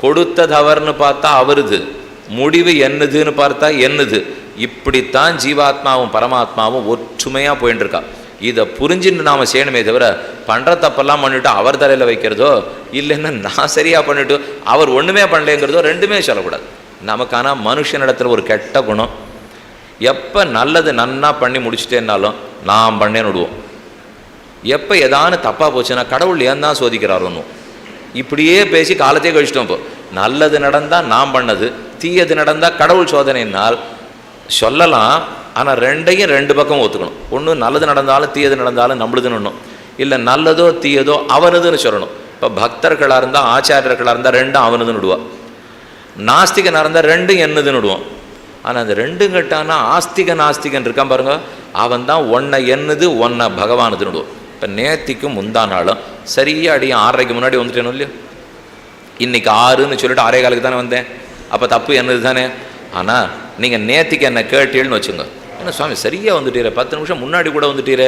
கொடுத்தது அவர்னு பார்த்தா அவருது, முடிவு என்னதுன்னு பார்த்தா என்னது. இப்படித்தான் ஜீவாத்மாவும் பரமாத்மாவும் ஒற்றுமையாக போயின்னு இருக்கா. இதை புரிஞ்சுன்னு நாம் செய்யணுமே தவிர, பண்ணுற தப்பெல்லாம் பண்ணிவிட்டு அவர் தலையில் வைக்கிறதோ, இல்லைன்னா நான் சரியாக பண்ணிவிட்டு அவர் ஒன்றுமே பண்ணலேங்கிறதோ ரெண்டுமே சொல்லக்கூடாது. நமக்கான மனுஷனிடத்தில் ஒரு கெட்ட குணம், எப்போ நல்லது நன்னா பண்ணி முடிச்சுட்டேன்னாலும் நான் பண்ணேன்னு விடுவோம். எப்போ எதானு தப்பாக போச்சுன்னா கடவுள் ஏன் தான் சோதிக்கிறாரோன்னு இப்படியே பேசி காலத்தையே கழிச்சிட்டோம். இப்போ நல்லது நடந்தால் நான் பண்ணது, தீயது நடந்தால் கடவுள் சோதனைனால் சொல்லலாம். ஆனால் ரெண்டையும் ரெண்டு பக்கம் ஒத்துக்கணும். ஒன்று நல்லது நடந்தாலும் தீயது நடந்தாலும் நம்மளுதுன்னு ஒன்றும் இல்லை, நல்லதோ தீயதோ அவனதுன்னு சொல்லணும். இப்போ பக்தர்களாக இருந்தால் ஆச்சாரியர்களாக இருந்தால் ரெண்டும் அவனதுன்னு விடுவான், நாஸ்திகனாக இருந்தால் ரெண்டும் என்னதுன்னு விடுவான். ஆனால் அந்த ரெண்டும் கட்டானா ஆஸ்திக நாஸ்திகன் இருக்கான் பாருங்க, அவன் தான் ஒன்றை என்னது ஒன்றை பகவானதுன்னு விடுவான். இப்போ நேத்திக்கும் முந்தானாலும் சரியாக அடியும் 6:30க்கு முன்னாடி வந்துட்டேனும் இல்லையோ, இன்றைக்கி 6ன்னு சொல்லிட்டு 6:15 தானே வந்தேன். அப்போ தப்பு என்னது தானே. ஆனால் நீங்கள் நேத்திக்கு என்ன கேட்டீள்னு வச்சுங்க, என்ன சுவாமி சரியாக வந்துட்டீர, 10 நிமிஷம் முன்னாடி கூட வந்துட்டீர.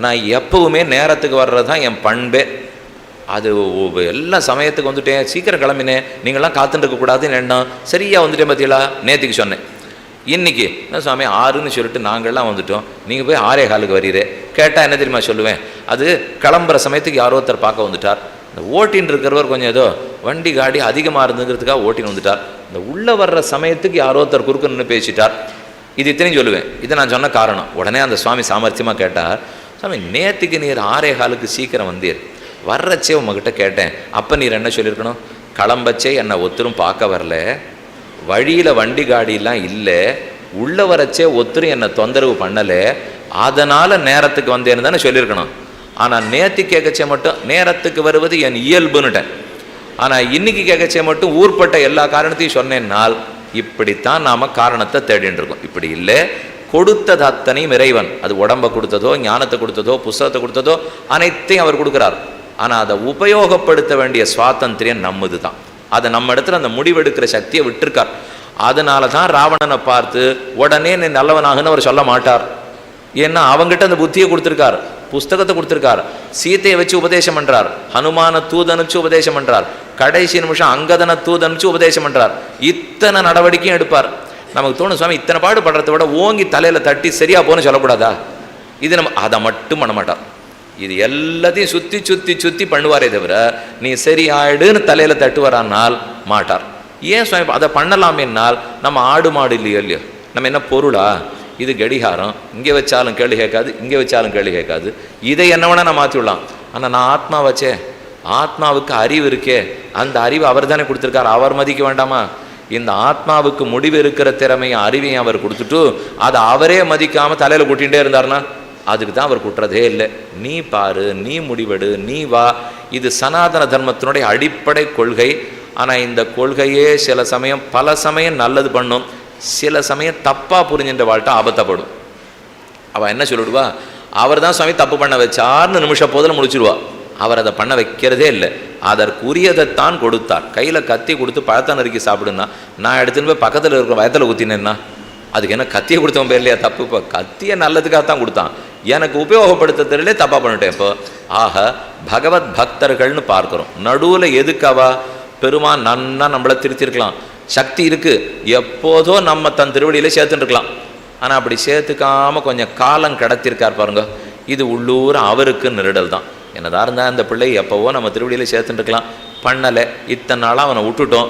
நான் எப்பவுமே நேரத்துக்கு வர்றது தான் என் பண்பே. அது எல்லாம் சமயத்துக்கு வந்துட்டேன், சீக்கிரம் கிளம்பினேன், நீங்களாம் காத்துட்டு இருக்கக்கூடாதுன்னு எண்ணம், சரியாக வந்துட்டேன். பார்த்தீங்களா, நேற்றுக்கு சொன்னேன். இன்றைக்கி என்ன சுவாமி 6ன்னு சொல்லிட்டு நாங்கள்லாம் வந்துட்டோம், நீங்கள் போய் 6:15 வரீரே. கேட்டால் என்ன தெரியுமா சொல்லுவேன், அது கிளம்புற சமயத்துக்கு யாரோ ஒருத்தர் பார்க்க வந்துட்டார். இந்த ஓட்டின்னு இருக்கிறவர் கொஞ்சம் ஏதோ வண்டி காடி அதிகமாக இருந்துங்கிறதுக்காக ஓட்டின்னு வந்துட்டார். இந்த உள்ளே வர்ற சமயத்துக்கு யாரோ ஒருத்தர் குறுக்க நின்று பேசிட்டார். இது இத்தனையும் சொல்லுவேன். இதை நான் சொன்ன காரணம், உடனே அந்த சுவாமி சாமர்த்தியமாக கேட்டார், சுவாமி நேற்றுக்கு நீர் 6:15 சீக்கிரம் வந்தீர், வர்றச்சே உங்ககிட்ட கேட்டேன், அப்போ நீர் என்ன சொல்லியிருக்கணும், கிளம்பச்சே என்னை ஒருத்தரும் பார்க்க வரல, வழியில் வண்டி காடியெல்லாம் இல்லை, உள்ளே வரச்சே ஒருத்தரும் என்னை தொந்தரவு பண்ணலை, அதனால் நேரத்துக்கு வந்தேன்னு தானே சொல்லியிருக்கணும். ஆனால் நேற்று கேட்கச்சே மட்டும் நேரத்துக்கு வருவது என் இயல்புன்னுட்டேன். ஆனால் இன்றைக்கி கேட்கச்சே மட்டும் ஊர்பட்ட எல்லா காரணத்தையும் சொன்னேன்னால் இப்படித்தான் நாம் காரணத்தை தேடின்னு இருக்கோம். இப்படி இல்லை, கொடுத்தது அத்தனையும் இறைவன். அது உடம்பை கொடுத்ததோ, ஞானத்தை கொடுத்ததோ, புஸ்தகத்தை கொடுத்ததோ அனைத்தையும் அவர் கொடுக்குறார். ஆனால் அதை உபயோகப்படுத்த வேண்டிய சுவாதந்திரியம் நம்மது தான். அதை நம்ம இடத்துல அந்த முடிவெடுக்கிற சக்தியை விட்டுருக்கார். அதனால தான் ராவணனை பார்த்து உடனே நீ நல்லவனாகன்னு அவர் சொல்ல மாட்டார். ஏன்னா அவங்ககிட்ட அந்த புத்தியை கொடுத்துருக்கார், புஸ்தகத்தை கொடுத்துருக்கார், சீத்தையை வச்சு உபதேசம் பண்ணுறார், ஹனுமான தூதனுச்சு உபதேசம் பண்ணுறார், கடைசி நிமிஷம் அங்கதனை தூதனுச்சு உபதேசம் பண்ணுறார். இத்தனை நடவடிக்கையும் எடுப்பார். நமக்கு தோணும், சுவாமி இத்தனை பாடு படுறதை விட ஓங்கி தலையில் தட்டி சரியாக போன்னு சொல்லக்கூடாதா? இது நம்ம அதை மட்டும் பண்ண மாட்டார். இது எல்லாத்தையும் சுற்றி சுற்றி சுற்றி பண்ணுவாரே தவிர நீ சரி ஆயிடுன்னு தலையில் தட்டுவாரானால் மாட்டார். ஏன் சுவாமி அதை பண்ணலாமேனால், நம்ம ஆடு மாடு இல்லையோ இல்லையோ, நம்ம என்ன பொருளா? இது கடிகாரம், இங்கே வச்சாலும் கேள்வி கேட்காது, இங்கே வச்சாலும் கேள்வி கேட்காது. இதை என்ன வேணால் நான் மாற்றி விடலாம். ஆனால் நான் ஆத்மா வச்சே, ஆத்மாவுக்கு அறிவு இருக்கே, அந்த அறிவு அவர் தானே கொடுத்துருக்கார், அவர் மதிக்க வேண்டாமா? இந்த ஆத்மாவுக்கு முடிவு இருக்கிற திறமையும் அறிவையும் அவர் கொடுத்துட்டு அதை அவரே மதிக்காமல் தலையில் கூட்டிகிட்டே இருந்தார்னா அதுக்கு தான் அவர் குற்றதே இல்லை. நீ பாரு, நீ முடிவெடு, நீ வா. இது சனாதன தர்மத்தினுடைய அடிப்படை கொள்கை. ஆனால் இந்த கொள்கையே சில சமயம் பல சமயம் நல்லது பண்ணும், சில சமயம் தப்பாக புரிஞ்சின்ற வாழ்க்கை ஆபத்தப்படும். அவள் என்ன சொல்லிடுவா, அவர் தான் சுவாமி தப்பு பண்ண வச்சார்னு நிமிஷ போதில் முடிச்சிடுவா. அவர் அதை பண்ண வைக்கிறதே இல்லை. அதற்குரியதைத்தான் கொடுத்தார். கையில் கத்தி கொடுத்து பழத்தை நறுக்கி சாப்பிடுன்னா நான் எடுத்துன்னு போய் பக்கத்தில் இருக்கிற வயத்தில் ஊற்றினேன்னா அதுக்கு என்ன கத்தியை கொடுத்தவன் பேர் இல்லையா தப்பு? இப்போ கத்தியை நல்லதுக்காகத்தான் கொடுத்தான், எனக்கு உபயோகப்படுத்த தெரியலே தப்பாக பண்ணிட்டேன். இப்போ ஆக பகவத் பக்தர்கள்னு பார்க்குறோம். நடுவில் எதுக்காவா பெருமான் நன்னா நம்மளை திருத்திருக்கலாம், சக்தி இருக்குது, எப்போதோ நம்ம தன் திருவடியில் சேர்த்துட்டுருக்கலாம். ஆனால் அப்படி சேர்த்துக்காமல் கொஞ்சம் காலம் கடத்திருக்கார் பாருங்க. இது உள்ளூர் அவருக்கு நெருடல் தான். என்னதான் இருந்தால் அந்த பிள்ளை எப்போவோ நம்ம திருவடியில் சேர்த்துட்டுருக்கலாம், பண்ணலை. இத்தனை நாளாக அவனை விட்டுட்டோம்.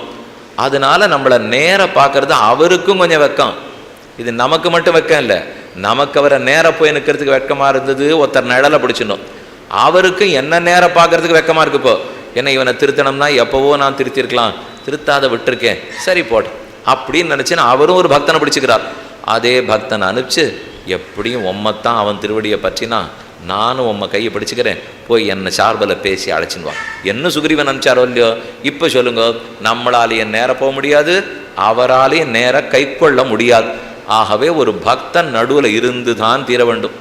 அதனால நம்மளை நேர பார்க்கறது அவருக்கும் கொஞ்சம் வெக்கம். இது நமக்கு மட்டும் வெக்கம் இல்லை, நமக்கு அவரை நேராக போய் நிற்கிறதுக்கு வெக்கமாக இருந்தது. ஒருத்தர் நிழலை பிடிச்சிடணும், அவருக்கும் என்ன நேரம் பார்க்கறதுக்கு வெக்கமாக இருக்கு. இப்போ என்ன இவனை திருத்தணும்னா எப்போவோ நான் திருத்திருக்கலாம், திருத்தாத விட்டுருக்கேன், சரி போட்டேன் அப்படின்னு நினச்சின்னா அவரும் ஒரு பக்தனை பிடிச்சிக்கிறார். அதே பக்தனை அனுப்பிச்சு எப்படியும் உம்மைத்தான் அவன் திருவடியை பற்றினா நானும் உம்மை கையை பிடிச்சிக்கிறேன், போய் என்னை சார்பில் பேசி அழைச்சின்வான். என்ன சுக்ரீவன் அனுப்பிச்சாரோ இல்லையோ, இப்போ சொல்லுங்க, நம்மளாலேயும் நேர போக முடியாது, அவராலேயும் நேர கை கொள்ள முடியாது. ஆகவே ஒரு பக்தன் நடுவில் இருந்து தான் தீர வேண்டும்,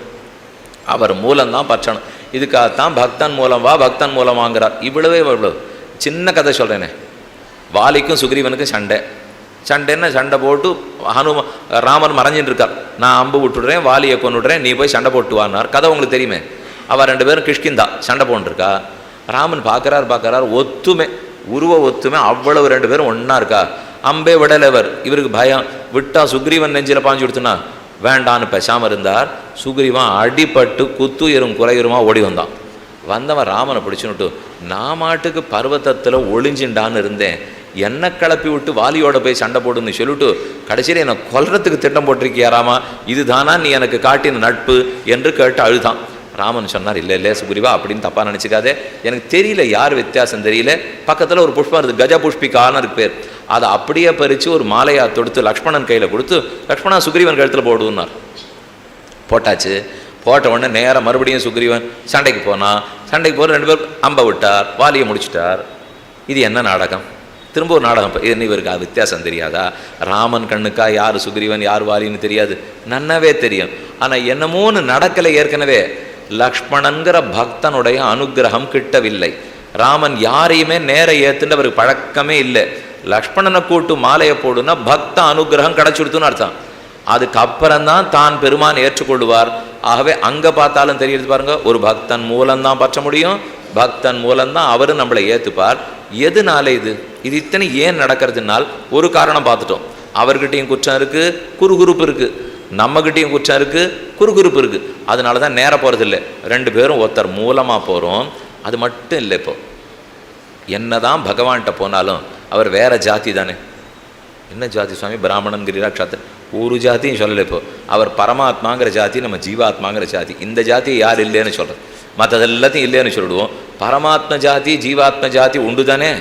அவர் மூலம்தான் பற்றணும். இதுக்காகத்தான் பக்தன் மூலம் வா பக்தன் மூலம் வாங்குறார். இவ்வளவே இவ்வளவு சின்ன கதை சொல்கிறேனே, வாலிக்கும் சுக்ரீவனுக்கும் சண்டைன்னா சண்டை போட்டு ராமன் மறைஞ்சின்னு இருக்கார். நான் அம்பு விட்டுடுறேன், வாலியை கொண்டுடுறேன், நீ போய் சண்டை போட்டு வானார். கதை உங்களுக்கு தெரியுமே. அவர் 2 பேரும் கிஷ்கிந்தா சண்டை போட்டுருக்கா. ராமன் பார்க்குறார், ஒத்துமை உருவ ஒத்துமை அவ்வளவு 2 பேரும் ஒன்றா இருக்கா. அம்பே விடலவர், இவருக்கு பயம், விட்டா சுக்ரீவன் நெஞ்சில் பாஞ்சு கொடுத்துனா வேண்டான்னு பேசாமல் இருந்தார். சுக்ரீவன் அடிபட்டு குத்துயிரும் குறையுருமா ஓடி வந்தவன் ராமனை பிடிச்சுன்னுட்டு நான் மாட்டுக்கு பர்வத்தத்தில் ஒளிஞ்சின்டான்னு இருந்தேன், என்ன கிளப்பி விட்டு வாலியோட போய் சண்டை போடுன்னு சொல்லிட்டு கடைசியில் என்னை கொல்றதுக்கு திட்டம் போட்டிருக்கியா ராமா, இதுதானா நீ எனக்கு காட்டின நட்பு என்று கேட்டு அழுதான். ராமன் சொன்னார், இல்லை சுக்ரீவா அப்படின்னு தப்பாக நினச்சிக்காதே, எனக்கு தெரியல யார் வித்தியாசம் தெரியல, பக்கத்தில் ஒரு புஷ்பம் இருக்குது, கஜ புஷ்பிகான்னு இருக்கு பேர், அதை அப்படியே பறித்து ஒரு மாலையா தொடுத்து லக்ஷ்மணன் கையில் கொடுத்து லக்ஷ்மணா சுக்ரீவன் கழுத்தில் போடுன்னார். போட்டாச்சு. போட்ட உடனே நேராக மறுபடியும் சுக்ரீவன் சண்டைக்கு போனான். சண்டைக்கு போகிற 2 பேர் அம்பை விட்டார், வாலியை முடிச்சிட்டார். இது என்ன நாடகம்? திரும்ப ஒரு நாடகம். என்ன இவருக்கு அது வித்தியாசம் தெரியாதா? ராமன் கண்ணுக்கா யார் சுக்ரீவன் யார் வாலின்னு தெரியாது, நன்னவே தெரியும். ஆனால் என்னமோன்னு நடக்கலை. ஏற்கனவே லக்ஷ்மணன்கிற பக்தனுடைய அனுகிரகம் கிட்டவில்லை. ராமன் யாரையுமே நேர ஏத்துட்டு அவருக்கு பழக்கமே இல்லை. லக்ஷ்மணனை கூட்டு மாலையை போடுன்னா பக்த அனுகிரகம் கிடைச்சுடுத்துன்னு அர்த்தம். அதுக்கப்புறம்தான் தான் பெருமான் ஏற்றுக்கொள்வார். ஆகவே அங்கே பார்த்தாலும் தெரியுது பாருங்க, ஒரு பக்தன் மூலம்தான் பற்ற முடியும், பக்தன் மூலம்தான் அவரு நம்மளை ஏற்றுப்பார். எதுனால இது இத்தனை ஏன் நடக்கிறதுனால் ஒரு காரணம் பார்த்துட்டோம். அவர்கிட்டையும் குற்றம் இருக்குது, குறுகுறுப்பு இருக்குது, நம்மகிட்டையும் குற்றம் இருக்குது, குறுகுறுப்பு இருக்குது. அதனால தான் நேர போகிறது இல்லை. 2 பேரும் ஒருத்தர் மூலமாக போகிறோம். அது மட்டும் இல்லை, இப்போ என்னதான் பகவான்கிட்ட போனாலும் அவர் வேற ஜாதி தானே. என்ன ஜாதி சுவாமி? பிராமணன் கிரிரா க்ஷத்திரன் ஒரு ஜாதியும் சொல்லலை. இப்போ அவர் பரமாத்மாங்கிற ஜாதி, நம்ம ஜீவாத்மாங்கிற ஜாதி. இந்த ஜாதி யார் இல்லைன்னு சொல்கிறது, மற்றது எல்லாத்தையும் இல்லைன்னு சொல்லிடுவோம். பரமாத்ம ஜாதி ஜீவாத்ம ஜாதி உண்டு தானே.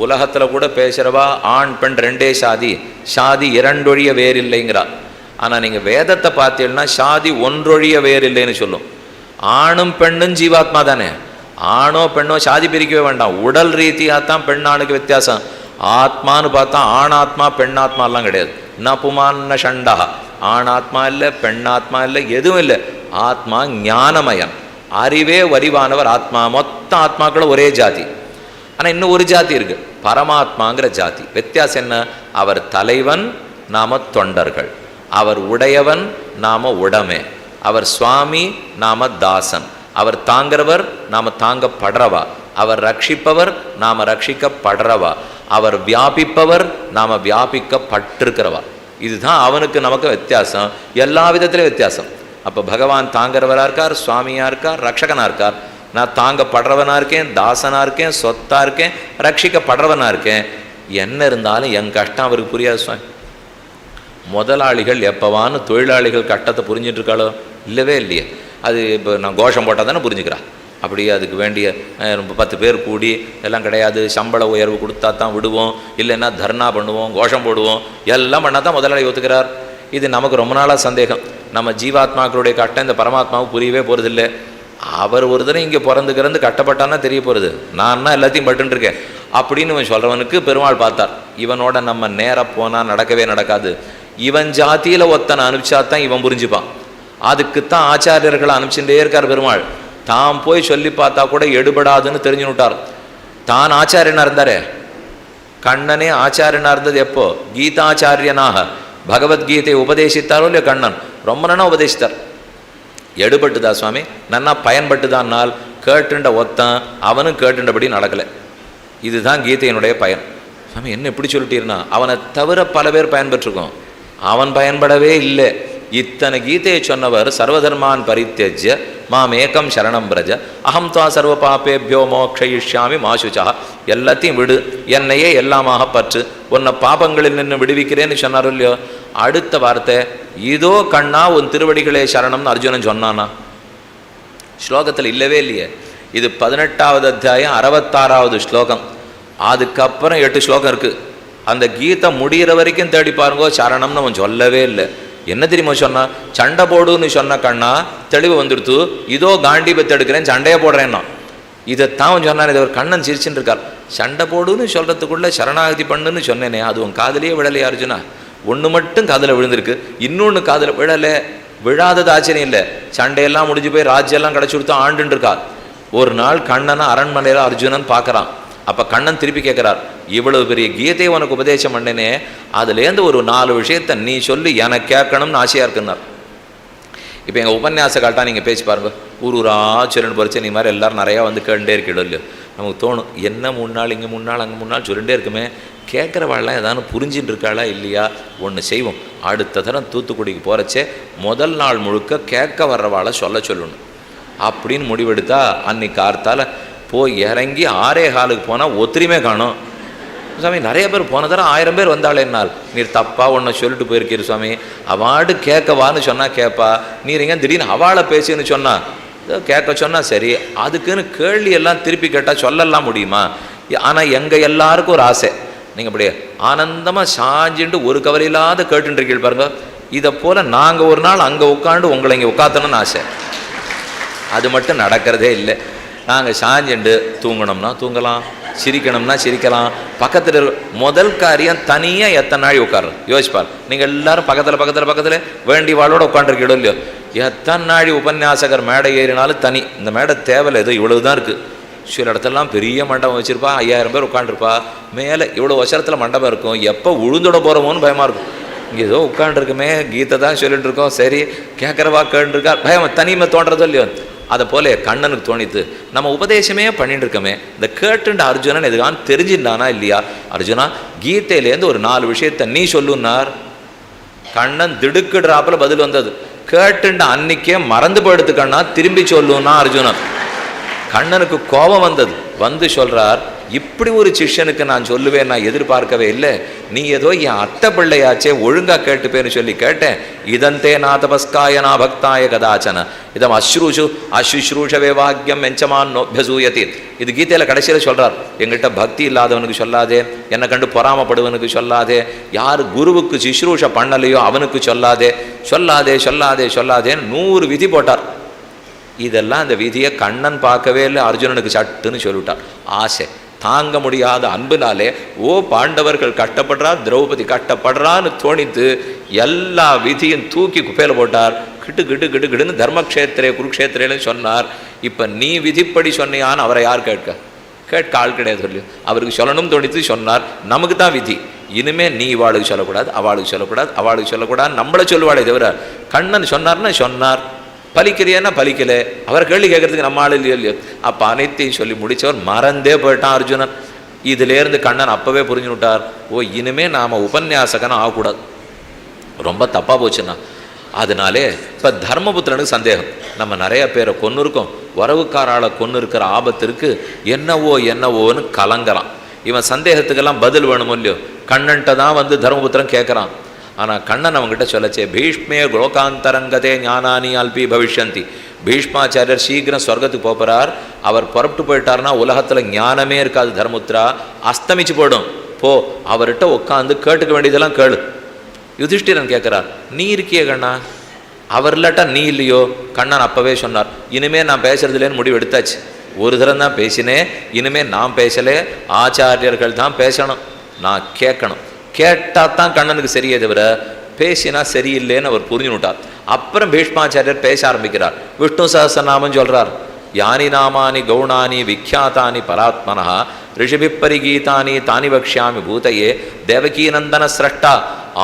உலகத்தில் கூட பேசுகிறவா ஆண் பெண் 2 சாதி 2 ஒழிய வேறு இல்லைங்கிறா. ஆனால் நீங்கள் வேதத்தை பார்த்தீங்கன்னா சாதி 1 ஒழிய வேறு இல்லைன்னு சொல்லும். ஆணும் பெண்ணும் ஜீவாத்மா தானே. ஆணோ பெண்ணோ சாதி பிரிக்கவே வேண்டாம், உடல் ரீதியாக தான் பெண் ஆணுக்கு வித்தியாசம். ஆத்மானு பார்த்தா ஆணாத்மா பெண்ணாத்மாலாம் கிடையாது. ந புமான்ன ஷண்டா, ஆணாத்மா இல்லை பெண்ணாத்மா இல்லை எதுவும் இல்லை. ஆத்மா ஞானமயம், அறிவே வரிவானவர் ஆத்மா. மொத்த ஆத்மாக்களும் ஒரே ஜாதி. ஆனால் இன்னும் ஒரு ஜாதி இருக்கு, பரமாத்மாங்கிற ஜாதி. வித்தியாசம் என்ன? அவர் தலைவன், நாம தொண்டர்கள். அவர் உடையவன், நாம உடமை. அவர் சுவாமி, நாம தாசன். அவர் தாங்கிறவர், நாம தாங்கப்படுறவா. அவர் ரட்சிப்பவர், நாம ரட்சிக்கப்படுறவா. அவர் வியாபிப்பவர், நாம வியாபிக்கப்பட்டிருக்கிறவா. இதுதான் அவனுக்கு நமக்கு வித்தியாசம். எல்லா விதத்திலும் வித்தியாசம். அப்போ பகவான் தாங்கிறவராக இருக்கார், சுவாமியாக இருக்கார், ரட்சகனாக இருக்கார். நான் தாங்கப்படுறவனாக இருக்கேன், தாசனாக இருக்கேன், சொத்தாக இருக்கேன், ரட்சிக்கப்படுறவனாக இருக்கேன். என்ன இருந்தாலும் என் கஷ்டம் அவருக்கு புரியாது சுவாமி. முதலாளிகள் எப்போவான்னு தொழிலாளிகள் கஷ்டத்தை புரிஞ்சிட்டு இருக்காளோ? இல்லவே இல்லையே. அது இப்போ நான் கோஷம் போட்டால் தானே புரிஞ்சுக்கிறான். அப்படியே அதுக்கு வேண்டிய 10 பேர் கூடி எல்லாம் கிடையாது. சம்பள உயர்வு கொடுத்தா தான் விடுவோம், இல்லைன்னா தர்ணா பண்ணுவோம், கோஷம் போடுவோம், எல்லாம் பண்ணால் தான் முதலாளி ஒத்துக்கிறார். இது நமக்கு ரொம்ப நாளாக சந்தேகம். நம்ம ஜீவாத்மாக்களுடைய கட்டம் இந்த பரமாத்மாவுக்கு புரியவே போகிறதில்லை. அவர் ஒரு தடவை இங்கே பிறந்து கட்டப்பட்டான்னா தெரிய போகிறது, நான் எல்லாத்தையும் பட்டுருக்கேன் அப்படின்னு இவன் சொல்கிறவனுக்கு பெருமாள் பார்த்தார். இவனோட நம்ம நேராக போனால் நடக்கவே நடக்காது. இவன் ஜாத்தியில் ஒத்தனை அனுப்பிச்சா தான் இவன் புரிஞ்சுப்பான். அதுக்குத்தான் ஆச்சாரியர்களை அனுப்பிச்சுட்டே இருக்கார் பெருமாள். தான் போய் சொல்லி பார்த்தா கூட எடுபடாதுன்னு தெரிஞ்சுனுட்டார். தான் ஆச்சாரியனா இருந்தாரே, கண்ணனே ஆச்சாரியனா இருந்தது எப்போ? கீதாச்சாரியனாக பகவத்கீதையை உபதேசித்தாரோ இல்லையோ கண்ணன், ரொம்ப நானா உபதேசித்தார். எடுபட்டுதா சுவாமி? நன்னா பயன்பட்டுதான்னால் கேட்டுண்ட ஒத்தன் அவனும் கேட்டுண்டபடி நடக்கலை. இதுதான் கீதையினுடைய பயன். சுவாமி என்ன எப்படி சொல்லிட்டீர்னா, அவனை தவிர பல பேர் பயன்பெற்றிருக்கோம், அவன் பயன்படவே இல்லை. இத்தனை கீதையை சொன்னவர் சர்வதர்மான் பரித்தியஜ்ய மாம் ஏகம் சரணம் பிரஜ அகம் துவா சர்வ பாப்பேபியோ மோக்ஷயிஷ்யாமி மாசுச்சா. எல்லாத்தையும் விடு, என்னையே எல்லாமாக பற்று, உன்னை பாபங்களில் நின்று விடுவிக்கிறேன்னு சொன்னார் இல்லையோ. அடுத்த வார்த்தை, இதோ கண்ணா உன் திருவடிகளே சரணம்னு அர்ஜுனன் சொன்னானா? ஸ்லோகத்தில் இல்லவே இல்லையே. இது 18வது அத்தியாயம் 66வது ஸ்லோகம். அதுக்கப்புறம் 8 ஸ்லோகம் இருக்குது. அந்த கீதை முடிகிற வரைக்கும் தேடி பாருங்கோ, சரணம்னு அவன் சொல்லவே இல்லை. என்ன தெரியுமா சொன்னா? சண்டை போடுன்னு சொன்ன கண்ணா தெளிவு வந்துடுத்து, இதோ காண்டீபத்தை எடுக்கிறேன் சண்டையை போடுறேன்னா. இதைத்தான் சொன்னான். இதை ஒரு கண்ணன் சிரிச்சுன்னு இருக்கார். சண்டை போடுன்னு சொல்கிறதுக்குள்ளே சரணாகதி பண்ணுன்னு சொன்னேனே, அது உன் காதலையே விழலையா அர்ஜுனா? ஒன்று மட்டும் காதில் விழுந்திருக்கு, இன்னொன்று காதில் விழலை. விழாதது ஆச்சரியம் இல்லை. சண்டையெல்லாம் முடிஞ்சு போய் ராஜ்யெல்லாம் கிடச்சி கொடுத்தா ஆண்டுன்னு இருக்கார். ஒரு நாள் கண்ணனை அரண்மனையில் அர்ஜுனன் பார்க்குறான். அப்போ கண்ணன் திருப்பி கேட்குறார், இவ்வளவு பெரிய கீதையை உனக்கு உபதேசம் பண்ணனே, அதுலேருந்து ஒரு 4 விஷயத்தை நீ சொல்லி எனக்கு கேட்கணும்னு ஆசையாக இருக்குன்னார். இப்போ எங்கள் உபன்யாச காட்டா நீங்கள் பேசி பாருங்கள், ஊரூரா சொல்லிட்டு போச்சு, நீ மாதிரி எல்லோரும் நிறையா வந்து கேட்டுட்டே இருக்கிடும் இல்லையோ. நமக்கு தோணும், என்ன 3 நாள் இங்கே 3 நாள் அங்கே 3 நாள் சொல்லிகிட்டே இருக்குமே, கேட்குறவாள்லாம் ஏதாவது புரிஞ்சுட்டு இருக்காளா இல்லையா? ஒன்று செய்வோம், அடுத்த தரம் தூத்துக்குடிக்கு போகிறச்சே முதல் நாள் முழுக்க கேட்க வர்றவாளை சொல்லணும் அப்படின்னு முடிவெடுத்தா, அன்னைக்கு கார்த்தால் போய் இறங்கி 6:15 போனால் ஒத்திரிமே காணும். சுவாமி நிறைய பேர் போன தரம் 1000 பேர் வந்தாளேன்னால், நீர் தப்பாக ஒன்றை சொல்லிட்டு போயிருக்கீர் சுவாமி, அவாடு கேட்கவான்னு சொன்னால் கேட்பா, நீர் எங்கே திடீர்னு அவளை பேசுன்னு சொன்னால் கேட்க சொன்னால் சரி, அதுக்குன்னு கேள்வி எல்லாம் திருப்பி கேட்டால் சொல்லலாம் முடியுமா? ஆனால் எங்கள் எல்லாருக்கும் ஒரு ஆசை, நீங்கள் அப்படியே ஆனந்தமாக சாஞ்சிட்டு ஒரு கவலை இல்லாத கேட்டுருக்கீங்க பாருங்க. இதை போல் நாங்கள் ஒரு நாள் அங்கே உட்காந்து உங்களை இங்கே உட்காத்தணும்னு ஆசை. அது மட்டும் நடக்கிறதே இல்லை. நாங்கள் சாஞ்சுண்டு தூங்கணும்னா தூங்கலாம், சிரிக்கணும்னா சிரிக்கலாம். பக்கத்தில் முதல் காரியம் தனியாக எத்தனை நாள் உட்கார்றது யோசிப்பார். நீங்கள் எல்லாரும் பக்கத்தில் வேண்டி வாழோட உட்காந்துருக்கீடோ இல்லையோ. எத்தனை நாள் உபன்யாசகர் மேடை ஏறினாலும் தனி. இந்த மேடை தேவையில்லை, ஏதோ இவ்வளவு தான் இருக்குது. சில இடத்துலலாம் பெரிய மண்டபம் வச்சுருப்பா, 5000 பேர் உட்காந்துருப்பா. மேலே இவ்வளோ வருஷத்தில் மண்டபம் இருக்கும், எப்போ உழுந்துட போகிறோமோன்னு பயமாக இருக்கும். இங்கே ஏதோ உட்காந்துருக்குமே, கீதை தான் சொல்லிட்டு இருக்கோம், சரி கேட்குறவா கேட்டுருக்கா, பயம் தனிமை தோன்றதோ இல்லையோ. அதை போல கண்ணனுக்கு தோணித்து, நம்ம உபதேசமே பண்ணிட்டு இருக்கோமே, இந்த கேட்டுண்ட அர்ஜுனன் எதுக்கான்னு தெரிஞ்சுட்டானா இல்லையா? அர்ஜுனா கீதையிலேருந்து ஒரு 4 விஷயத்தை நீ சொல்லுன்னார். கண்ணன் திடுக்கிடுறாப்புல பதில் வந்தது. கேட்டுண்ட அன்னைக்கே மறந்து போயிடுத்து கண்ணா, திரும்பி சொல்லுன்னா அர்ஜுனன். கண்ணனுக்கு கோபம் வந்தது. வந்து சொல்றார், இப்படி ஒரு சிஷ்யனுக்கு நான் சொல்லுவேன் நான் எதிர்பார்க்கவே இல்லை. நீ ஏதோ என் அத்தை பிள்ளையாச்சே, ஒழுங்கா கேட்டுப்பேன்னு சொல்லி கேட்டேன். இதந்தே நாதபஸ்காய நா பக்தாய கதாச்சன இதம் அஸ்ருஷவே வாக்கியம் மெஞ்சமான் நோபியசூயத்தி. இது கீதையில கடைசியில் சொல்றார், எங்கிட்ட பக்தி இல்லாதவனுக்கு சொல்லாதே, என்னை கண்டு பொறாமப்படுவனுக்கு சொல்லாதே, யார் குருவுக்கு சிஸ்ரூஷ பண்ணலையோ அவனுக்கு சொல்லாதே, சொல்லாதே சொல்லாதே சொல்லாதேன்னு 100 விதி போட்டார். இதெல்லாம் அந்த விதியை கண்ணன் பார்க்கவே இல்லை, அர்ஜுனனுக்கு சட்டுன்னு சொல்லிவிட்டார். ஆசை தாங்க முடியாத அன்புனாலே, ஓ பாண்டவர்கள் கட்டப்படுறா, திரௌபதி கட்டப்படுறான்னு தோணித்து எல்லா விதியும் தூக்கி குப்பையில் போட்டார். கிட்டு கிட்டு கிட்டு கிட்டுன்னு தர்மக்ஷேத்திரே குருக்ஷேத்திரேன்னு சொன்னார். இப்போ நீ விதிப்படி சொன்னியான்னு அவரை யார் கேட்க ஆள் கிடையாது சொல்லி அவருக்கு சொல்லணும்னு தோணித்து சொன்னார். நமக்கு தான் விதி, இனிமே நீ இவாளுக்கு சொல்லக்கூடாது, அவளுக்கு சொல்லக்கூடாது, நம்மளை சொல்லுவாளே தவிர. கண்ணன் சொன்னார்னா சொன்னார், பலிக்கிறியன்னா பலிக்கலை, அவரை கேள்வி கேட்கறதுக்கு நம்ம ஆள் இல்லையோ. அப்போ அனைத்தையும் சொல்லி முடித்தவர் மறந்தே போயிட்டான் அர்ஜுனன். இதிலேருந்து கண்ணன் அப்போவே புரிஞ்சு விட்டார், ஓ இனிமே நாம் உபன்யாசகனா ஆகக்கூடாது, ரொம்ப தப்பாக போச்சுன்னா. அதனாலே இப்போ தர்மபுத்திரனுக்கு சந்தேகம், நம்ம நிறைய பேரை கொன்று இருக்கோம், உறவுக்காரால் கொன்று இருக்கிற ஆபத்திற்கு என்னவோன்னு கலங்குறான். இவன் சந்தேகத்துக்கெல்லாம் பதில் வேணுமோ இல்லையோ, கண்ணன்ட்ட தான் வந்து தர்மபுத்திரன் கேட்குறான். ஆனால் கண்ணன் அவங்ககிட்ட சொல்லச்சே, பீஷ்மே குலோகாந்தரங்கதே ஞானானி அல்பி பவிஷ்யந்தி. பீஷ்மாச்சாரியர் சீக்கிரம் சொர்க்கத்துக்கு போகிறார். அவர் புறப்பட்டு போயிட்டார்னா உலகத்தில் ஞானமே இருக்காது, தர்மபுத்திரா அஸ்தமிச்சு போயிடும். போ, அவர்கிட்ட உட்காந்து கேட்டுக்க வேண்டியதெல்லாம் கேளு. யுதிஷ்டிரன் கேட்குறார், நீ இருக்கிய கண்ணா? அவர் இல்லாட்டா நீ இல்லையோ? கண்ணன் அப்போவே சொன்னார், இனிமேல் நான் பேசுறதுலேன்னு முடிவு எடுத்தாச்சு. ஒரு தரம் தான் பேசினேன், இனிமேல் நான் பேசலே, ஆச்சாரியர்கள் தான் பேசணும், நான் கேட்கணும். கேட்டால் தான் கண்ணனுக்கு சரியே தவிர பேசினா சரியில்லைன்னு அவர் புரிஞ்சுட்டார். அப்புறம் பீஷ்மாச்சாரியர் பேச ஆரம்பிக்கிறார். விஷ்ணு சஹஸ்ரநாமம் சொல்றார். யானி நாமானி கௌணானி விக்யாத்தானி பராத்மனா ரிஷிபிப்பரிகீதானி தானி வக்ஷாமி பூதையே தேவகீநந்தன சிரஷ்டா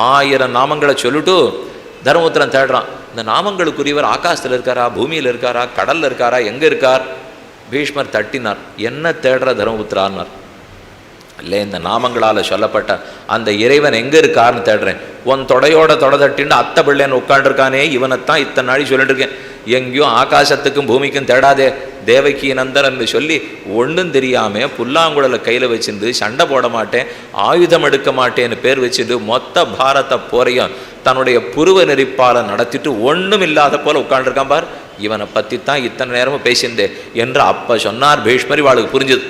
1000 நாமங்களை சொல்லிட்டு தர்மபுத்திரன் தேடுறான். இந்த நாமங்களுக்குரியவர் ஆகாசத்தில் இருக்காரா, பூமியில் இருக்காரா, கடலில் இருக்காரா, எங்கே இருக்கார்? பீஷ்மர் தட்டினார். என்ன தேடுற தர்மபுத்திரான்னார். இல்லை, இந்த நாமங்களால் சொல்லப்பட்ட அந்த இறைவன் எங்கே இருக்காருன்னு தேடுறேன். உன் தொடையோட தொடை தட்டின்னு அத்தை பிள்ளைன்னு உட்காண்டிருக்கானே, இவனைத்தான் இத்தனை நாளி சொல்லிட்டு இருக்கேன். எங்கேயும் ஆகாசத்துக்கும் பூமிக்கும் தேடாதே, தேவகி நந்தன் சொல்லி ஒன்றும் தெரியாமல் புல்லாங்குழலை கையில் வச்சுருந்து சண்டை போட மாட்டேன், ஆயுதம் எடுக்க மாட்டேன்னு பேர் வச்சுட்டு மொத்த பாரத போரையும் தன்னுடைய புருவ நெறிப்பால் நடத்திட்டு ஒன்றும் இல்லாத போல் உட்காண்டிருக்கான் பார், இவனை பற்றி தான் இத்தனை நேரமும் பேசியிருந்தேன் என்று அப்போ சொன்னார் பீஷ்மர். இவாளுக்கு புரிஞ்சுது.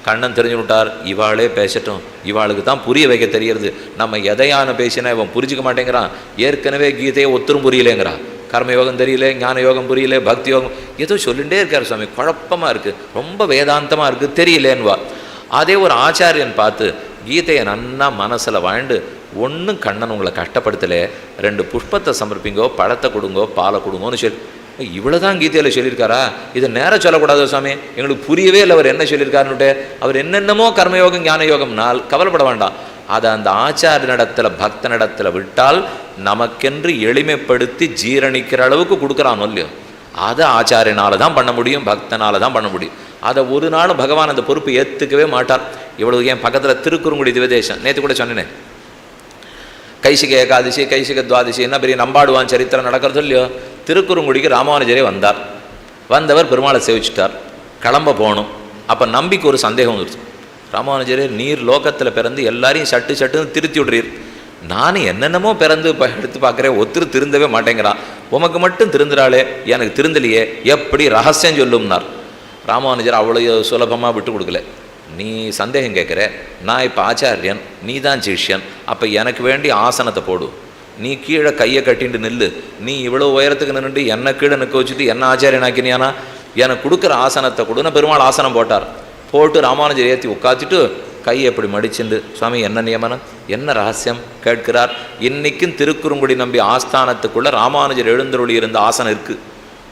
கண்ணன் தெரிஞ்சு விட்டார். இவாளே பேசட்டும், இவாளுக்கு தான் புரிய வைக்க தெரியறது. நம்ம எதையான பேசினா இவன் புரிஞ்சிக்க மாட்டேங்கிறான். ஏற்கனவே கீதையை ஒத்தரும் புரியலேங்கிறான். கர்மயோகம் தெரியல, ஞான யோகம் புரியல, பக்தி யோகம் ஏதோ சொல்லிகிட்டே இருக்கார் சுவாமி. குழப்பமாக இருக்குது, ரொம்ப வேதாந்தமாக இருக்குது, தெரியலேன்னுவா. அதே ஒரு ஆச்சாரியன் பார்த்து கீதையை நன்னா மனசில் வாழ்ந்து, ஒன்றும் கண்ணன் உங்களை கஷ்டப்படுத்தலை, 2 புஷ்பத்தை சமர்ப்பிங்கோ, பழத்தை கொடுங்கோ, பாலை கொடுங்கோன்னு சொல்லி. இவ்வளோதான் கீதையில் சொல்லியிருக்காரா? இதை நேரம் சொல்லக்கூடாது சுவாமி, எங்களுக்கு புரியவே இல்லை அவர் என்ன சொல்லியிருக்காருன்னுட்டு. அவர் என்னென்னமோ கர்மயோகம் ஞான யோகம்னால் கவலைப்பட வேண்டாம். அதை அந்த ஆச்சாரியனிடத்தில் பக்தனிடத்தில் விட்டால் நமக்கென்று எளிமைப்படுத்தி ஜீரணிக்கிற அளவுக்கு கொடுக்குறான் இல்லையோ, அதை ஆச்சாரியனால தான் பண்ண முடியும், பக்தனால தான் பண்ண முடியும். அதை ஒரு நாளும் பகவான் அந்த பொறுப்பு ஏற்றுக்கவே மாட்டார். இவ்வளவு என் பக்கத்தில் திருக்குறுங்குடி திவதேசம் நேற்று கூட சொன்னேன். கைசிக ஏகாதசி, கைசிக துவாதசி என்ன பெரிய நம்பாடுவான் சரித்திரம் நடக்கிறது இல்லையோ. திருக்குறுங்குடிக்கு ராமானுஜரே வந்தார். வந்தவர் பெருமாளை சேவிச்சிட்டார். கிளம்ப போகணும். அப்போ நம்பிக்கை ஒரு சந்தேகம் வந்துடுச்சு. ராமானுஜரே, நீர் லோகத்தில் பிறந்து எல்லாரையும் சட்டுன்னு திருத்தி விடுறீர். நானும் என்னென்னமோ பிறந்து எடுத்து பார்க்குறேன், ஒத்துரு திருந்தவே மாட்டேங்கிறான். உமக்கு மட்டும் திருந்துறாளே, எனக்கு திருந்தலையே, எப்படி ரகசியம் சொல்லும்னார். ராமானுஜர் அவ்வளோ சுலபமாக விட்டு கொடுக்கல. நீ சந்தேகம் கேட்குற, நான் இப்போ ஆச்சாரியன், நீ தான் சிஷ்யன், அப்போ எனக்கு வேண்டி ஆசனத்தை போடு. நீ கீழே கையை கட்டிட்டு நில்லு. நீ இவ்வளோ உயரத்துக்கு நின்றுட்டு என்னை கீழே நிற்க வச்சுட்டு என்ன ஆச்சாரியன் ஆக்கினியானா, எனக்கு கொடுக்குற ஆசனத்தை கொடுன்னு பெருமாள் ஆசனம் போட்டார். போட்டு ராமானுஜர் ஏற்றி உட்காந்துட்டு கையை எப்படி மடிச்சுண்டு, சுவாமி என்ன நியமனம், என்ன ரகசியம் கேட்கிறார். இன்றைக்கும் திருக்குறுங்குடி நம்பி ஆஸ்தானத்துக்குள்ளே ராமானுஜர் எழுந்தருளி இருந்த ஆசனம் இருக்குது.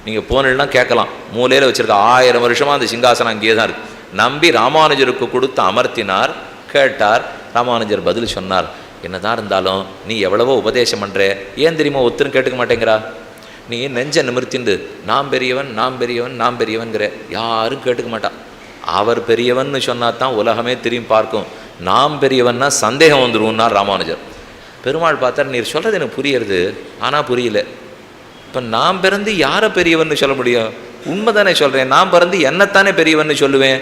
நீங்கள் போனீங்கன்னா கேட்கலாம். மூலையில் வச்சுருக்க 1000 வருஷமாக அந்த சிங்காசனம் அங்கேயே தான் இருக்குது. நம்பி ராமானுஜருக்கு கொடுத்து அமர்த்தினார். கேட்டார். ராமானுஜர் பதில் சொன்னார். என்னதான் இருந்தாலும் நீ எவ்வளவோ உபதேசம் பண்ணுற, ஏன் தெரியுமா ஒத்துன்னு கேட்டுக்க மாட்டேங்கிறா? நீ நெஞ்ச நிமிர்த்திண்டு நாம் பெரியவன் நாம் பெரியவன் நாம் பெரியவன்கிற, யாரும் கேட்டுக்க மாட்டா. அவர் பெரியவன் சொன்னால் தான் உலகமே திரும்பி பார்க்கும். நாம் பெரியவன்னா சந்தேகம் வந்துடுவோம்னார் ராமானுஜர். பெருமாள் பார்த்தார், நீர் சொல்கிறது எனக்கு புரியுறது, ஆனால் புரியல. இப்போ நான் பிறந்து யாரை பெரியவன்னு சொல்ல முடியும்? உண்மை தானே சொல்கிறேன். நான் பிறந்து என்னத்தானே பெரியவன்னு சொல்லுவேன்.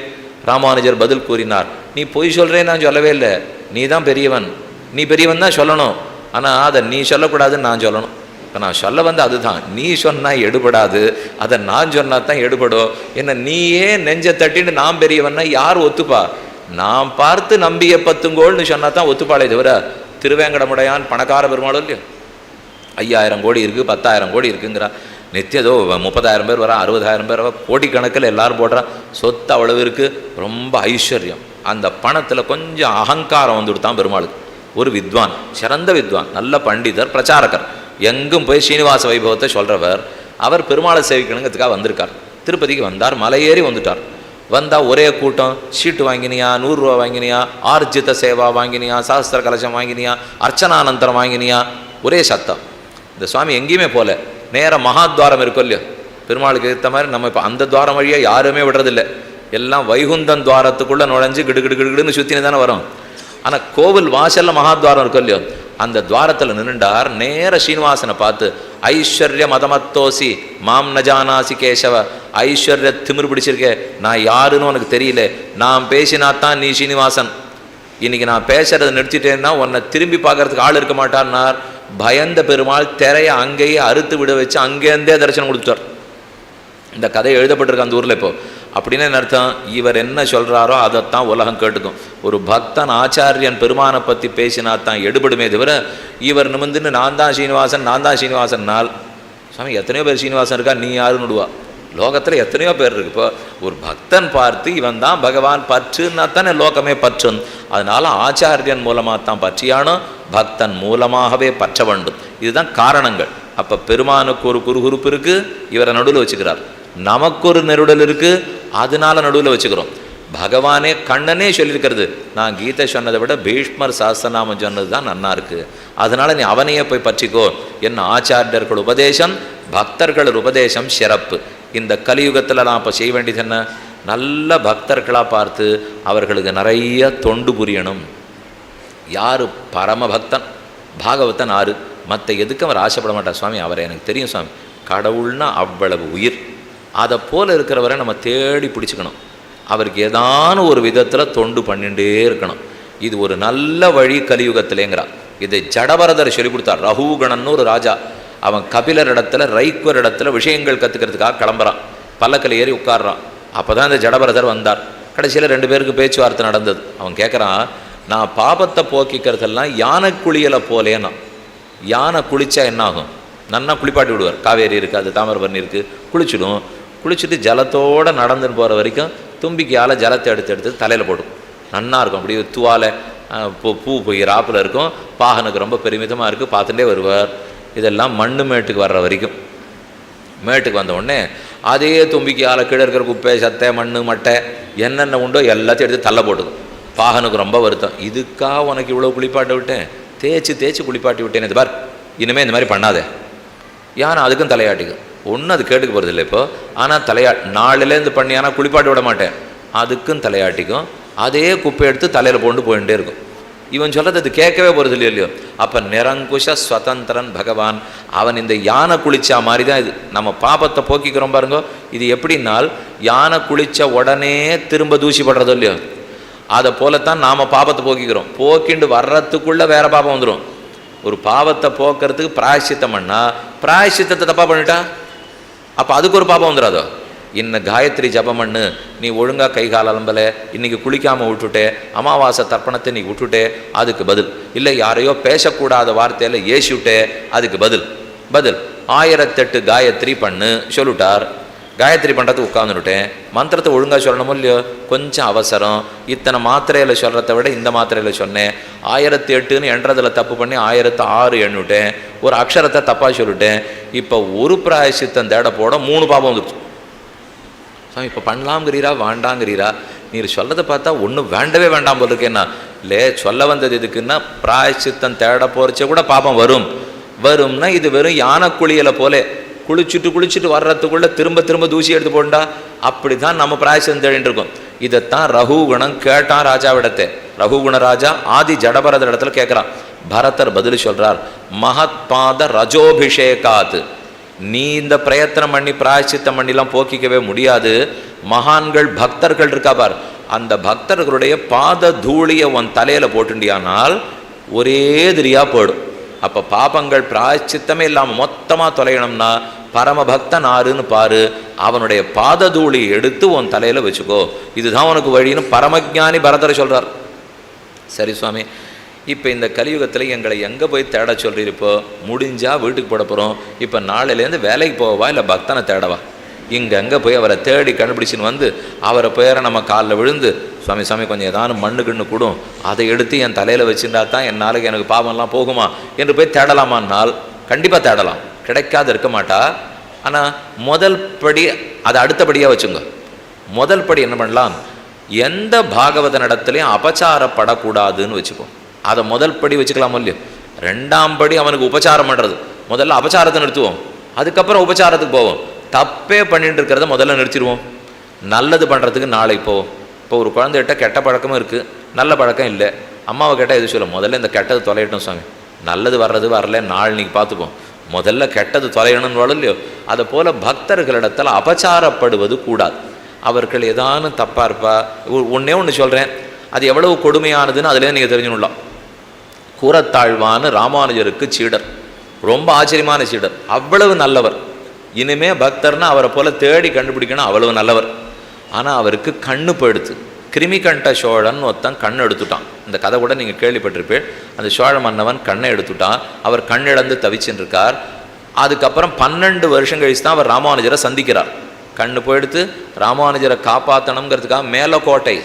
ராமானுஜர் பதில் கூறினார். நீ பொய் சொல்கிறேன், நான் சொல்லவே இல்லை. நீ தான் பெரியவன், நீ பெரியவன் தான் சொல்லணும். ஆனால் அதை நீ சொல்லக்கூடாதுன்னு நான் சொல்லணும். இப்போ நான் சொல்ல வந்து அதுதான், நீ சொன்னால் எடுபடாது, அதை நான் சொன்னால் தான் எடுபடும். என்ன நீயே நெஞ்ச தட்டின்னு நான் பெரியவன்னா யார் ஒத்துப்பா? நான் பார்த்து நம்பிய 10 கோள்னு சொன்னால் தான் ஒத்துப்பாளே தவிர, திருவேங்கடமுடையான் பணக்கார பெருமாளும் இல்லையோ, 5000 கோடி இருக்குது, 10,000 கோடி இருக்குங்கிறா. நித்தியதோ 30,000 பேர் வரா, 60,000 பேர் வர, கோடிக்கணக்கில் எல்லாரும் போடுறா. சொத்து அவ்வளவு இருக்குது, ரொம்ப ஐஸ்வர்யம். அந்த பணத்தில் கொஞ்சம் அகங்காரம் வந்துவிடுத்தான் பெருமாளுக்கு. ஒரு வித்வான், சிறந்த வித்வான், நல்ல பண்டிதர், பிரச்சாரகர், எங்கும் போய் ஸ்ரீனிவாச வைபவத்தை சொல்கிறவர். அவர் பெருமாளை சேவிக்கணுங்கிறதுக்காக வந்திருக்கார். திருப்பதிக்கு வந்தார், மலையேறி வந்துட்டார். வந்தால் ஒரே கூட்டம். சீட்டு வாங்கினியா, 100 ரூபா வாங்கினியா, ஆர்ஜித சேவா வாங்கினியா, சாஸ்திர கலசம் வாங்கினியா, அர்ச்சனானந்தரம் வாங்கினியா, ஒரே சத்தம். இந்த சுவாமி எங்கேயுமே போல. நேராக மகாத்வாரம் இருக்கும் இல்லையோ, பெருமாளுக்கு ஏற்ற மாதிரி நம்ம இப்போ அந்த துவாரம் வழியாக யாருமே விடுறதில்லை. எல்லாம் வைகுந்தன் துவாரத்துக்குள்ளே நுழைஞ்சு கிடுன்னு சுற்றினு தானே வரும். ஆனால் கோவில் வாசலில் மகாத்வாரம் இருக்கும் இல்லையோ, அந்த துவாரத்தில் நின்றுண்டார். நேர ஸ்ரீனிவாசனை பார்த்து, ஐஸ்வர்ய மதமத்தோசி மாம் நஜானாசி கேசவ, ஐஸ்வர்ய திமிர் பிடிச்சிருக்கே, நான் யாருன்னு உனக்கு தெரியல, நான் பேசினாத்தான் நீ ஸ்ரீனிவாசன். இன்னைக்கு நான் பேசுறதை நிறுத்திட்டேன்னா உன்னை திரும்பி பார்க்கறதுக்கு ஆள் இருக்க மாட்டார்னார். பயந்த பெருமாள் திரையை அங்கேயே அறுத்து விட வச்சு அங்கேருந்தே தரிசனம் கொடுத்துட்டார். இந்த கதை எழுதப்பட்டிருக்கு அந்த ஊரில். இப்போ அப்படின்னு என்ன அர்த்தம்? இவர் என்ன சொல்கிறாரோ அதைத்தான் உலகம் கேட்டுக்கும். ஒரு பக்தன் ஆச்சாரியன் பெருமானை பற்றி பேசினா தான் எடுபடுமே தவிர, இவர் நிமிந்துன்னு நான் தான் ஸ்ரீனிவாசன்னால், சுவாமி எத்தனையோ பேர் ஸ்ரீனிவாசன் இருக்கா, நீ யாருன்னு விடுவா? லோகத்தில் எத்தனையோ பேர் இருக்கு. இப்போ ஒரு பக்தன் பார்த்து இவன் தான் பகவான் பற்றுன்னா தானே லோகமே பற்றும். அதனால ஆச்சாரியன் மூலமாக தான் பற்றியானோ, பக்தன் மூலமாகவே பற்ற வேண்டும். இதுதான் காரணங்கள். அப்போ பெருமானுக்கு ஒரு குறுகுறுப்பு இருக்குது, இவரை நடுவில் வச்சுக்கிறார். நமக்கு ஒரு நெருடல் இருக்குது, அதனால நடுவில் வச்சுக்கிறோம். பகவானே கண்ணனே சொல்லியிருக்கிறது, நான் கீதை சொன்னதை விட பீஷ்மர் சாஸ்திரநாமம் சொன்னது தான் நன்னா இருக்குது, அதனால் நீ அவனையே போய் பற்றிக்கோ. என்ன ஆச்சாரியர்கள் உபதேசம், பக்தர்கள் உபதேசம் சிறப்பு. இந்த கலியுகத்தில் நான் இப்போ செய்ய வேண்டியது என்ன? நல்ல பக்தர்களாக பார்த்து அவர்களுக்கு நிறைய தொண்டு புரியணும். யார் பரமபக்தன் பாகவத்தன் ஆறு, மற்ற எதுக்கு அவர் ஆசைப்பட மாட்டார். சுவாமி அவரை எனக்கு தெரியும் சுவாமி, கடவுள்னா அவ்வளவு உயிர், அதை போல் இருக்கிறவரை நம்ம தேடி பிடிச்சிக்கணும். அவருக்கு ஏதான ஒரு விதத்தில் தொண்டு பண்ணிகிட்டே இருக்கணும். இது ஒரு நல்ல வழி கலியுகத்திலேங்கிறார். இதை ஜடபரதர் சொல்லி கொடுத்தார். ரகுகணன்னு ஒரு ராஜா, அவன் கபிலர் இடத்துல ரைக்குவர் இடத்துல விஷயங்கள் கற்றுக்கிறதுக்காக கிளம்புறான். பல்லக்கில் ஏறி உட்காடுறான். அப்போ தான் இந்த ஜடபரதர் வந்தார். கடைசியில் 2 பேருக்கு பேச்சுவார்த்தை நடந்தது. அவன் கேட்குறான், நான் பாபத்தை போக்கிக்கிறதெல்லாம் யானை குளியலை போலேன்னா. யானை குளித்தா என்னாகும்? நன்னா குளிப்பாட்டி விடுவார். காவேரி இருக்குது, அது தாமிரபரணி இருக்குது, குளிச்சுடும். குளிச்சுட்டு ஜலத்தோடு நடந்துன்னு போகிற வரைக்கும் தும்பிக்கையால் ஜலத்தை எடுத்து தலையில் போடும். நன்னா இருக்கும். அப்படி தூவாலை பூ போய் ராப்பில் இருக்கும். பாகனுக்கு ரொம்ப பெருமிதமாக இருக்குது, பார்த்துட்டே வருவார். இதெல்லாம் மண்ணு மேட்டுக்கு வர்ற வரைக்கும். மேட்டுக்கு வந்த உடனே அதே தும்பிக்கையால் கீழே இருக்கிற குப்பை சத்தை மண் மட்டை என்னென்ன உண்டோ எல்லாத்தையும் எடுத்து தள்ள போட்டுக்கும். பாகனுக்கு ரொம்ப வருத்தம், இதுக்காக உனக்கு இவ்வளோ குளிப்பாட்டி விட்டேன், தேய்ச்சி குளிப்பாட்டி விட்டேன், இது பார் இனிமேல் இந்த மாதிரி பண்ணாதே. யானை அதுக்கும் தலையாட்டிக்கும். ஒன்றும் அது கேட்டுக்க போகிறது இல்லை இப்போ. ஆனால் நாளிலேருந்து பண்ணியானா குளிப்பாட்டி விட மாட்டேன், அதுக்கும் தலையாட்டிக்கும். அதே குப்பை எடுத்து தலையில் போட்டு போயிட்டே இருக்கும். இவன் சொல்கிறது அது கேட்கவே போகிறது இல்லையோ. அப்போ நிரங்குஷ ஸ்வதந்திரன் பகவான். அவன் இந்த யானை குளிச்சா மாதிரி தான் இது. நம்ம பாபத்தை போக்கிக்கிறோம் பாருங்க. இது எப்படின்னால், யானை குளித்த உடனே திரும்ப தூசி படுறதோ இல்லையோ, அதை போலத்தான் நாம் பாபத்தை போக்கிக்கிறோம். போக்கிண்டு வர்றதுக்குள்ளே வேறு பாபம் வந்துடும். ஒரு பாவத்தை போக்குறதுக்கு பிராயசித்தம் பண்ணால், பிராயசித்தத்தை தப்பாக பண்ணிட்டா அப்போ அதுக்கு ஒரு பாபம் வந்துடாதோ. இன்னும் காயத்ரி ஜபம் பண்ணு, நீ ஒழுங்காக கை கால் அலம்பலை, இன்றைக்கி குளிக்காமல் விட்டுட்டே, அமாவாசை தர்ப்பணத்தை நீ விட்டுட்டே, அதுக்கு பதில். இல்லை யாரையோ பேசக்கூடாத வார்த்தையில் ஏசி விட்டே, அதுக்கு பதில் 1008 காயத்ரி பண்ணு சொல்லிட்டார். காயத்ரி பண்ணுறதுக்கு உட்காந்துட்டேன். மந்திரத்தை ஒழுங்காக சொல்லணுமோ இல்லையோ, கொஞ்சம் அவசரம். இத்தனை மாத்திரையில் சொல்கிறத விட இந்த மாத்திரையில் சொன்னேன். 1008ன்னு என்றதில் தப்பு பண்ணி 1006 எண்ணுட்டேன். ஒரு அக்ஷரத்தை தப்பாக சொல்லிட்டேன். இப்போ ஒரு பிராயசித்தம் தேட போட 3 பாபம் வந்துடுச்சு. சாமி இப்போ பண்ணலாம்ங்கிறீரா வேண்டாங்கிறீரா? நீர் சொல்லதை பார்த்தா ஒன்றும் வேண்டவே வேண்டாம் போல் இருக்கேன்னா. இல்லை, சொல்ல வந்தது எதுக்குன்னா, பிராயசித்தம் தேட போகிறச்ச கூட பாபம் வரும்னா இது வெறும் யானை குளியலை போலே குளிச்சுட்டு வர்றதுக்குள்ளே திரும்ப தூசி எடுத்து போண்டா. அப்படி தான் நம்ம பிராயசித்தம் தேடிட்டு இருக்கோம். இதைத்தான் ரகுகுணம் கேட்டான் ராஜாவிடத்தை. ரகுகுண ராஜா ஆதி ஜடபரதர் இடத்துல கேட்குறான். பரதர் பதில் சொல்கிறார், மகத்பாத ரஜோபிஷேகாத்து. நீ இந்த பிரயத்தனம் பண்ணி பிராயசித்தம் பண்ணிலாம் போக்கிக்கவே முடியாது. மகான்கள் பக்தர்கள் இருக்கா பார், அந்த பக்தர்களுடைய பாத தூளியை உன் தலையில் போட்டுண்டியானால் ஒரே எதிரியாக போயிடும். அப்போ பாபங்கள் பிராயச்சித்தமே இல்லாமல் மொத்தமாக தொலையணும்னா பரமபக்தன் ஆறுன்னு பாரு, அவனுடைய பாத தூளி எடுத்து உன் தலையில் வச்சுக்கோ, இதுதான் உனக்கு வழின்னு பரமஜானி பரதரை சொல்கிறார். சரி சுவாமி, இப்போ இந்த கலியுகத்தில் எங்களை எங்கே போய் தேட சொல்கிறீர்? இப்போ முடிஞ்சால் வீட்டுக்கு போட போகிறோம். இப்போ நாளையிலேருந்து வேலைக்கு போவா இல்லை பக்தனை தேடவா? இங்கே போய் அவரை தேடி கண்டுபிடிச்சின்னு வந்து அவரை பேரை நம்ம காலில் விழுந்து, சுவாமி கொஞ்சம் ஏதாவது மண்ணுக்குன்னு கூடும், அதை எடுத்து என் தலையில் வச்சுட்டா தான் என் நாளைக்கு எனக்கு பாவம்லாம் போகுமா என்று போய் தேடலாமான்னால் கண்டிப்பாக தேடலாம், கிடைக்காது இருக்க மாட்டா. ஆனால் முதல் படி அதை அடுத்தபடியாக வச்சுங்க. முதல் படி என்ன பண்ணலாம், எந்த பாகவத நடத்துலையும் அபச்சாரப்படக்கூடாதுன்னு வச்சுப்போம். அதை முதல் படி வச்சுக்கலாம் இல்லையோ. 2ஆம் படி அவனுக்கு உபச்சாரம் பண்ணுறது. முதல்ல அபச்சாரத்தை நிறுத்துவோம், அதுக்கப்புறம் உபச்சாரத்துக்கு போவோம். தப்பே பண்ணிட்டு இருக்கிறத முதல்ல நிறுத்திடுவோம், நல்லது பண்ணுறதுக்கு நாளை போவோம். இப்போ ஒரு குழந்தைகிட்ட கெட்ட பழக்கமும் இருக்குது, நல்ல பழக்கம் இல்லை. அம்மாவை கேட்டால் எது சொல்லும், முதல்ல இந்த கெட்டது தொலையட்டும் சாமி, நல்லது வர்றது வரல நாள் நீங்கள் பார்த்துப்போம், முதல்ல கெட்டது தொலையணும்னு இல்லையோ. அதை போல் பக்தர்களிடத்தில் அபச்சாரப்படுவது கூடாது. அவர்கள் ஏதானும் தப்பாக இருப்பா. ஒன்றே ஒன்று சொல்கிறேன், அது எவ்வளவு கொடுமையானதுன்னு அதிலே நீங்கள் தெரிஞ்சுக்கலாம். கூரத்தாழ்வான்னு ராமானுஜருக்கு சீடர், ரொம்ப ஆச்சரியமான சீடர், அவ்வளவு நல்லவர். இனிமே பக்தர்னா அவரை போல் தேடி கண்டுபிடிக்கணும், அவ்வளவு நல்லவர். ஆனால் அவருக்கு கண்ணு போயிடுத்து. கிருமிகண்ட சோழன் ஒருத்தன் கண்ணை எடுத்துட்டான். இந்த கதை கூட நீங்கள் கேள்விப்பட்டிருப்பேன். அந்த சோழ மன்னவன் கண்ணை எடுத்துட்டான். அவர் கண்ணிழந்து தவிச்சுன்னு இருக்கார். அதுக்கப்புறம் 12 வருஷம் கழிச்சு தான் அவர் ராமானுஜரை சந்திக்கிறார். கண்ணு போயிடுத்து, ராமானுஜரை காப்பாற்றணுங்கிறதுக்காக மேலக்கோட்டை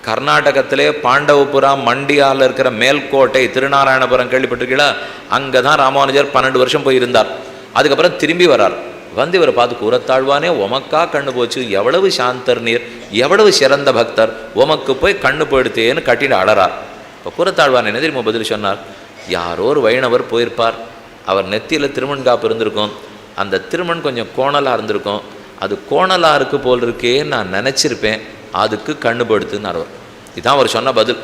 கர்நாடகத்திலே பாண்டவபுரம் மண்டியாவில் இருக்கிற மேல்கோட்டை திருநாராயணபுரம் கேள்விப்பட்டிருக்கீங்களா? அங்கே தான் ராமானுஜர் 12 வருஷம் போயிருந்தார். அதுக்கப்புறம் திரும்பி வரார். வந்து இவரை பார்த்து, கூறத்தாழ்வானே உமக்கா கண்ணு போச்சு, எவ்வளவு சாந்தர் நீர், எவ்வளவு சிறந்த பக்தர், உமக்கு போய் கண்ணு போயிடுத்தேன்னு கட்டிட்டு அழறார். இப்போ கூறத்தாழ்வான் என்ன தெரியுமா பதில் சொன்னார்? யாரோ ஒரு வைணவர் போயிருப்பார், அவர் நெத்தியில் திருமண் காப்பு இருந்திருக்கும், அந்த திருமண் கொஞ்சம் கோணலாக இருந்திருக்கும், அது கோணலாக இருக்கு போல் இருக்கேன்னு நான் நினச்சிருப்பேன், அதுக்கு கண்ணு படுத்துன்னு அவர். இதுதான் அவர் சொன்ன பதில்.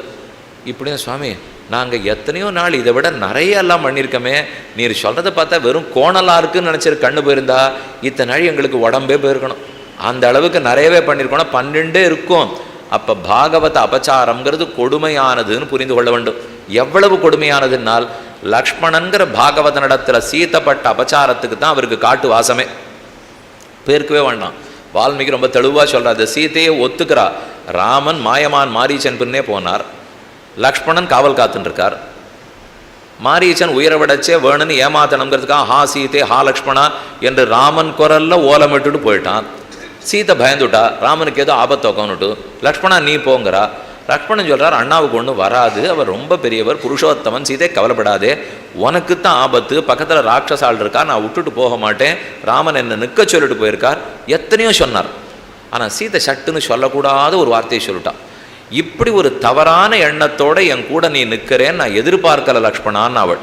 இப்படியும் சுவாமி நாங்கள் எத்தனையோ நாள் இதை விட நிறைய எல்லாம் பண்ணியிருக்கோமே, நீர் சொல்கிறத பார்த்தா வெறும் கோணலாக இருக்குன்னு நினச்சிரு கண்ணு போயிருந்தா இத்தனை நாள் எங்களுக்கு உடம்பே போயிருக்கணும், அந்த அளவுக்கு நிறையவே பண்ணியிருக்கணும், 12 இருக்கும். அப்போ பாகவத அபச்சாரம்ங்கிறது கொடுமையானதுன்னு புரிந்து கொள்ள வேண்டும். எவ்வளவு கொடுமையானதுன்னால் லக்ஷ்மணன்கிற பாகவதனிடத்தில் சீத்தப்பட்ட அபச்சாரத்துக்கு தான் அவருக்கு காட்டு வாசமே. பேருக்கவே வேண்டாம். வால்மீகி ரொம்ப தெளிவாக சொல்கிறார், அந்த சீதையை ஒத்துக்கிறா. ராமன் மாயமான் மாரீச்சன் பின்னே போனார், லக்ஷ்மணன் காவல் காத்துருக்கார். மாரீச்சன் உயிரை விடச்சே வேணுன்னு ஏமாத்தணுங்கிறதுக்காக ஹா சீதே ஹா லக்ஷ்மணா என்று ராமன் குரல்ல ஓலமிட்டுட்டு போயிட்டான். சீதை பயந்துட்டா, ராமனுக்கு ஏதோ ஆபத்தோக்கம்னுட்டு லக்ஷ்மணா நீ போங்கிறா. லக்ஷ்மணன் சொல்கிறார், அண்ணாவுக்கு ஒன்று வராது, அவர் ரொம்ப பெரியவர் புருஷோத்தமன், சீதை கவலைப்படாதே, உனக்குத்தான் ஆபத்து, பக்கத்தில் ராட்சசால் இருக்கா, நான் விட்டுட்டு போக மாட்டேன், ராமன் என்னை நிற்க சொல்லிட்டு போயிருக்கார், எத்தனையோ சொன்னார். ஆனால் சீதை சட்டுன்னு சொல்லக்கூடாத ஒரு வார்த்தையை சொல்லிட்டான். இப்படி ஒரு தவறான எண்ணத்தோடு என் கூட நீ நிற்கிறேன்னு நான் எதிர்பார்க்கல லக்ஷ்மணான்னு அவள்.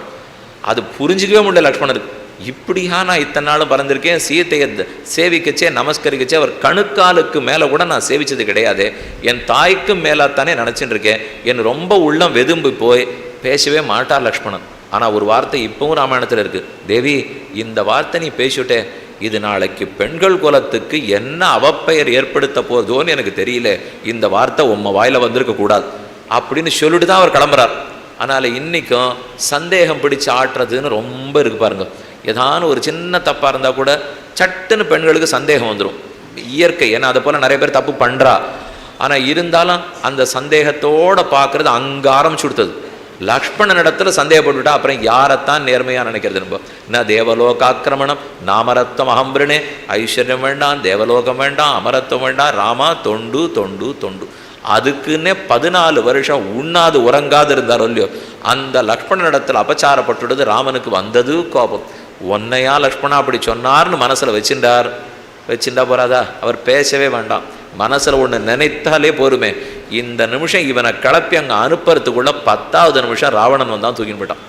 அது புரிஞ்சிக்கவே முடியல லக்ஷ்மணருக்கு. இப்படியா நான் இத்தனை நாளும் பறந்திருக்கேன், சீத்தையை சேவிக்கச்சே நமஸ்கரிக்கச்சே அவர் கணுக்காலுக்கு மேலே கூட நான் சேவிச்சது கிடையாது, என் தாய்க்கும் மேலாத்தானே நினச்சிட்டு இருக்கேன், என் ரொம்ப உள்ளம் வெதும்பு போய் பேசவே மாட்டார் லக்ஷ்மணன். ஆனால் ஒரு வார்த்தை இப்பவும் ராமாயணத்தில் இருக்குது, தேவி இந்த வார்த்தை நீ பேசிவிட்டே, இது நாளைக்கு பெண்கள் குலத்துக்கு என்ன அவப்பெயர் ஏற்படுத்த போதோன்னு எனக்கு தெரியல, இந்த வார்த்தை உம்ம வாயில் வந்திருக்கக்கூடாது அப்படின்னு சொல்லிட்டு தான் அவர் கிளம்புறார். அதனால் இன்றைக்கும் சந்தேகம் பிடிச்சு ஆட்டுறதுன்னு ரொம்ப இருக்கு பாருங்க. ஏதான ஒரு சின்ன தப்பாக இருந்தால் கூட சட்டுன்னு பெண்களுக்கு சந்தேகம் வந்துடும், இயற்கை. ஏன்னா அதை போல் நிறைய பேர் தப்பு பண்ணுறா. ஆனால் இருந்தாலும் அந்த சந்தேகத்தோடு பார்க்குறது அங்கே ஆரம்பிச்சு கொடுத்தது. லக்ஷ்மணன் இடத்துல சந்தேகப்பட்டுவிட்டா அப்புறம் யாரைத்தான் நேர்மையாக நினைக்கிறது? நம்ம என்ன தேவலோகாக்கிரமணம் நாமரத்வம் அகம்பிரணே, ஐஸ்வர்யம் வேண்டாம், தேவலோகம் வேண்டாம், அமரத்துவம் வேண்டாம், ராமா தொண்டு தொண்டு தொண்டு. அதுக்குன்னே 14 வருஷம் உண்ணாது உறங்காது இருந்தாரோ இல்லையோ, அந்த லக்ஷ்மணனிடத்தில் அபச்சாரப்பட்டுடுது. ராமனுக்கு வந்தது கோபம். ஒன்னையா லக்ஷ்மணா அப்படி சொன்னார்னு மனசில் வச்சுட்டா போறாதா? அவர் பேசவே வேண்டாம், மனசில் ஒன்று நினைத்தாலே போருமே. இந்த நிமிஷம் இவனை கிளப்பி அங்கே அனுப்புறதுக்குள்ள 10வது நிமிஷம் ராவணன் வந்தான் தூக்கின்னு போயிட்டான்.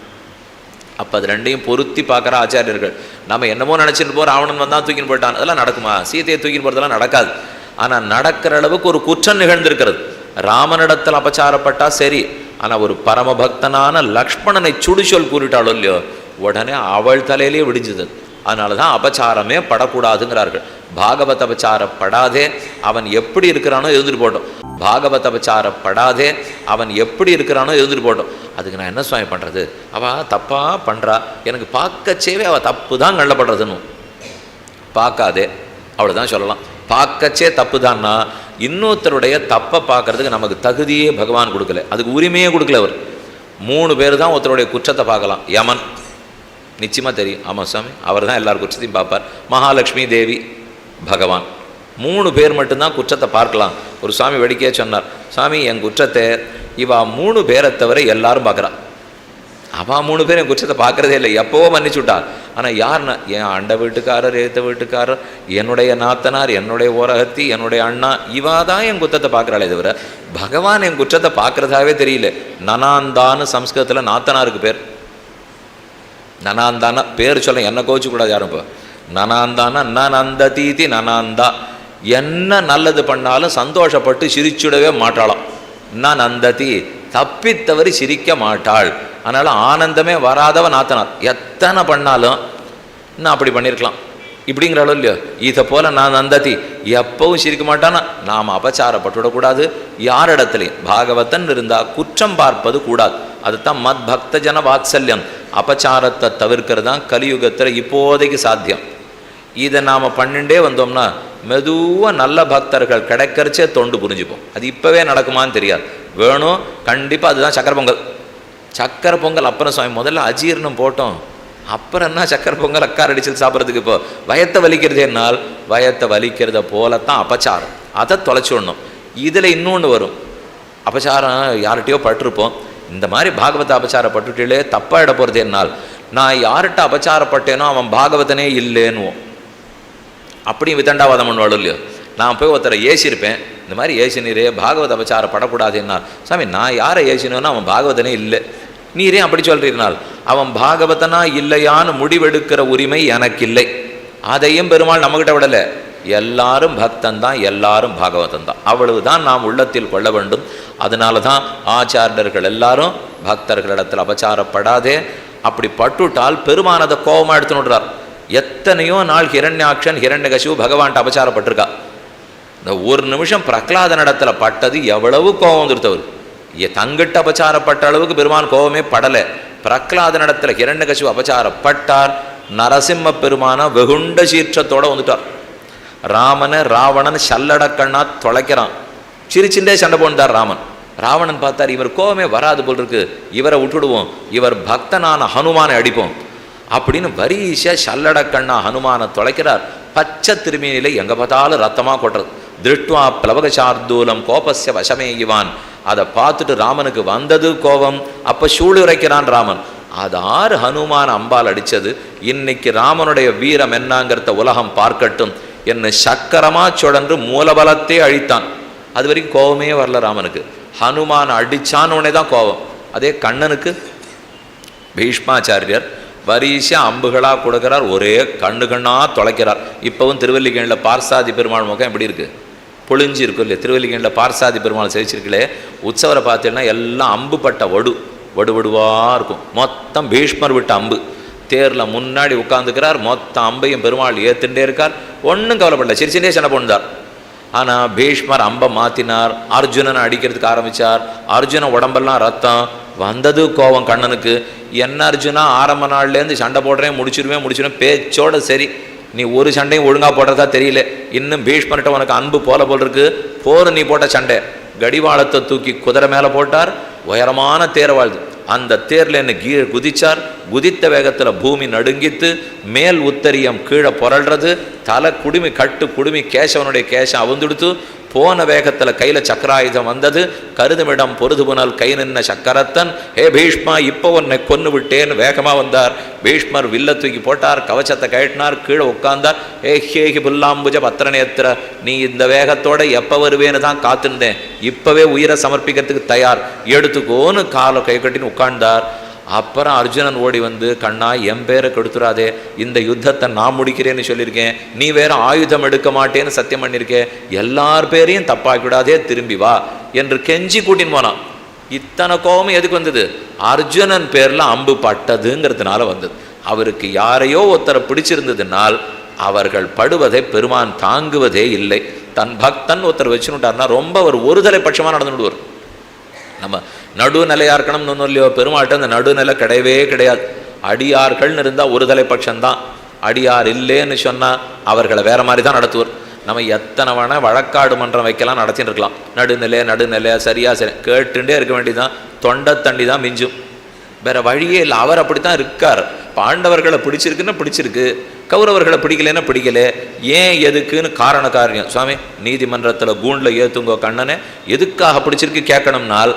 அப்போ அது ரெண்டையும் பொருத்தி பார்க்குற ஆச்சாரியர்கள். நம்ம என்னமோ நினச்சிட்டு போகிறோம், ராவணன் வந்தான் தூக்கின்னு போயிட்டான், அதெல்லாம் நடக்குமா? சீதையை தூக்கின்னு போகிறதெல்லாம் நடக்காது. ஆனால் நடக்கிற அளவுக்கு ஒரு குற்றம் நிகழ்ந்திருக்கிறது. ராமனிடத்தில் அபச்சாரப்பட்டா சரி, ஆனால் ஒரு பரமபக்தனான லக்ஷ்மணனை சுடுசொல் கூறிட்டாளோ இல்லையோ, உடனே அவள் தலையிலே விடிஞ்சுது. அதனால தான் அபச்சாரமே படக்கூடாதுங்கிறார்கள். பாகவத அபச்சாரப்படாதே, அவன் எப்படி இருக்கிறானோ எழுந்துட்டு போட்டோம். பாகவத அபச்சாரப்படாதே, அவன் எப்படி இருக்கிறானோ எழுந்துட்டு போட்டோம். அதுக்கு நான் என்ன சுவாமி பண்ணுறது? அவள் தப்பாக பண்ணுறா, எனக்கு பார்க்கச்சேவே அவள் தப்பு தான் கள்ளப்படுறதுன்னு. பார்க்காதே, அவ்வளோதான் சொல்லலாம். பார்க்கச்சே தப்பு தான்னா இன்னொருத்தருடைய தப்பை பார்க்கறதுக்கு நமக்கு தகுதியே பகவான் கொடுக்கல, அதுக்கு உரிமையே கொடுக்கல. அவர் 3 பேர் தான் ஒருத்தருடைய குற்றத்தை பார்க்கலாம். யமன் நிச்சயமாக தெரியும், ஆமாம் சுவாமி, அவர் தான் எல்லார் குற்றத்தையும் பார்ப்பார். மகாலட்சுமி தேவி, பகவான், 3 பேர் மட்டும்தான் குற்றத்தை பார்க்கலாம். ஒரு சுவாமி வேடிக்கையாக சொன்னார், சுவாமி என் குற்றத்தை இவா 3 பேரை தவிர எல்லாரும் பார்க்குறான். அவன் 3 பேர் என் குற்றத்தை பார்க்குறதே இல்லை, எப்போவோ மன்னிச்சு விட்டான். ஆனால் யாருன்னா என் அண்ட வீட்டுக்காரர், ஏத்த வீட்டுக்காரர், என்னுடைய நாத்தனார், என்னுடைய ஓரகத்தி, என்னுடைய அண்ணா, இவா தான் என் குற்றத்தை பார்க்குறாளே தவிர பகவான் என் குற்றத்தை பார்க்குறதாவே தெரியல. நனாந்தான்னு சம்ஸ்கிருதத்தில் நாத்தனாருக்கு பேர். நனாந்தானா பேர் சொல்ல என்ன கோச்சிக்கூடாது யாரும். இப்போ நனாந்தானா நனந்த தீதி நனாந்தா, என்ன நல்லது பண்ணாலும் சந்தோஷப்பட்டு சிரிச்சுடவே மாட்டாளாம். நனந்ததி தப்பித்தவரி சிரிக்க மாட்டாள். அதனால் ஆனந்தமே வராதவ நாத்தனார். எத்தனை பண்ணாலும் நான் அப்படி பண்ணியிருக்கலாம் இப்படிங்கிறாளோ இல்லையோ, இதை போல் நான் நந்ததி எப்பவும் சிரிக்க மாட்டானா. நாம் அபச்சாரப்பட்டுவிடக்கூடாது. யாரிடத்துலையும் பாகவதன் இருந்தால் குற்றம் பார்ப்பது கூடாது. அதுதான் மத் பக்த ஜன வாத்சல்யம். அபச்சாரத்தை தவிர்க்கிறது தான் கலியுகத்தில் இப்போதைக்கு சாத்தியம். இதை நாம் பண்ணிண்டே வந்தோம்னா மெதுவாக நல்ல பக்தர்கள் கிடைக்கிறச்சே தொண்டு புரிஞ்சுப்போம். அது இப்போவே நடக்குமான்னு தெரியாது. வேணும் கண்டிப்பாக. அதுதான் சக்கரை பொங்கல். சக்கரை பொங்கல் அப்புறம் சுவாமி முதல்ல அஜீர்ணம் போட்டோம், அப்புறம் என்ன சக்கரை பொங்கல் அக்கார் அடிச்சல் சாப்பிட்றதுக்கு. இப்போ வயத்தை வலிக்கிறது என்னால் வயத்தை வலிக்கிறத போலத்தான் அபச்சாரம். அதை தொலைச்சி விடணும். இதில் இன்னொன்று வரும், அபச்சாரம் யார்கிட்டையோ பட்டிருப்போம். இந்த மாதிரி பாகவத அபச்சாரப்பட்டுட்டே தப்பாயிட போகிறது என்னால். நான் யார்கிட்ட அபச்சாரப்பட்டேனோ அவன் பாகவதனே இல்லைன்னுவோம். அப்படியும் விதண்டாவாதம் பண்ணுவாள் இல்லையோ. நான் போய் ஒருத்தரை ஏசிருப்பேன், இந்த மாதிரி ஏசினீரே பாகவத அபச்சாரப்படக்கூடாது என்னால். சாமி நான் யாரை ஏசினோன்னா அவன் பாகவதனே இல்லை, நீரே அப்படி சொல்றீர்கள். அவன் பாகவதனா இல்லையான்னு முடிவெடுக்கிற உரிமை எனக்கு இல்லை. அதையும் பெருமாள் நம்மகிட்ட விடலை. எல்லாரும் பக்தன் தான், எல்லாரும் பாகவதன் தான், அவ்வளவுதான் நாம் உள்ளத்தில் கொள்ள வேண்டும். அதனால தான் ஆச்சாரியர்கள் எல்லாரும் பக்தர்களிடத்தில் அபச்சாரப்படாதே. அப்படி பட்டுட்டால் பெருமானதை கோபமாக எடுத்துனுடுறார். எத்தனையோ நாள் ஹிரண்யாக்ஷன் ஹிரண்யகசிபு பகவான்கிட்ட அபச்சாரப்பட்டிருக்கா. இந்த ஒரு நிமிஷம் பிரகலாதன் இடத்துல பட்டது எவ்வளவு கோபம் வந்துருத்தவர். தங்கிட்ட அபச்சாரப்பட்ட அளவுக்கு பெருமான் கோபமே படலை. பிரகலாதன் இடத்துல ஹிரண்யகசிபு அபச்சாரப்பட்டார். நரசிம்ம பெருமான வெகுண்ட சீற்றத்தோட வந்துட்டார். ராமனை ராவணன் சல்லடக்கண்ணா தொலைக்கிறான். சிரிச்சுட்டே சண்டை போட்டார் ராமன். ராவணன் பார்த்தார், இவர் கோபமே வராது போல் இருக்கு, இவரை விட்டுடுவோம், இவர் பக்தனான ஹனுமானை அடிப்போம் அப்படின்னு வரிசையா சல்லடக்கண்ணா ஹனுமானை தொலைக்கிறார். பச்சை திருமேனிலை எங்கே பார்த்தாலும் ரத்தமாக கொட்டுறது. திருஷ்டுவா பிளவகசார்தூலம் கோபஸ்ய வசமே இவான். அதை பார்த்துட்டு ராமனுக்கு வந்தது கோபம். அப்போ சூளுரைக்கிறான் ராமன். அதாறு ஹனுமான் அம்பால் அடித்தது. இன்னைக்கு ராமனுடைய வீரம் என்னங்கிறத உலகம் பார்க்கட்டும். என்னை சக்கரமா சுழன்று மூலபலத்தை அழித்தான். அது வரைக்கும் கோபமே வரல ராமனுக்கு. ஹனுமான் அடிச்சான்னு உடனே தான் கோபம். அதே கண்ணனுக்கு பீஷ்மாச்சாரியர் வரிசை அம்புகளாக கொடுக்கிறார், ஒரே கண்ணா தொலைக்கிறார். இப்போவும் திருவல்லிக்கேணியில் பார்சாதி பெருமாள் முகம் எப்படி இருக்கு, பொழிஞ்சு இருக்கும் இல்லையா? திருவல்லிக்கேணியில் பார்சாதி பெருமாள் செவிச்சிருக்கலே, உற்சவரை பார்த்தீங்கன்னா எல்லாம் அம்பு பட்ட வடுவடுவாக இருக்கும். மொத்தம் பீஷ்மர் விட்ட அம்பு. தேரில் முன்னாடி உட்காந்துக்கிறார், மொத்த அம்பையும் பெருமாள் ஏற்றுட்டே இருக்கார். ஒன்றும் கவலைப்படல, சிரிச்சுட்டே சண்டை போண்டார். ஆனால் பீஷ்மர் அம்பை மாற்றினார், அர்ஜுனனை அடிக்கிறதுக்கு ஆரம்பித்தார். அர்ஜுன உடம்பெல்லாம் ரத்தம் வந்தது. கோபம் கண்ணனுக்கு. என்ன அர்ஜுனா, ஆரம்ப நாள்லேருந்து சண்டை போடுறேன், முடிச்சிருவேன் பேச்சோட சரி, நீ ஒரு சண்டையும் ஒழுங்காக போடுறதா தெரியல. இன்னும் பீஷ்மர்கிட்ட உனக்கு அன்பு போல் இருக்கு. போர் நீ போட்ட சண்டை. கடிவாளத்தை தூக்கி குதிரை மேலே போட்டார். உயரமான தேரை வாழ்து. அந்த தேரில் என்ன குதிச்சார். குதித்த வேகத்தில் பூமி நடுங்கித்து. மேல் உத்தரியம் கீழே புரள்றது. தலை குடுமி கட்டு குடுமி கேசவனுடைய கேசம் அவுந்துடுத்து. போன வேகத்தில் கையில் சக்கராயுதம் வந்தது. கருதுமிடம் பொருது புனல் கை நின்ன சக்கரத்தன், ஹே பீஷ்மா இப்போ உன்னை கொன்னு விட்டேன்னு வேகமாக வந்தார். பீஷ்மர் வில்ல தூக்கி போட்டார், கவச்சத்தை கழட்டினார், கீழே உட்கார்ந்தார். ஹேஹி புல்லாம்புஜ பத்திரநேத்திர, நீ இந்த வேகத்தோட எப்போ வருவேன்னு தான் காத்திருந்தேன், இப்போவே உயிரை சமர்ப்பிக்கிறதுக்கு தயார், எடுத்துக்கோன்னு காலை கை கட்டின்னு உட்கார்ந்தார். அப்புறம் அர்ஜுனன் ஓடி வந்து, கண்ணா என் பேரை கெடுத்துறாதே, இந்த யுத்தத்தை நான் முடிக்கிறேன்னு சொல்லியிருக்கேன், நீ வேற ஆயுதம் எடுக்க மாட்டேன்னு சத்தியம் பண்ணியிருக்கேன், எல்லார் பேரையும் தப்பாக்கிவிடாதே, திரும்பி வா என்று கெஞ்சி கூட்டின்னு போனான். இத்தனை கோபம் எதுக்கு வந்தது? அர்ஜுனன் பேரில் அம்பு பட்டதுங்கிறதுனால வந்தது. அவருக்கு யாரையோ ஒருத்தரை பிடிச்சிருந்ததுனால் அவர்கள் படுவதை பெருமான் தாங்குவதே இல்லை. தன் பக்தன் ஒருத்தர் வச்சுனுட்டார்னா ரொம்ப ஒரு தலை பட்சமாக நடந்து விடுவார். நம்ம நடுநிலையாக இருக்கணும்னு ஒன்றும் இல்லையோ, பெருமாள்கிட்ட அந்த நடுநிலை கிடையவே கிடையாது. அடியார்கள்னு இருந்தால் ஒரு தலைப்பட்சம்தான். அடியார் இல்லைன்னு சொன்னால் அவர்களை வேற மாதிரி தான் நடத்துவார். நம்ம எத்தனை வேணா வழக்காடு மன்றம் வைக்கலாம், நடத்தின்னு இருக்கலாம். நடுநிலை சரியா சரி கேட்டுட்டே இருக்க வேண்டியதுதான். தொண்டை தண்ணி தான் மிஞ்சும், வேற வழியே இல்லை. அவர் அப்படித்தான் இருக்கார். பாண்டவர்களை பிடிச்சிருக்குன்னு பிடிச்சிருக்கு, கௌரவர்களை பிடிக்கலன்னா பிடிக்கல. ஏன் எதுக்குன்னு காரியம். சுவாமி நீதிமன்றத்தில் கூண்டில் ஏற்றுங்கோ கண்ணனை, எதுக்காக பிடிச்சிருக்கு கேட்கணும்னால்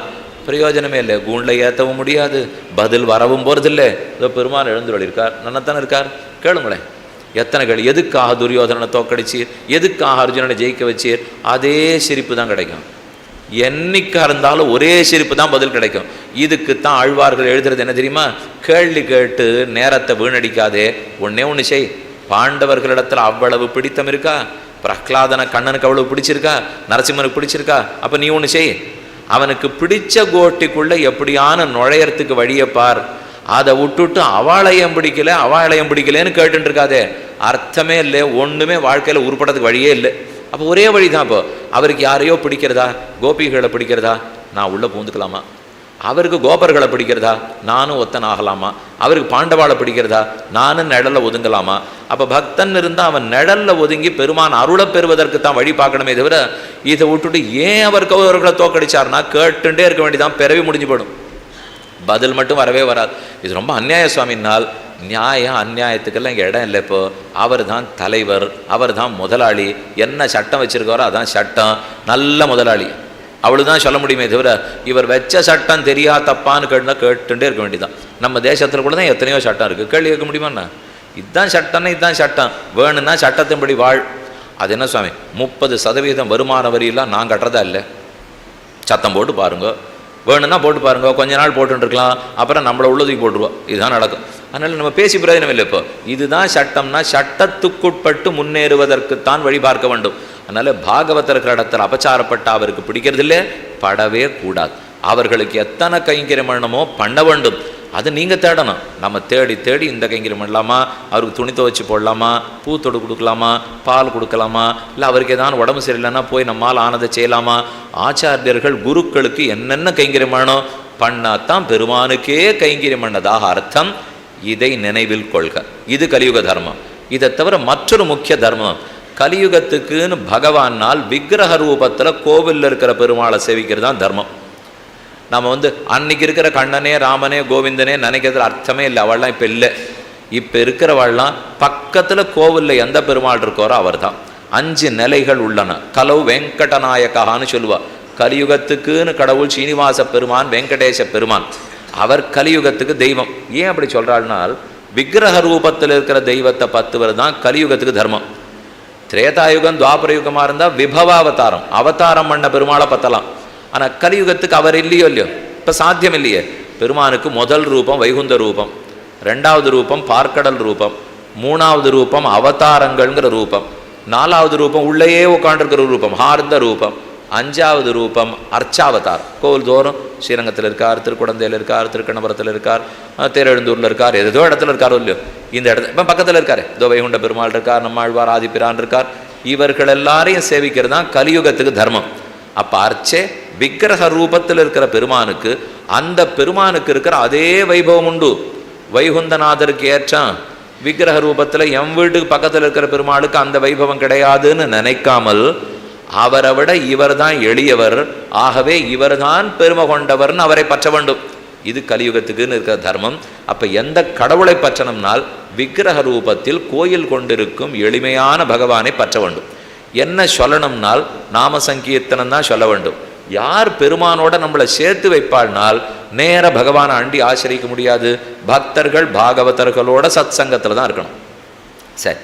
பிரயோஜனமே இல்லை. கூண்டில் ஏற்றவும் முடியாது, பதில் வரவும் போகிறதில்லை. இதோ பெருமான் எழுந்துள்ள இருக்கார், நன்னத்தானே இருக்கார், கேளுங்களேன். எத்தனை கேள்வி. எதுக்காக துரியோதனனை தோக்கடிச்சீர், எதுக்காக அர்ஜுனனை ஜெயிக்க வச்சீர், அதே சிரிப்பு தான் கிடைக்கும். என்னைக்கா இருந்தாலும் ஒரே சிரிப்பு தான் பதில் கிடைக்கும். இதுக்குத்தான் ஆழ்வார்கள் எழுதுறது என்ன தெரியுமா? கேள்வி கேட்டு நேரத்தை வீணடிக்காதே, ஒன்று செய். பாண்டவர்களிடத்தில் அவ்வளவு பிடித்தம் இருக்கா? பிரகலாதன கண்ணனுக்கு அவ்வளவு பிடிச்சிருக்கா? நரசிம்மனுக்கு பிடிச்சிருக்கா? அப்போ நீ ஒன்று செய். அவனுக்கு பிடிச்ச கோட்டிக்குள்ளே எப்படியான நுழையறதுக்கு வழியை பார். அதை விட்டுட்டு அவாளையம் பிடிக்கலன்னு கேட்டுட்டு இருக்காதே, அர்த்தமே இல்லை. ஒன்றுமே வாழ்க்கையில் உருப்படத்துக்கு வழியே இல்லை. அப்போ ஒரே வழி தான். இப்போ அவருக்கு யாரையோ பிடிக்கிறதா, கோபிகளை பிடிக்கிறதா, நான் உள்ளே பூந்துக்கலாமா? அவருக்கு கோபர்களை பிடிக்கிறதா, நானும் ஒத்தன் ஆகலாமா? அவருக்கு பாண்டவாளை பிடிக்கிறதா, நானும் நிழலில் ஒதுங்கலாமா? அப்போ பக்தன் இருந்தால் அவன் நிழலில் ஒதுங்கி பெருமான் அருளை பெறுவதற்கு தான் வழி பார்க்கணுமே தவிர இதை விட்டுட்டு ஏன் அவர் கௌரவர்களை தோக்கடிச்சார்னா கேட்டுட்டே இருக்க வேண்டியதான். பிறவி முடிஞ்சு போடும், பதில் மட்டும் வரவே வராது. இது ரொம்ப அந்நியாய சுவாமினால். நியாயம் அந்நியாயத்துக்கெல்லாம் இங்கே இடம் இல்லை. இப்போ அவர் தான் தலைவர், அவர் தான் முதலாளி. என்ன சட்டம் வச்சுருக்காரோ அதான் சட்டம். நல்ல முதலாளி. அவளுதான் சொல்ல முடியுமே தவிர இவர் வச்ச சட்டம் தெரியா தப்பான்னு கேட்டுட்டே இருக்க வேண்டியதான். நம்ம தேசத்தில் கூட தான் எத்தனையோ சட்டம் இருக்குது, கேள்வி கேட்க முடியுமாண்ணா? இதுதான் சட்டம்னா இதுதான் சட்டம், வேணும்னா சட்டத்தின்படி வாழ். அது என்ன சுவாமி 30% வருமான வரியெல்லாம் நான் கட்டுறதா இல்லை, சத்தம் போட்டு பாருங்க, வேணும்னா போட்டு பாருங்க, கொஞ்ச நாள் போட்டுருக்கலாம், அப்புறம் நம்மளை உள்ளதுக்கு போட்டுருவோம், இதுதான் நடக்கும். அதனால் நம்ம பேசி பிரயோஜனம் இல்லை. இப்போ இதுதான் சட்டம்னா சட்டத்துக்குட்பட்டு முன்னேறுவதற்குத்தான் வழி பார்க்க வேண்டும். அதனால் பாகவதற்கு இடத்துல அபச்சாரப்பட்ட அவருக்கு பிடிக்கிறதில்லை, படவே கூடாது. அவர்களுக்கு எத்தனை கைங்கரியம் பண்ணணுமோ பண்ண வேண்டும், அது நீங்கள் தேடணும். நம்ம தேடி தேடி இந்த கைங்கரியம் பண்ணலாமா, அவருக்கு துணி துவச்சி போடலாமா, பூத்தொடு கொடுக்கலாமா, பால் கொடுக்கலாமா, இல்லை அவருக்கு ஏதாவது உடம்பு சரியில்லைன்னா போய் நம்மால் ஆனதை செய்யலாமா. ஆச்சாரியர்கள் குருக்களுக்கு என்னென்ன கைங்கரியம் பண்ணணும் பண்ணாதான் பெருமானுக்கே கைங்கரியம் பண்ணதாக அர்த்தம். இதை நினைவில் கொள்க. இது கலியுக தர்மம். இதை தவிர மற்றொரு முக்கிய தர்மம், கலியுகத்துக்குன்னு பகவானால் விக்கிரக ரூபத்தில் கோவிலில் இருக்கிற பெருமாளை சேவிக்கிறது தான் தர்மம். நம்ம அன்னைக்கு இருக்கிற கண்ணனே ராமனே கோவிந்தனே நினைக்கிறதுல அர்த்தமே இல்லை, அவள்லாம் இப்போ இல்லை. இப்போ இருக்கிறவாள்லாம் பக்கத்தில் கோவிலில் எந்த பெருமாள் இருக்காரோ அவர் தான். 5 நிலைகள் உள்ளன. கலவு வெங்கடநாயகான்னு சொல்லுவா. கலியுகத்துக்குன்னு கடவுள் சீனிவாச பெருமான், வெங்கடேச பெருமான், அவர் கலியுகத்துக்கு தெய்வம். ஏன் அப்படி சொல்கிறாள்னால், விக்கிரக ரூபத்தில் இருக்கிற தெய்வத்தை பத்துவது தான் கலியுகத்துக்கு தர்மம். திரேதாயுகம் துவாபர யுகமாக இருந்தால் விபவாவதாரம், அவதாரம் பண்ண பெருமாளை பற்றலாம். ஆனால் கலியுகத்துக்கு அவர் இல்லையோ இல்லையோ, இப்போ சாத்தியம் இல்லையே. பெருமானுக்கு முதல் ரூபம் வைகுந்த ரூபம், 2வது ரூபம் பார்க்கடல் ரூபம், 3வது ரூபம் அவதாரங்கள்ங்கிற ரூபம், 4வது ரூபம் உள்ளேயே உட்காண்டிருக்கிற ரூபம் ஹார்ந்த ரூபம், 5வது ரூபம் அர்ச்சாவதார். கோவில் தோறும் ஸ்ரீரங்கத்தில் இருக்கார், திருக்குடந்தையில் இருக்கார், திருக்கண்ணபுரத்தில் இருக்கார், தேரெழுந்தூரில் இருக்கார், ஏதோ இடத்துல இருக்காரோ இல்லையோ. இந்த இடத்துல இப்போ பக்கத்தில் இருக்கார், இதோ வைகுண்ட பெருமாள் இருக்கார், நம்மாழ்வார் ஆதிப்பிரான் இருக்கார். இவர்கள் எல்லாரையும் சேவிக்கிறது தான் கலியுகத்துக்கு தர்மம். அப்போ அர்ச்சே விக்கிரக ரூபத்தில் இருக்கிற பெருமானுக்கு அந்த பெருமானுக்கு இருக்கிற அதே வைபவம் உண்டு. வைகுந்தநாதருக்கு ஏற்றான் விக்கிரக ரூபத்தில் எம் வீட்டுக்கு பக்கத்தில் இருக்கிற பெருமாளுக்கு அந்த வைபவம் கிடையாதுன்னு நினைக்காமல், அவரை விட இவர் தான் எளியவர், ஆகவே இவர் தான் பெருமை கொண்டவர்னு அவரை பற்ற வேண்டும். இது கலியுகத்துக்குன்னு இருக்கிற தர்மம். அப்போ எந்த கடவுளை பற்றணும்னால் விக்கிரக ரூபத்தில் கோயில் கொண்டிருக்கும் எளிமையான பகவானை பற்ற வேண்டும். என்ன சொல்லணும்னால் நாம சங்கீர்த்தனம் தான் சொல்ல வேண்டும். யார் பெருமானோட நம்மளை சேர்த்து வைப்பாள்னால் நேர பகவானை அண்டி ஆசிரியிக்க முடியாது. பக்தர்கள் பாகவதர்களோட சத் சங்கத்தில் தான் இருக்கணும். சரி,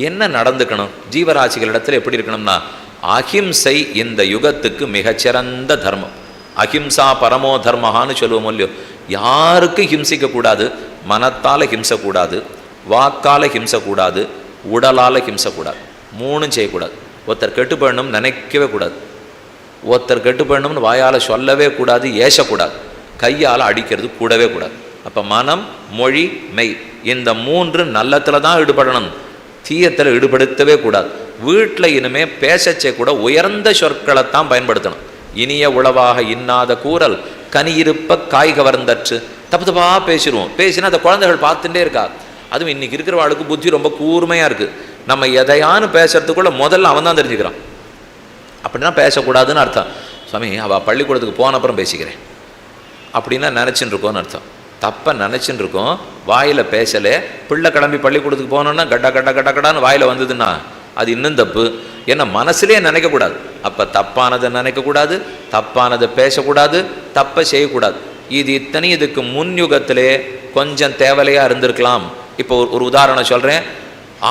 என்ன நடந்துக்கணும்? ஜீவராசிகளிடத்தில் எப்படி இருக்கணும்னா, அஹிம்சை இந்த யுகத்துக்கு மிகச்சிறந்த தர்மம். அஹிம்சா பரமோ தர்மஹான்னு சொல்லுவோம் இல்லையோ. யாருக்கும் ஹிம்சிக்கக்கூடாது, மனத்தால் ஹிம்சக்கூடாது, வாக்கால் ஹிம்சக்கூடாது, உடலால் ஹிம்சக்கூடாது, 3 செய்யக்கூடாது. ஒருத்தர் கெட்டு போயிடணும்னு நினைக்கவே கூடாது, ஒருத்தர் கெட்டு போயிடணும்னு வாயால் சொல்லவே கூடாது, ஏசக்கூடாது, கையால் அடிக்கிறது கூடவே கூடாது. அப்போ மனம் மொழி மெய் இந்த 3 நல்லத்தில் தான் ஈடுபடணும், தீயத்தில் ஈடுபடுத்தவே கூடாது. வீட்டில் இனிமே பேசச்சே கூட உயர்ந்த சொற்களைத்தான் பயன்படுத்தணும். இனிய உளவாக இன்னாத கூறல் கனியிருப்ப காய் கவர்ந்தற்று. தப்பு தப்பாக பேசிடுவோம், பேசினா அந்த குழந்தைகள் பார்த்துட்டே இருக்கா. அதுவும் இன்றைக்கி இருக்கிறவாளுக்கு புத்தி ரொம்ப கூர்மையாக இருக்குது. நம்ம எதையானு பேசுறதுக்குள்ள முதல்ல அவன் தான் தெரிஞ்சுக்கிறான். அப்படின்னா பேசக்கூடாதுன்னு அர்த்தம். சுவாமி அவள் பள்ளிக்கூடத்துக்கு போன அப்புறம் பேசிக்கிறேன் அப்படின்னா நினச்சின்னு இருக்கோன்னு அர்த்தம். தப்பை நினச்சின்னு இருக்கோம், வாயில் பேசலை. பிள்ளை கிளம்பி பள்ளிக்கூடத்துக்கு போனோன்னா கட்டான்னு வாயில் வந்ததுன்னா அது இன்னும் தப்பு. ஏன்னா மனசுலேயே நினைக்கக்கூடாது. அப்போ தப்பானதை நினைக்கக்கூடாது, தப்பானதை பேசக்கூடாது, தப்பை செய்யக்கூடாது. இது இத்தனை இதுக்கு முன் யுகத்திலே கொஞ்சம் தேவலையாக இருந்திருக்கலாம். இப்போ ஒரு உதாரணம் சொல்கிறேன்,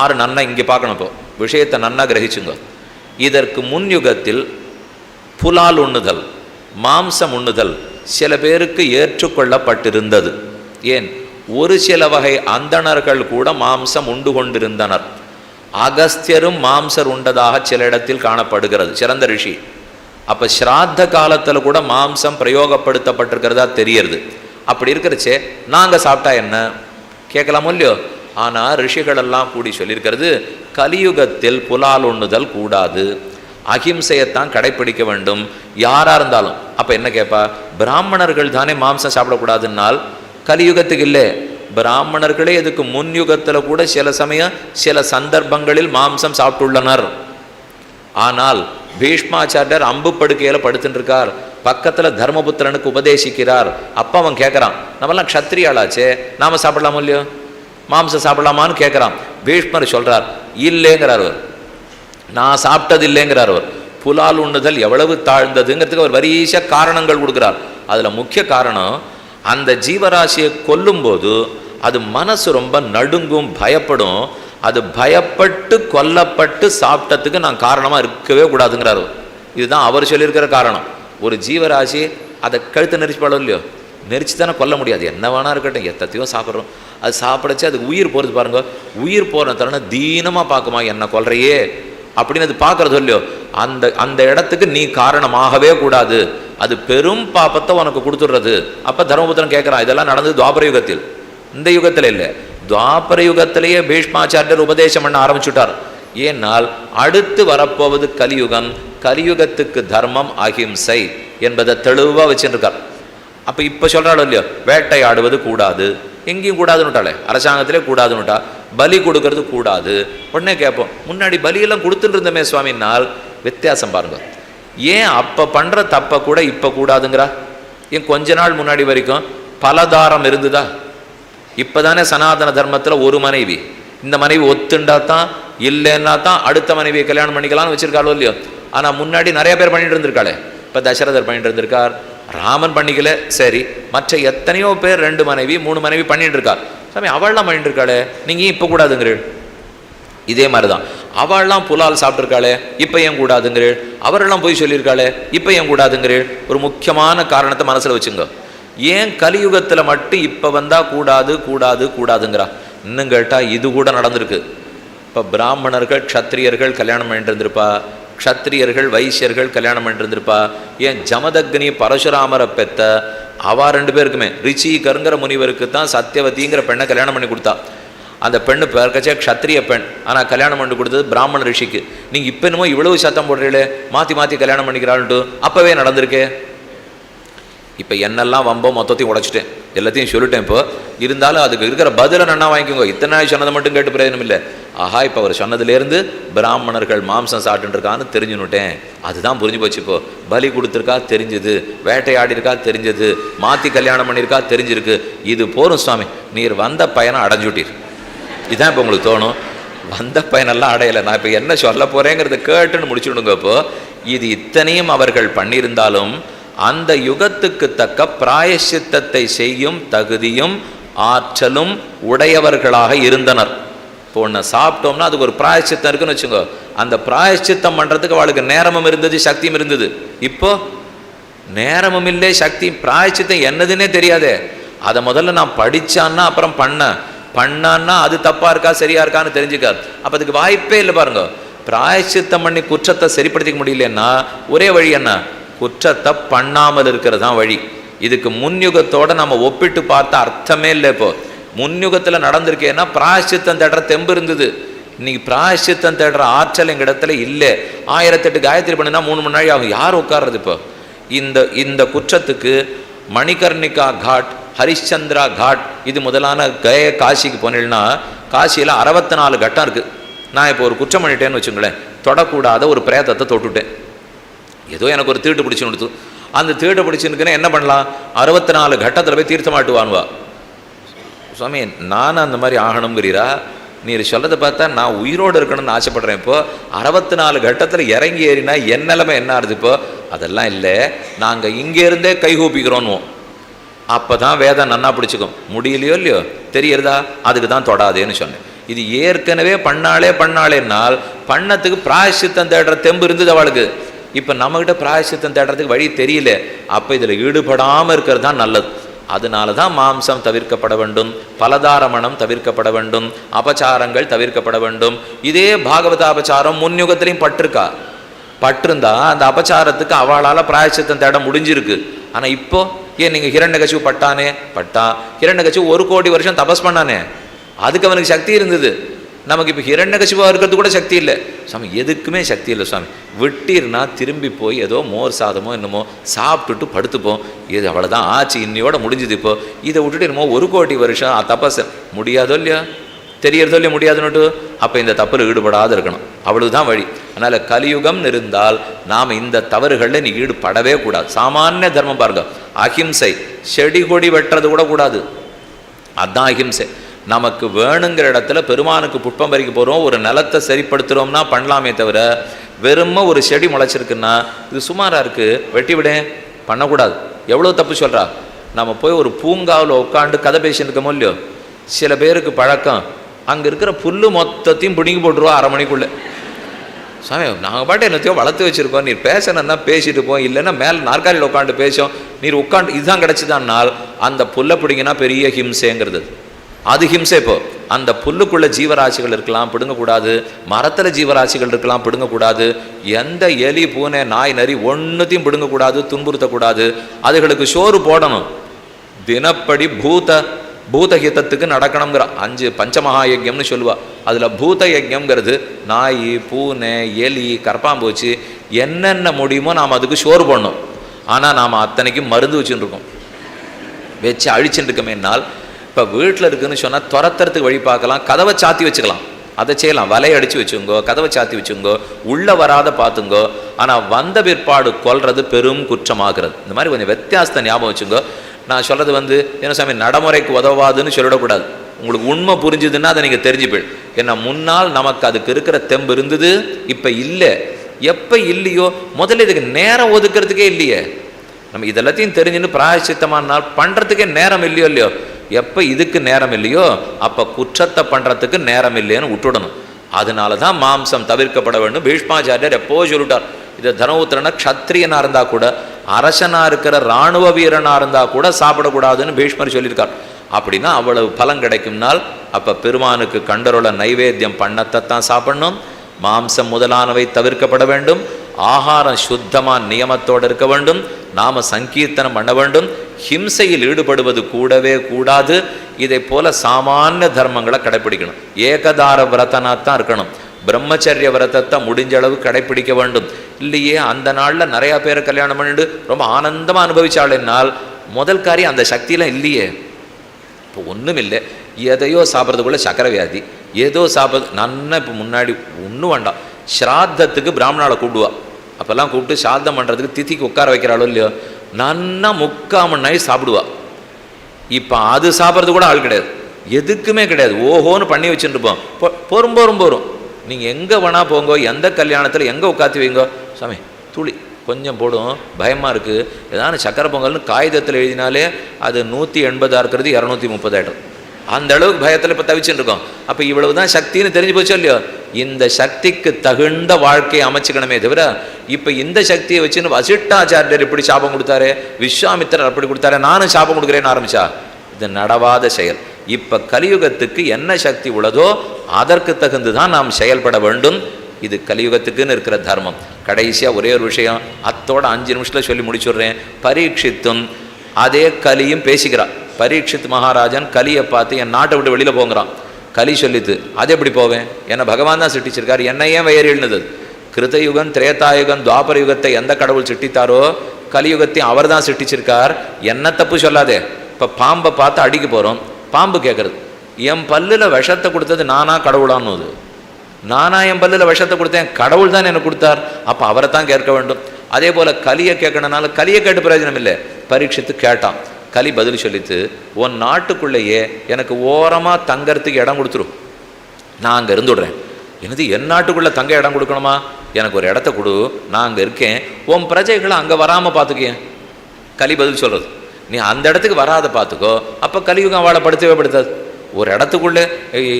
6 நன்னா இங்கே பார்க்கணும். இப்போ விஷயத்தை நன்னா கிரகிச்சுங்க. இதற்கு முன் யுகத்தில் புலால் உண்ணுதல், மாம்சம் உண்ணுதல் சில பேருக்கு ஏற்றுக்கொள்ளப்பட்டிருந்தது. ஏன், ஒரு சில வகை அந்தணர்கள் கூட மாம்சம் உண்டு கொண்டிருந்தனர். அகஸ்தியரும் மாம்சர் உண்டதாக சில இடத்தில் காணப்படுகிறது, சிறந்த ரிஷி. அப்போ ஸ்ராத்த காலத்தில் கூட மாம்சம் பிரயோகப்படுத்தப்பட்டிருக்கிறதா தெரியறது. அப்படி இருக்கிறச்சே நாங்கள் சாப்பிட்டா என்ன கேட்கலாமோ இல்லையோ. ஆனால் ரிஷிகளெல்லாம் கூடி சொல்லியிருக்கிறது, கலியுகத்தில் புலால் உண்ணுதல் கூடாது, அஹிம்சையத்தான் கடைப்பிடிக்க வேண்டும் யாராக இருந்தாலும். அப்போ என்ன கேட்பா, பிராமணர்கள் தானே மாம்சம் சாப்பிடக்கூடாதுன்னால் கலியுகத்துக்கு இல்லை, பிராமணர்களே இதுக்கு முன் யுகத்தில் கூட சில சமயம் சில சந்தர்ப்பங்களில் மாம்சம் சாப்பிட்டுள்ளனர். ஆனால் பீஷ்மாச்சாரியர் அம்பு படுக்கையில் படுத்துட்டு இருக்கார், பக்கத்தில் தர்மபுத்திரனுக்கு உபதேசிக்கிறார். அப்போ அவன் கேட்குறான், நம்மெல்லாம் க்ஷத்ரியாளாச்சே, நாம் சாப்பிடலாமோ இல்லையோ, மாம்சம் சாப்பிடலாமான்னு கேட்குறான். பீஷ்மர் சொல்கிறார் இல்லைங்கிறார் அவர், நான் சாப்பிட்டது இல்லைங்கிறார் அவர். புலால் உண்ணுதல் எவ்வளவு தாழ்ந்ததுங்கிறதுக்கு அவர் வரிசை காரணங்கள் கொடுக்குறார். அதில் முக்கிய காரணம், அந்த ஜீவராசியை கொல்லும்போது அது மனசு ரொம்ப நடுங்கும், பயப்படும். அது பயப்பட்டு கொல்லப்பட்டு சாப்பிட்டதுக்கு நான் காரணமாக இருக்கவே கூடாதுங்கிறாரு. இதுதான் அவர் சொல்லியிருக்கிற காரணம். ஒரு ஜீவராசி அதை கழுத்தை நெரிச்சுப்பாளோ இல்லையோ, நெரிச்சு தானே கொல்ல முடியாது. என்ன வேணா இருக்கட்டும், எத்தத்தையும் சாப்பிட்றோம். அது சாப்பிடச்சு அதுக்கு உயிர் போகிறது பாருங்க. உயிர் போகிற தருணம் தீனமாக பார்க்குமா, என்ன கொல்றையே அப்படின்னு அது பார்க்குறது இல்லையோ, அந்த அந்த இடத்துக்கு நீ காரணமாகவே கூடாது. அது பெரும் பாப்பத்தை உனக்கு கொடுத்துடுறது. அப்போ தர்மபுத்திரன் கேட்குறான், இதெல்லாம் நடந்தது துவாபர யுகத்தில், இந்த யுகத்தில் இல்லை. துவாபர யுகத்திலேயே பீஷ்மாச்சாரியர் உபதேசம் பண்ண ஆரம்பிச்சுட்டார். ஏனால் அடுத்து வரப்போவது கலியுகம். கலியுகத்துக்கு தர்மம் அஹிம்சை என்பதை தெளிவாக வச்சுருக்கார். அப்போ இப்போ சொல்கிறாளோ இல்லையோ, வேட்டையாடுவது கூடாது, எங்கேயும் கூடாதுன்னுட்டாலே, அரசாங்கத்திலே கூடாதுன்னுட்டா, பலி கொடுக்கறது கூடாது. உடனே கேட்போம், முன்னாடி பலியெல்லாம் கொடுத்துட்டு இருந்தமே சுவாமினால், வித்தியாசம் பாருங்க. ஏன் அப்போ பண்ணுற தப்பை கூட இப்போ கூடாதுங்கிறா? ஏன் கொஞ்ச நாள் முன்னாடி வரைக்கும் பலதாரம் இருந்துதா? இப்போ தானே சனாதன தர்மத்தில் ஒரு மனைவி, இந்த மனைவி ஒத்துண்டா தான், இல்லைன்னா தான் அடுத்த மனைவியை கல்யாணம் பண்ணிக்கலாம்னு வச்சுருக்காளோ இல்லையோ. ஆனால் முன்னாடி நிறைய பேர் பண்ணிட்டு இருந்திருக்காளே. இப்போ தசரதர் பண்ணிட்டு இருந்திருக்கார், ராமன் பண்ணிக்கல, சரி, மற்ற எத்தனையோ பேர் 2 மனைவி 3 மனைவி பண்ணிட்டு இருக்கார். சாமி அவள்லாம் பண்ணிட்டு இருக்காளே, நீங்கள் இப்போ கூடாதுங்கிறீள். இதே மாதிரி தான் அவள்லாம் புலால் சாப்பிட்ருக்காளே, இப்போ ஏன் கூடாதுங்கிறீள். அவரெல்லாம் போய் சொல்லியிருக்காளே, இப்போ ஏன் கூடாதுங்கிறீள். ஒரு முக்கியமான காரணத்தை மனசில் வச்சுங்க. ஏன் கலியுகத்தில் மட்டும் இப்போ வந்தால் கூடாது கூடாது கூடாதுங்கிறா? இன்னும் கேட்டால் இது கூட நடந்திருக்கு. இப்போ பிராமணர்கள் க்ஷத்ரியர்கள் கல்யாணம் பண்ணிட்டு இருந்திருப்பா, க்ஷத்ரியர்கள் வைசியர்கள் கல்யாணம் பண்ணிட்டு இருந்திருப்பா. ஏன் ஜமதக்னி பரசுராமரை பெத்த அவா 2 பேருக்குமே, ரிச்சிகருங்கிற முனிவருக்கு தான் சத்தியவதிங்கிற பெண்ணை கல்யாணம் பண்ணி கொடுத்தா. அந்த பெண்ணு பேர்க்கச்சே க்ஷத்ரிய பெண், ஆனால் கல்யாணம் பண்ணி கொடுத்தது பிராமண ரிஷிக்கு. நீங்கள் இப்போ என்னமோ இவ்வளவு சத்தம் போடுறீங்களே, மாற்றி மாற்றி கல்யாணம் பண்ணிக்கிறாள்ட்டு அப்போவே நடந்திருக்கே. இப்போ என்னெல்லாம் வம்போ மொத்தத்தையும் உடைச்சிட்டேன், எல்லாத்தையும் சொல்லிட்டேன். இப்போ இருந்தாலும் அதுக்கு இருக்கிற பதிலை நன்னா வாங்கிக்கோங்க. இத்தனை நாள் சொன்னதை மட்டும் கேட்டு பிரயோஜனம் இல்லை. ஆஹா, இப்போ அவர் சொன்னதுலேருந்து பிராமணர்கள் மாம்சம் சாப்பிட்டுருக்கான்னு தெரிஞ்சுன்னுட்டேன். அதுதான் புரிஞ்சு போச்சு. இப்போ பலி கொடுத்துருக்கா தெரிஞ்சுது, வேட்டையாடிருக்கா தெரிஞ்சது, மாற்றி கல்யாணம் பண்ணியிருக்கா தெரிஞ்சிருக்கு. இது போரும் சுவாமி, நீர் வந்த பயனை அடைஞ்சுட்டீர். இதுதான் இப்போ உங்களுக்கு தோணும். வந்த பயனெல்லாம் அடையலை, நான் இப்போ என்ன சொல்ல போகிறேங்கிறத கேட்டுன்னு முடிச்சுடுங்க. இப்போ இது இத்தனையும் அவர்கள் பண்ணியிருந்தாலும் அந்த யுகத்துக்கு தக்க பிராயசித்தத்தை செய்யும் தகுதியும் ஆற்றலும் உடையவர்களாக இருந்தனர். இப்போ ஒன்று சாப்பிட்டோம்னா அதுக்கு ஒரு பிராயசித்தம் இருக்குன்னு வச்சுக்கோ. அந்த பிராயசித்தம் பண்ணுறதுக்கு அவளுக்கு நேரமும் இருந்தது, சக்தியும் இருந்தது. இப்போ நேரமும் இல்லை, சக்தி, பிராயசித்தம் என்னதுன்னே தெரியாதே. அதை முதல்ல நான் படித்தான்னா அப்புறம் பண்ணான்னா அது தப்பாக இருக்கா சரியா இருக்கான்னு தெரிஞ்சுக்காது. அப்போ அதுக்கு வாய்ப்பே இல்லை பாருங்க. பிராயசித்தம் பண்ணி குற்றத்தை சரிப்படுத்திக்க முடியலன்னா ஒரே வழி என்ன, குற்றத்தை பண்ணாமல் இருக்கிறது தான் வழி. இதுக்கு முன்யுகத்தோடு நம்ம ஒப்பிட்டு பார்த்தா அர்த்தமே இல்லை. இப்போ முன்யுகத்தில் நடந்திருக்கேன்னா பிராயசித்தம் தேடுற தெம்பு இருந்தது. இன்னைக்கு பிராயசித்தம் தேடுற ஆற்றல் எங்கள் இடத்துல இல்லை. 1008 காயத்ரி பண்ணினா 3 மணி நேரம் ஆகும். யார் உட்கார்றது? இப்போ இந்த குற்றத்துக்கு மணிகர்ணிகா காட், ஹரிச்சந்திரா காட், இது முதலான காசிக்கு போனீங்கன்னா காசியில் 64 கட்டம் இருக்குது. நான் இப்போ ஒரு குற்றம் பண்ணிட்டேன்னு வச்சுங்களேன், தொடக்கூடாத ஒரு பிரேதத்தை தொட்டுட்டேன். ஏதோ எனக்கு ஒரு தீட்டு பிடிச்சுன்னு கொடுத்து, அந்த தீட்டை பிடிச்சுன்னு என்ன பண்ணலாம், 64 கட்டத்தில் போய் தீர்த்தமாட்டுவானுவா. சுவாமி நானும் அந்த மாதிரி ஆகணுங்கிறீரா? நீர் சொல்கிறத பார்த்தா நான் உயிரோடு இருக்கணும்னு ஆசைப்படுறேன். இப்போ 64 கட்டத்தில் இறங்கி ஏறினா என் நிலைமை என்ன ஆகுது? இப்போ அதெல்லாம் இல்லை, நாங்கள் இங்கேருந்தே கைகூப்பிக்கிறோன்னுவோம். அப்போ தான் வேதம் நன்னா பிடிச்சிக்கும். முடியலையோ இல்லையோ தெரியறதா, அதுக்கு தான் தொடாதேன்னு சொன்னேன். இது ஏற்கனவே பண்ணாலேன்னால் பண்ணத்துக்கு பிராயசித்தம் தேடுற தெம்பு இருந்தது அவளுக்கு. இப்போ நம்மகிட்ட பிராயசித்தம் தேடுறதுக்கு வழி தெரியல. அப்போ இதில் ஈடுபடாமல் இருக்கிறது தான் நல்லது. அதனால தான் மாம்சம் தவிர்க்கப்பட வேண்டும், பலதாரமணம் தவிர்க்கப்பட வேண்டும், அபச்சாரங்கள் தவிர்க்கப்பட வேண்டும். இதே பாகவத அபச்சாரம் முன்யுகத்திலையும் பட்டிருந்தா அந்த அபச்சாரத்துக்கு அவளால் பிராயசித்தம் தேட முடிஞ்சிருக்கு. ஆனால் இப்போ ஏன் நீங்கள் ஹிரண்யகசிபு பட்டான் ஹிரண்யகசிபு 1 கோடி வருஷம் தபஸ் பண்ணானே, அதுக்கு அவனுக்கு சக்தி இருந்தது. நமக்கு இப்போ ஹிரண்யகசிபாக இருக்கிறது கூட சக்தி இல்லை. சாமி எதுக்குமே சக்தி இல்லை சுவாமி. விட்டீர்னா திரும்பி போய் ஏதோ மோர் சாதமோ என்னமோ சாப்பிட்டுட்டு படுத்துப்போம். இது அவ்வளோதான் ஆச்சு, இன்னையோட முடிஞ்சுது. இப்போ இதை விட்டுட்டு என்னமோ 1 கோடி வருஷம் தபஸ் முடியாதோ இல்லையா, தெரியறதோ இல்லையா முடியாதுன்னுட்டு, அப்போ இந்த தப்பில் ஈடுபடாது இருக்கணும். அவ்வளவுதான் வழி. அதனால் கலியுகம்னு இருந்தால் நாம் இந்த தவறுகளில் நீ ஈடுபடவே கூடாது. சாமானிய தர்மம் பாருங்க, அஹிம்சை. செடி கொடி வெட்டுறது கூட கூடாது, அதுதான் அஹிம்சை. நமக்கு வேணுங்கிற இடத்துல பெருமானுக்கு புட்பம் பறிக்க போகிறோம், ஒரு நிலத்தை சரிப்படுத்துகிறோம்னா பண்ணலாமே தவிர வெறும ஒரு செடி முளைச்சிருக்குன்னா இது சுமாராக இருக்குது, வெட்டி விட பண்ணக்கூடாது. எவ்வளோ தப்பு சொல்கிறா. நம்ம போய் ஒரு பூங்காவில் உட்காந்து கதை பேசிட்டு இருக்கோமோ இல்லையோ, சில பேருக்கு பழக்கம் அங்கே இருக்கிற புல் மொத்தத்தையும் பிடுங்கி போட்டுருவோம் 1/2 மணிக்குள்ளே. சாமி நாங்கள் பாட்டு என்னத்தையோ வளர்த்து வச்சுருக்கோம், நீர் பேசணுன்னா பேசிட்டு போம், இல்லைன்னா மேலே நாற்காலியில் உட்காந்து பேசும், நீர் உட்காந்து இதுதான் கிடச்சிதான்னால் அந்த புல்லை பிடிங்கினா பெரிய ஹிம்சைங்கிறது. அது ஹிம்சை. இப்போ அந்த புல்லுக்குள்ள ஜீவராசிகள் இருக்கலாம், பிடுங்கக்கூடாது. மரத்தில் ஜீவராசிகள் இருக்கலாம், பிடுங்கக்கூடாது. எந்த எலி பூனை நாய் நரி ஒன்றுத்தையும் பிடுங்கக்கூடாது, துன்புறுத்தக்கூடாது. அதுகளுக்கு சோறு போடணும். தினப்படி பூதஹிதத்துக்கு நடக்கணுங்கிற 5 பஞ்சமகா யஜ்யம்னு சொல்லுவா. அதில் பூத யஜ்யம்ங்கிறது நாய் பூனை எலி கரப்பாம்பூச்சி என்னென்ன முடியுமோ நாம் அதுக்கு சோறு போடணும். ஆனால் நாம் அத்தனைக்கும் மருந்து வச்சுட்டு இருக்கோம், வச்சு அழிச்சுட்டு இருக்கமேனால். இப்போ வீட்டில் இருக்குதுன்னு சொன்னால் துரத்துறதுக்கு வழி பார்க்கலாம், கதவை சாத்தி வச்சுக்கலாம், அதை செய்யலாம். வலையை அடித்து வச்சுங்கோ, கதவை சாத்தி வச்சுங்கோ, உள்ளே வராத பார்த்துங்கோ. ஆனால் வந்த பிற்பாடு கொல்றது பெரும் குற்றமாகிறது. இந்த மாதிரி கொஞ்சம் வித்தியாசத்தை ஞாபகம் வச்சுங்கோ. நான் சொல்கிறது என்ன சாமி நடைமுறைக்கு உதவாதுன்னு சொல்லிடக்கூடாது. உங்களுக்கு உண்மை புரிஞ்சுதுன்னா அதை நீங்கள் தெரிஞ்சு போயிடும். ஏன்னா முன்னால் நமக்கு அதுக்கு இருக்கிற தெம்பு இருந்தது, இப்போ இல்லை. எப்போ இல்லையோ முதல்ல இதுக்கு நேரம் ஒதுக்கிறதுக்கே இல்லையே. நம்ம இதெல்லாத்தையும் தெரிஞ்சுன்னு பிராயச்சித்தமானால் பண்ணுறதுக்கே நேரம் இல்லையோ. எப்போ இதுக்கு நேரம் இல்லையோ அப்போ குற்றத்தை பண்ணுறதுக்கு நேரம் இல்லைன்னு விட்டுடணும். அதனால தான் மாம்சம் தவிர்க்கப்பட வேண்டும். பீஷ்மாச்சாரியர் எப்போ சொல்லிட்டார். இதை தனவுத்திரனா க்ஷத்ரியனாக இருந்தால் கூட, அரசனாக இருக்கிற இராணுவ வீரனாக இருந்தால் கூட சாப்பிடக்கூடாதுன்னு பீஷ்மர் சொல்லியிருக்கார். அப்படின்னா அவ்வளவு பலம் கிடைக்கும்னால் அப்போ பெருமானுக்கு கண்டரோல நைவேத்தியம் பண்ணத்தைத்தான் சாப்பிடணும். மாம்சம் முதலானவை தவிர்க்கப்பட வேண்டும். ஆகாரம் சுத்தமாக நியமத்தோடு இருக்க வேண்டும். நாம சங்கீர்த்தனம் பண்ண வேண்டும். ஹிம்சையில் ஈடுபடுவது கூடவே கூடாது. இதை போல சாமானிய தர்மங்களை கடைப்பிடிக்கணும். ஏகதார விரதனாத்தான் இருக்கணும். பிரம்மச்சரிய விரதத்தை முடிஞ்ச அளவு கடைப்பிடிக்க வேண்டும். இல்லையே அந்த நாளில் நிறையா பேரை கல்யாணம் பண்ணிட்டு ரொம்ப ஆனந்தமாக அனுபவிச்சாள்னால் முதல் காரியம் அந்த சக்தியெலாம் இல்லையே. இப்போ ஒன்றும் இல்லை, எதையோ சாப்பிட்றதுக்குள்ளே சக்கரை வியாதி, ஏதோ சாப்பிட்றது நன்னா. இப்போ முன்னாடி ஒன்றும் வேண்டாம், ஸ்ராத்தத்துக்கு பிராமணாவை கூப்பிடுவா. அப்போல்லாம் கூப்பிட்டு சாதம் பண்ணுறதுக்கு திதிக்கு உட்கார வைக்கிறாளோ இல்லையோ, நன்னா 3/4 மணி நேரம் சாப்பிடுவா. இப்போ அது சாப்பிட்றது கூட ஆள் கிடையாது, எதுக்குமே கிடையாது. ஓஹோன்னு பண்ணி வச்சுட்டு இருப்போம். போரும் நீங்கள் எங்கே வேணா போங்கோ, எந்த கல்யாணத்தில் எங்கே உட்காத்தி வைங்கோ, சாமி துளி கொஞ்சம் போடும், பயமாக இருக்குது. ஏதாவது சக்கரை பொங்கல்னு காகிதத்தில் எழுதினாலே அது 180 இருக்கிறது 230 ஆகிடும். அந்த அளவுக்கு பயத்தில் இப்போ தவிச்சுட்டு இருக்கோம். அப்போ இவ்வளவு தான் சக்தின்னு தெரிஞ்சு போச்சோ இல்லையோ. இந்த சக்திக்கு தகுந்த வாழ்க்கையை அமைச்சுக்கணுமே தவிர, இப்போ இந்த சக்தியை வச்சுன்னு வசிஷ்டாச்சாரியர் இப்படி சாபம் கொடுத்தாரு, விஸ்வாமித்திரர் அப்படி கொடுத்தாரு, நானும் சாபம் கொடுக்குறேன்னு ஆரம்பிச்சா இது நடவாத செயல். இப்போ கலியுகத்துக்கு என்ன சக்தி உள்ளதோ அதற்கு தகுந்து தான் நாம் செயல்பட வேண்டும். இது கலியுகத்துக்குன்னு இருக்கிற தர்மம். கடைசியாக ஒரே ஒரு விஷயம், அத்தோட 5 நிமிஷத்தில் சொல்லி முடிச்சுடுறேன். பரீட்சித்தும் அதே கலியும் பேசிக்கிறான். பரீட்சித் மகாராஜன் கலியை பார்த்து என் நாட்டை விட்டு வெளியில் போங்கிறான். கலி சொல்லித்து அது எப்படி போவேன், என்னை பகவான் தான் சிட்டிச்சிருக்காரு, என்னை ஏன் வயிறு எழுந்தது. கிருதயுகம் திரேதாயுகம் துவாபர யுகத்தை எந்த கடவுள் சிட்டித்தாரோ கலியுகத்தையும் அவர் தான் சிட்டிச்சிருக்கார். என்ன தப்பு சொல்லாதே. இப்போ பாம்பை பார்த்து அடிக்க போகிறோம், பாம்பு கேட்குறது என் பல்லில் விஷத்தை கொடுத்தது நானா கடவுளான்னு. நானா என் பல்லில் விஷத்தை கொடுத்தேன், கடவுள் தான் எனக்கு கொடுத்தார், அப்போ அவரை தான் கேட்க வேண்டும். அதே போல் கலியை கேட்கணுனால கலியை கேட்டு பிரயோஜனம் இல்லை. பரீட்சித்து கேட்டான். கலி பதில் சொல்லித்து, உன் நாட்டுக்குள்ளேயே எனக்கு ஓரமாக தங்கறதுக்கு இடம் கொடுத்துரும், நான் அங்கே இருந்துடுறேன். என்னது என் நாட்டுக்குள்ளே தங்க இடம் கொடுக்கணுமா, எனக்கு ஒரு இடத்த கொடு, நான் அங்கே இருக்கேன், உன் பிரஜைகளை அங்கே வராமல் பார்த்துக்கேன். கலி பதில் சொல்கிறது, நீ அந்த இடத்துக்கு வராத பார்த்துக்கோ, அப்போ கலியுகம் அவளை படுத்தவே படுத்தாது. ஒரு இடத்துக்குள்ளே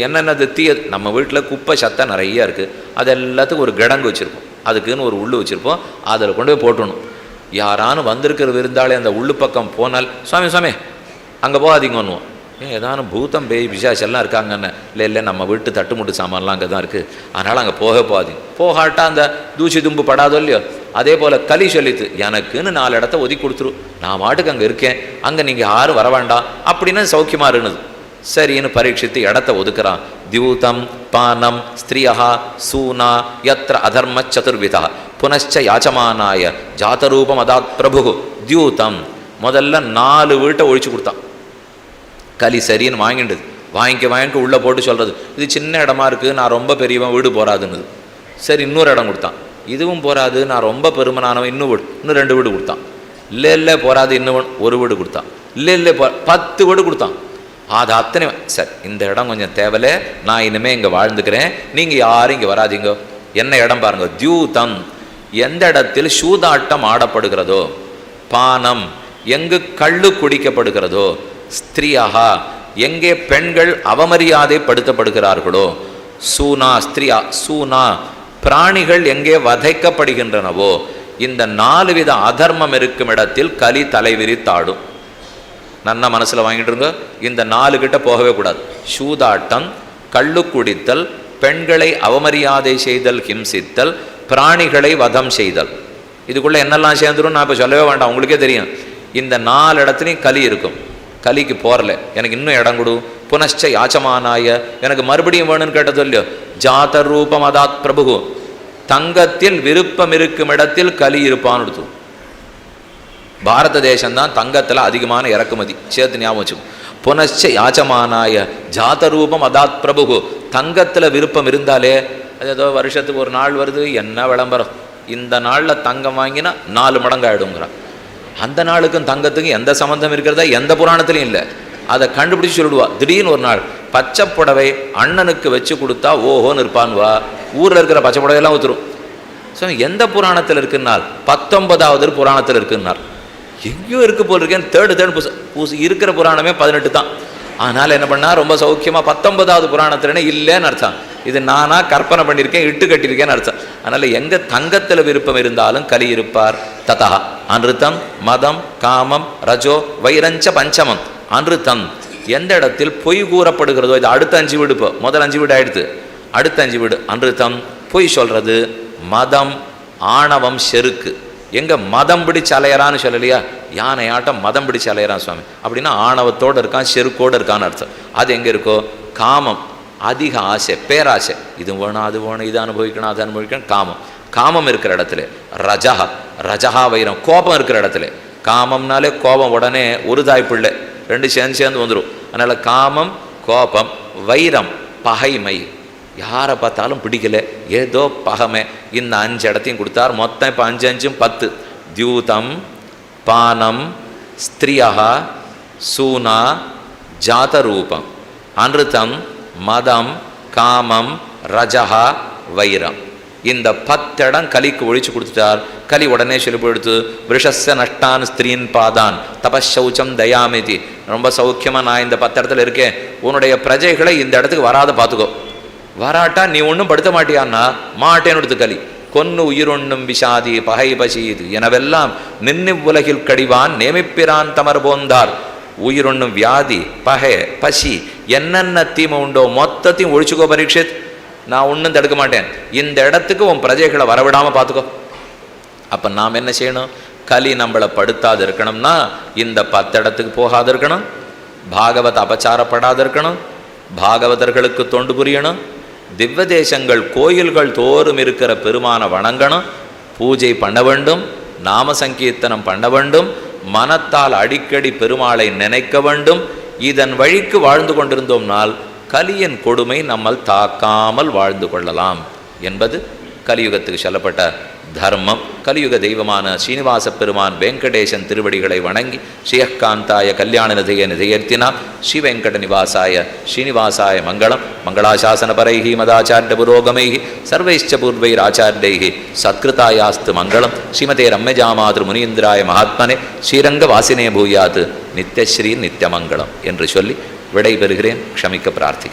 என்னென்னது தீய, நம்ம வீட்டில் குப்பை சத்தை நிறையா இருக்குது, அது எல்லாத்துக்கும் ஒரு கிடங்கு வச்சுருப்போம், அதுக்குன்னு ஒரு உள்ளு வச்சுருப்போம், அதில் கொண்டு போய் போட்டணும். யாரானு வந்திருக்கிற விருந்தாலே அந்த உள்ளு பக்கம் போனால் சுவாமி அங்கே போகாதீங்கன்னுவோம். ஏன் ஏதானும் பூத்தம் பேய் பிசாசெல்லாம் இருக்காங்கன்னு, இல்லை நம்ம வீட்டு தட்டுமுட்டு சாமான்லாம் அங்கே தான் இருக்குது, அதனால் அங்கே போகாதீங்க. போகாட்டா அந்த தூசி தும்பு படாதோ இல்லையோ. அதே போல் கலி சொல்லித்து, எனக்குன்னு 4 இடத்த ஒதுக்கி கொடுத்துரு, நான் மாட்டுக்கு அங்கே இருக்கேன், அங்கே நீங்கள் யாரும் வர வேண்டாம் அப்படின்னு சௌக்கியமாக இருந்தது. சரின்னு பரீட்சித்து இடத்த ஒதுக்குறான். தியூதம் பானம் ஸ்திரியா சூனா யத்ர அதர்ம சதுர்விதா புனச்ச யாச்சமானாய ஜாதரூபம் அதாத் பிரபு தியூதம். முதல்ல 4 வீட்டை ஒழிச்சு கொடுத்தான். கலி சரின்னு வாங்கிடுது. வாங்கிக்க உள்ளே போட்டு சொல்கிறது, இது சின்ன இடமா இருக்குது, நான் ரொம்ப பெரியவன், வீடு போகாதுன்னு. சரி இன்னொரு இடம் கொடுத்தான், இதுவும் போகாது, நான் ரொம்ப பெருமனானவன், இன்னும் 2 வீடு கொடுத்தான். இல்லை போகாது, இன்னும் 1 வீடு கொடுத்தான். இல்லை 10 வீடு கொடுத்தான். அது அத்தனை சரி இந்த இடம் கொஞ்சம் தேவையில்லை, நான் இனிமேல் இங்கே வாழ்ந்துக்கிறேன், நீங்கள் யாரும் இங்கே வராதிங்க. என்ன இடம் பாருங்க. தியூதம், எந்த இடத்தில் சூதாட்டம் ஆடப்படுகிறதோ, பானம், எங்கு கள்ளு குடிக்கப்படுகிறதோ, ஸ்திரியா, எங்கே பெண்கள் அவமரியாதைப்படுத்தப்படுகிறார்களோ, சூனா, ஸ்திரியா சூனா, பிராணிகள் எங்கே வதைக்கப்படுகின்றனவோ, இந்த 4 வித அதர்மம் இருக்கும் இடத்தில் கலி தலைவிரித்தாடும். நன்னா மனசில் வாங்கிட்டுருங்க. இந்த 4 கிட்ட போகவே கூடாது. சூதாட்டம், கள்ளு குடித்தல், பெண்களை அவமரியாதை செய்தல், ஹிம்சித்தல், பிராணிகளை வதம் செய்தல். இதுக்குள்ளே என்னெல்லாம் சேர்ந்துடும் நான் இப்போ சொல்லவே வேண்டாம், உங்களுக்கே தெரியும். இந்த 4 இடத்துலையும் கலி இருக்கும். கலிக்கு போகிறல, எனக்கு இன்னும் இடம் கொடு. புனச்ச யாச்சமானாய, எனக்கு மறுபடியும் வேணும்னு கேட்டது இல்லையோ. ஜாத ரூபம் அதாத் பிரபு, தங்கத்தில் விருப்பம் இருக்கும் இடத்தில் கலி இருப்பான்னு எடுத்து. பாரத தேசம்தான் தங்கத்தில் அதிகமான இறக்குமதி, சேர்த்து ஞாபகம் வச்சுக்கோ. புனச்ச யாச்சமானாய ஜாத ரூபம் அதாத் பிரபு, தங்கத்தில் விருப்பம் இருந்தாலே, அது ஏதோ வருஷத்துக்கு ஒரு நாள் வருது, என்ன விளம்பரம், இந்த நாளில் தங்கம் வாங்கினா 4 மடங்கு ஆகிடுங்கிறான். அந்த நாளுக்கும் தங்கத்துக்கும் எந்த சம்மந்தம் இருக்கிறதா எந்த புராணத்துலையும் இல்லை. அதை கண்டுபிடிச்சி சொல்லிடுவா. திடீர்னு ஒரு நாள் பச்சை புடவை அண்ணனுக்கு வச்சு கொடுத்தா ஓஹோன்னு இருப்பான்வா. ஊரில் இருக்கிற பச்சை புடவையெல்லாம் ஊற்றுரும். ஸோ எந்த புராணத்தில் இருக்குன்னார்? 19வது புராணத்தில் இருக்குன்னார். எங்கேயோ இருக்கு போல் இருக்கேன்னு தேடு பூசு இருக்கிற புராணமே 18 தான். அதனால் என்ன பண்ணால் ரொம்ப சௌக்கியமாக 19வது புராணத்துலன்னு இல்லைன்னு அர்த்தம். இது நானாக கற்பனை பண்ணியிருக்கேன், இட்டு கட்டியிருக்கேன்னு அர்த்தம். அதனால் எங்கே தங்கத்தில் விருப்பம் இருந்தாலும் கலி இருப்பார். ததா அன்ருத்தம் மதம் காமம் ரஜோ வைரஞ்ச பஞ்சமம். அன்ருத்தம், எந்த இடத்தில் பொய் கூறப்படுகிறதோ, இது அடுத்த 5 வீடு, இப்போ முதல் 5 வீடு ஆயிடுத்து, அடுத்த 5 வீடு. அன்ருத்தம் பொய் சொல்கிறது, மதம் ஆணவம் செருக்கு. எங்கே மதம் பிடிச்சு அலையறான்னு சொல்லலையா, யானையாட்டம் மதம் பிடிச்சு அலையறான் சுவாமி அப்படின்னா ஆணவத்தோடு இருக்கான், செருக்கோடு இருக்கான்னு அர்த்தம். அது எங்கே இருக்கோ? காமம், அதிக ஆசை, பேராசை, இது வேணும் அது வேணும், இது அனுபவிக்கணும் அது அனுபவிக்கணும், காமம். காமம் இருக்கிற இடத்துல ரஜஹா, ரஜஹா வைரம், கோபம் இருக்கிற இடத்துல. காமம்னாலே கோபம் உடனே ஒரு தாய் பிள்ளை 2 சேர்ந்து வந்துடும். அதனால் காமம், கோபம், வைரம், பகைமை, யாரை பார்த்தாலும் பிடிக்கல, ஏதோ பகமை. இந்த 5 இடத்தையும் கொடுத்தார். மொத்தம் இப்போ 5 5 10. தியூதம், பானம், ஸ்திரியா, சூனா, ஜாதரூபம், அன்ருத்தம், மதம், காமம், ரஜஹா, வைரம். இந்த 10 இடம் கலிக்கு ஒழிச்சு கொடுத்துட்டார். கலி உடனே சொல்லி போயிடுத்து. விஷஸ்ய நஷ்டான் ஸ்திரீன் பாதான் தபசௌச்சம் தயாமிதி. ரொம்ப சௌக்கியமாக நான் இந்த 10 இடத்துல இருக்கேன், உன்னுடைய பிரஜைகளை இந்த இடத்துக்கு வராத பார்த்துக்கோ. வராட்டா நீ ஒன்றும் படுத்த மாட்டியான்னா மாட்டேன்னு எடுத்து கலி. கொன்னு உயிரொன்னும் விஷாதி பகை பசீது எனவெல்லாம் நின்னு உலகில் கடிவான் நேமிப்பிரான் தமர் போந்தார். உயிரொன்னும் வியாதி பகை பசி என்னென்ன தீமை உண்டோ மொத்தத்தையும் ஒழிச்சுக்கோ பரீட்சித். நான் ஒன்றும் தடுக்க மாட்டேன், இந்த இடத்துக்கு உன் பிரஜைகளை வரவிடாமல் பார்த்துக்கோ. அப்போ நாம் என்ன செய்யணும்? கலி நம்மளை படுத்தாது இருக்கணும்னா இந்த 10 இடத்துக்கு போகாது இருக்கணும், பாகவத அபச்சாரப்படாது இருக்கணும், பாகவதர்களுக்கு தொண்டு புரியணும், திவ்ய தேசங்கள் கோயில்கள் தோறும் இருக்கிற பெருமான வணங்கணும், பூஜை பண்ண வேண்டும், நாம சங்கீர்த்தனம் பண்ண வேண்டும், மனத்தால் அடிக்கடி பெருமாளை நினைக்க வேண்டும். இதன் வழிக்கு வாழ்ந்து கொண்டிருந்தோம்னால் கலியின் கொடுமை நம்மால் தாக்காமல் வாழ்ந்து கொள்ளலாம் என்பது கலியுகத்துக்கு சொல்லப்பட்ட தர்மம். கலியுக தெய்வமான ஸ்ரீனிவாச பெருமான் வெங்கடேசன் திருவடிகளை வணங்கி ஸ்ரீயக்காந்தாய கல்யாண நிதைய நிதையர்த்தினா ஸ்ரீ வெங்கட நிவாசாய ஸ்ரீனிவாசாய மங்களம். மங்களாசாசன பரைஹி மதாச்சாரிய புரோகமைஹி சர்வைச்ச பூர்வைராச்சாரியைஹி சத்கிருதாயாஸ்து மங்களம். ஸ்ரீமதே ரம்யஜாமாதிரு முனீந்திராய மகாத்மனே ஸ்ரீரங்க வாசினே பூயாத் நித்யஸ்ரீ நித்யமங்கலம் என்று சொல்லி விடைபெறுகிறேன். க்ஷமிக்க பிரார்த்தி.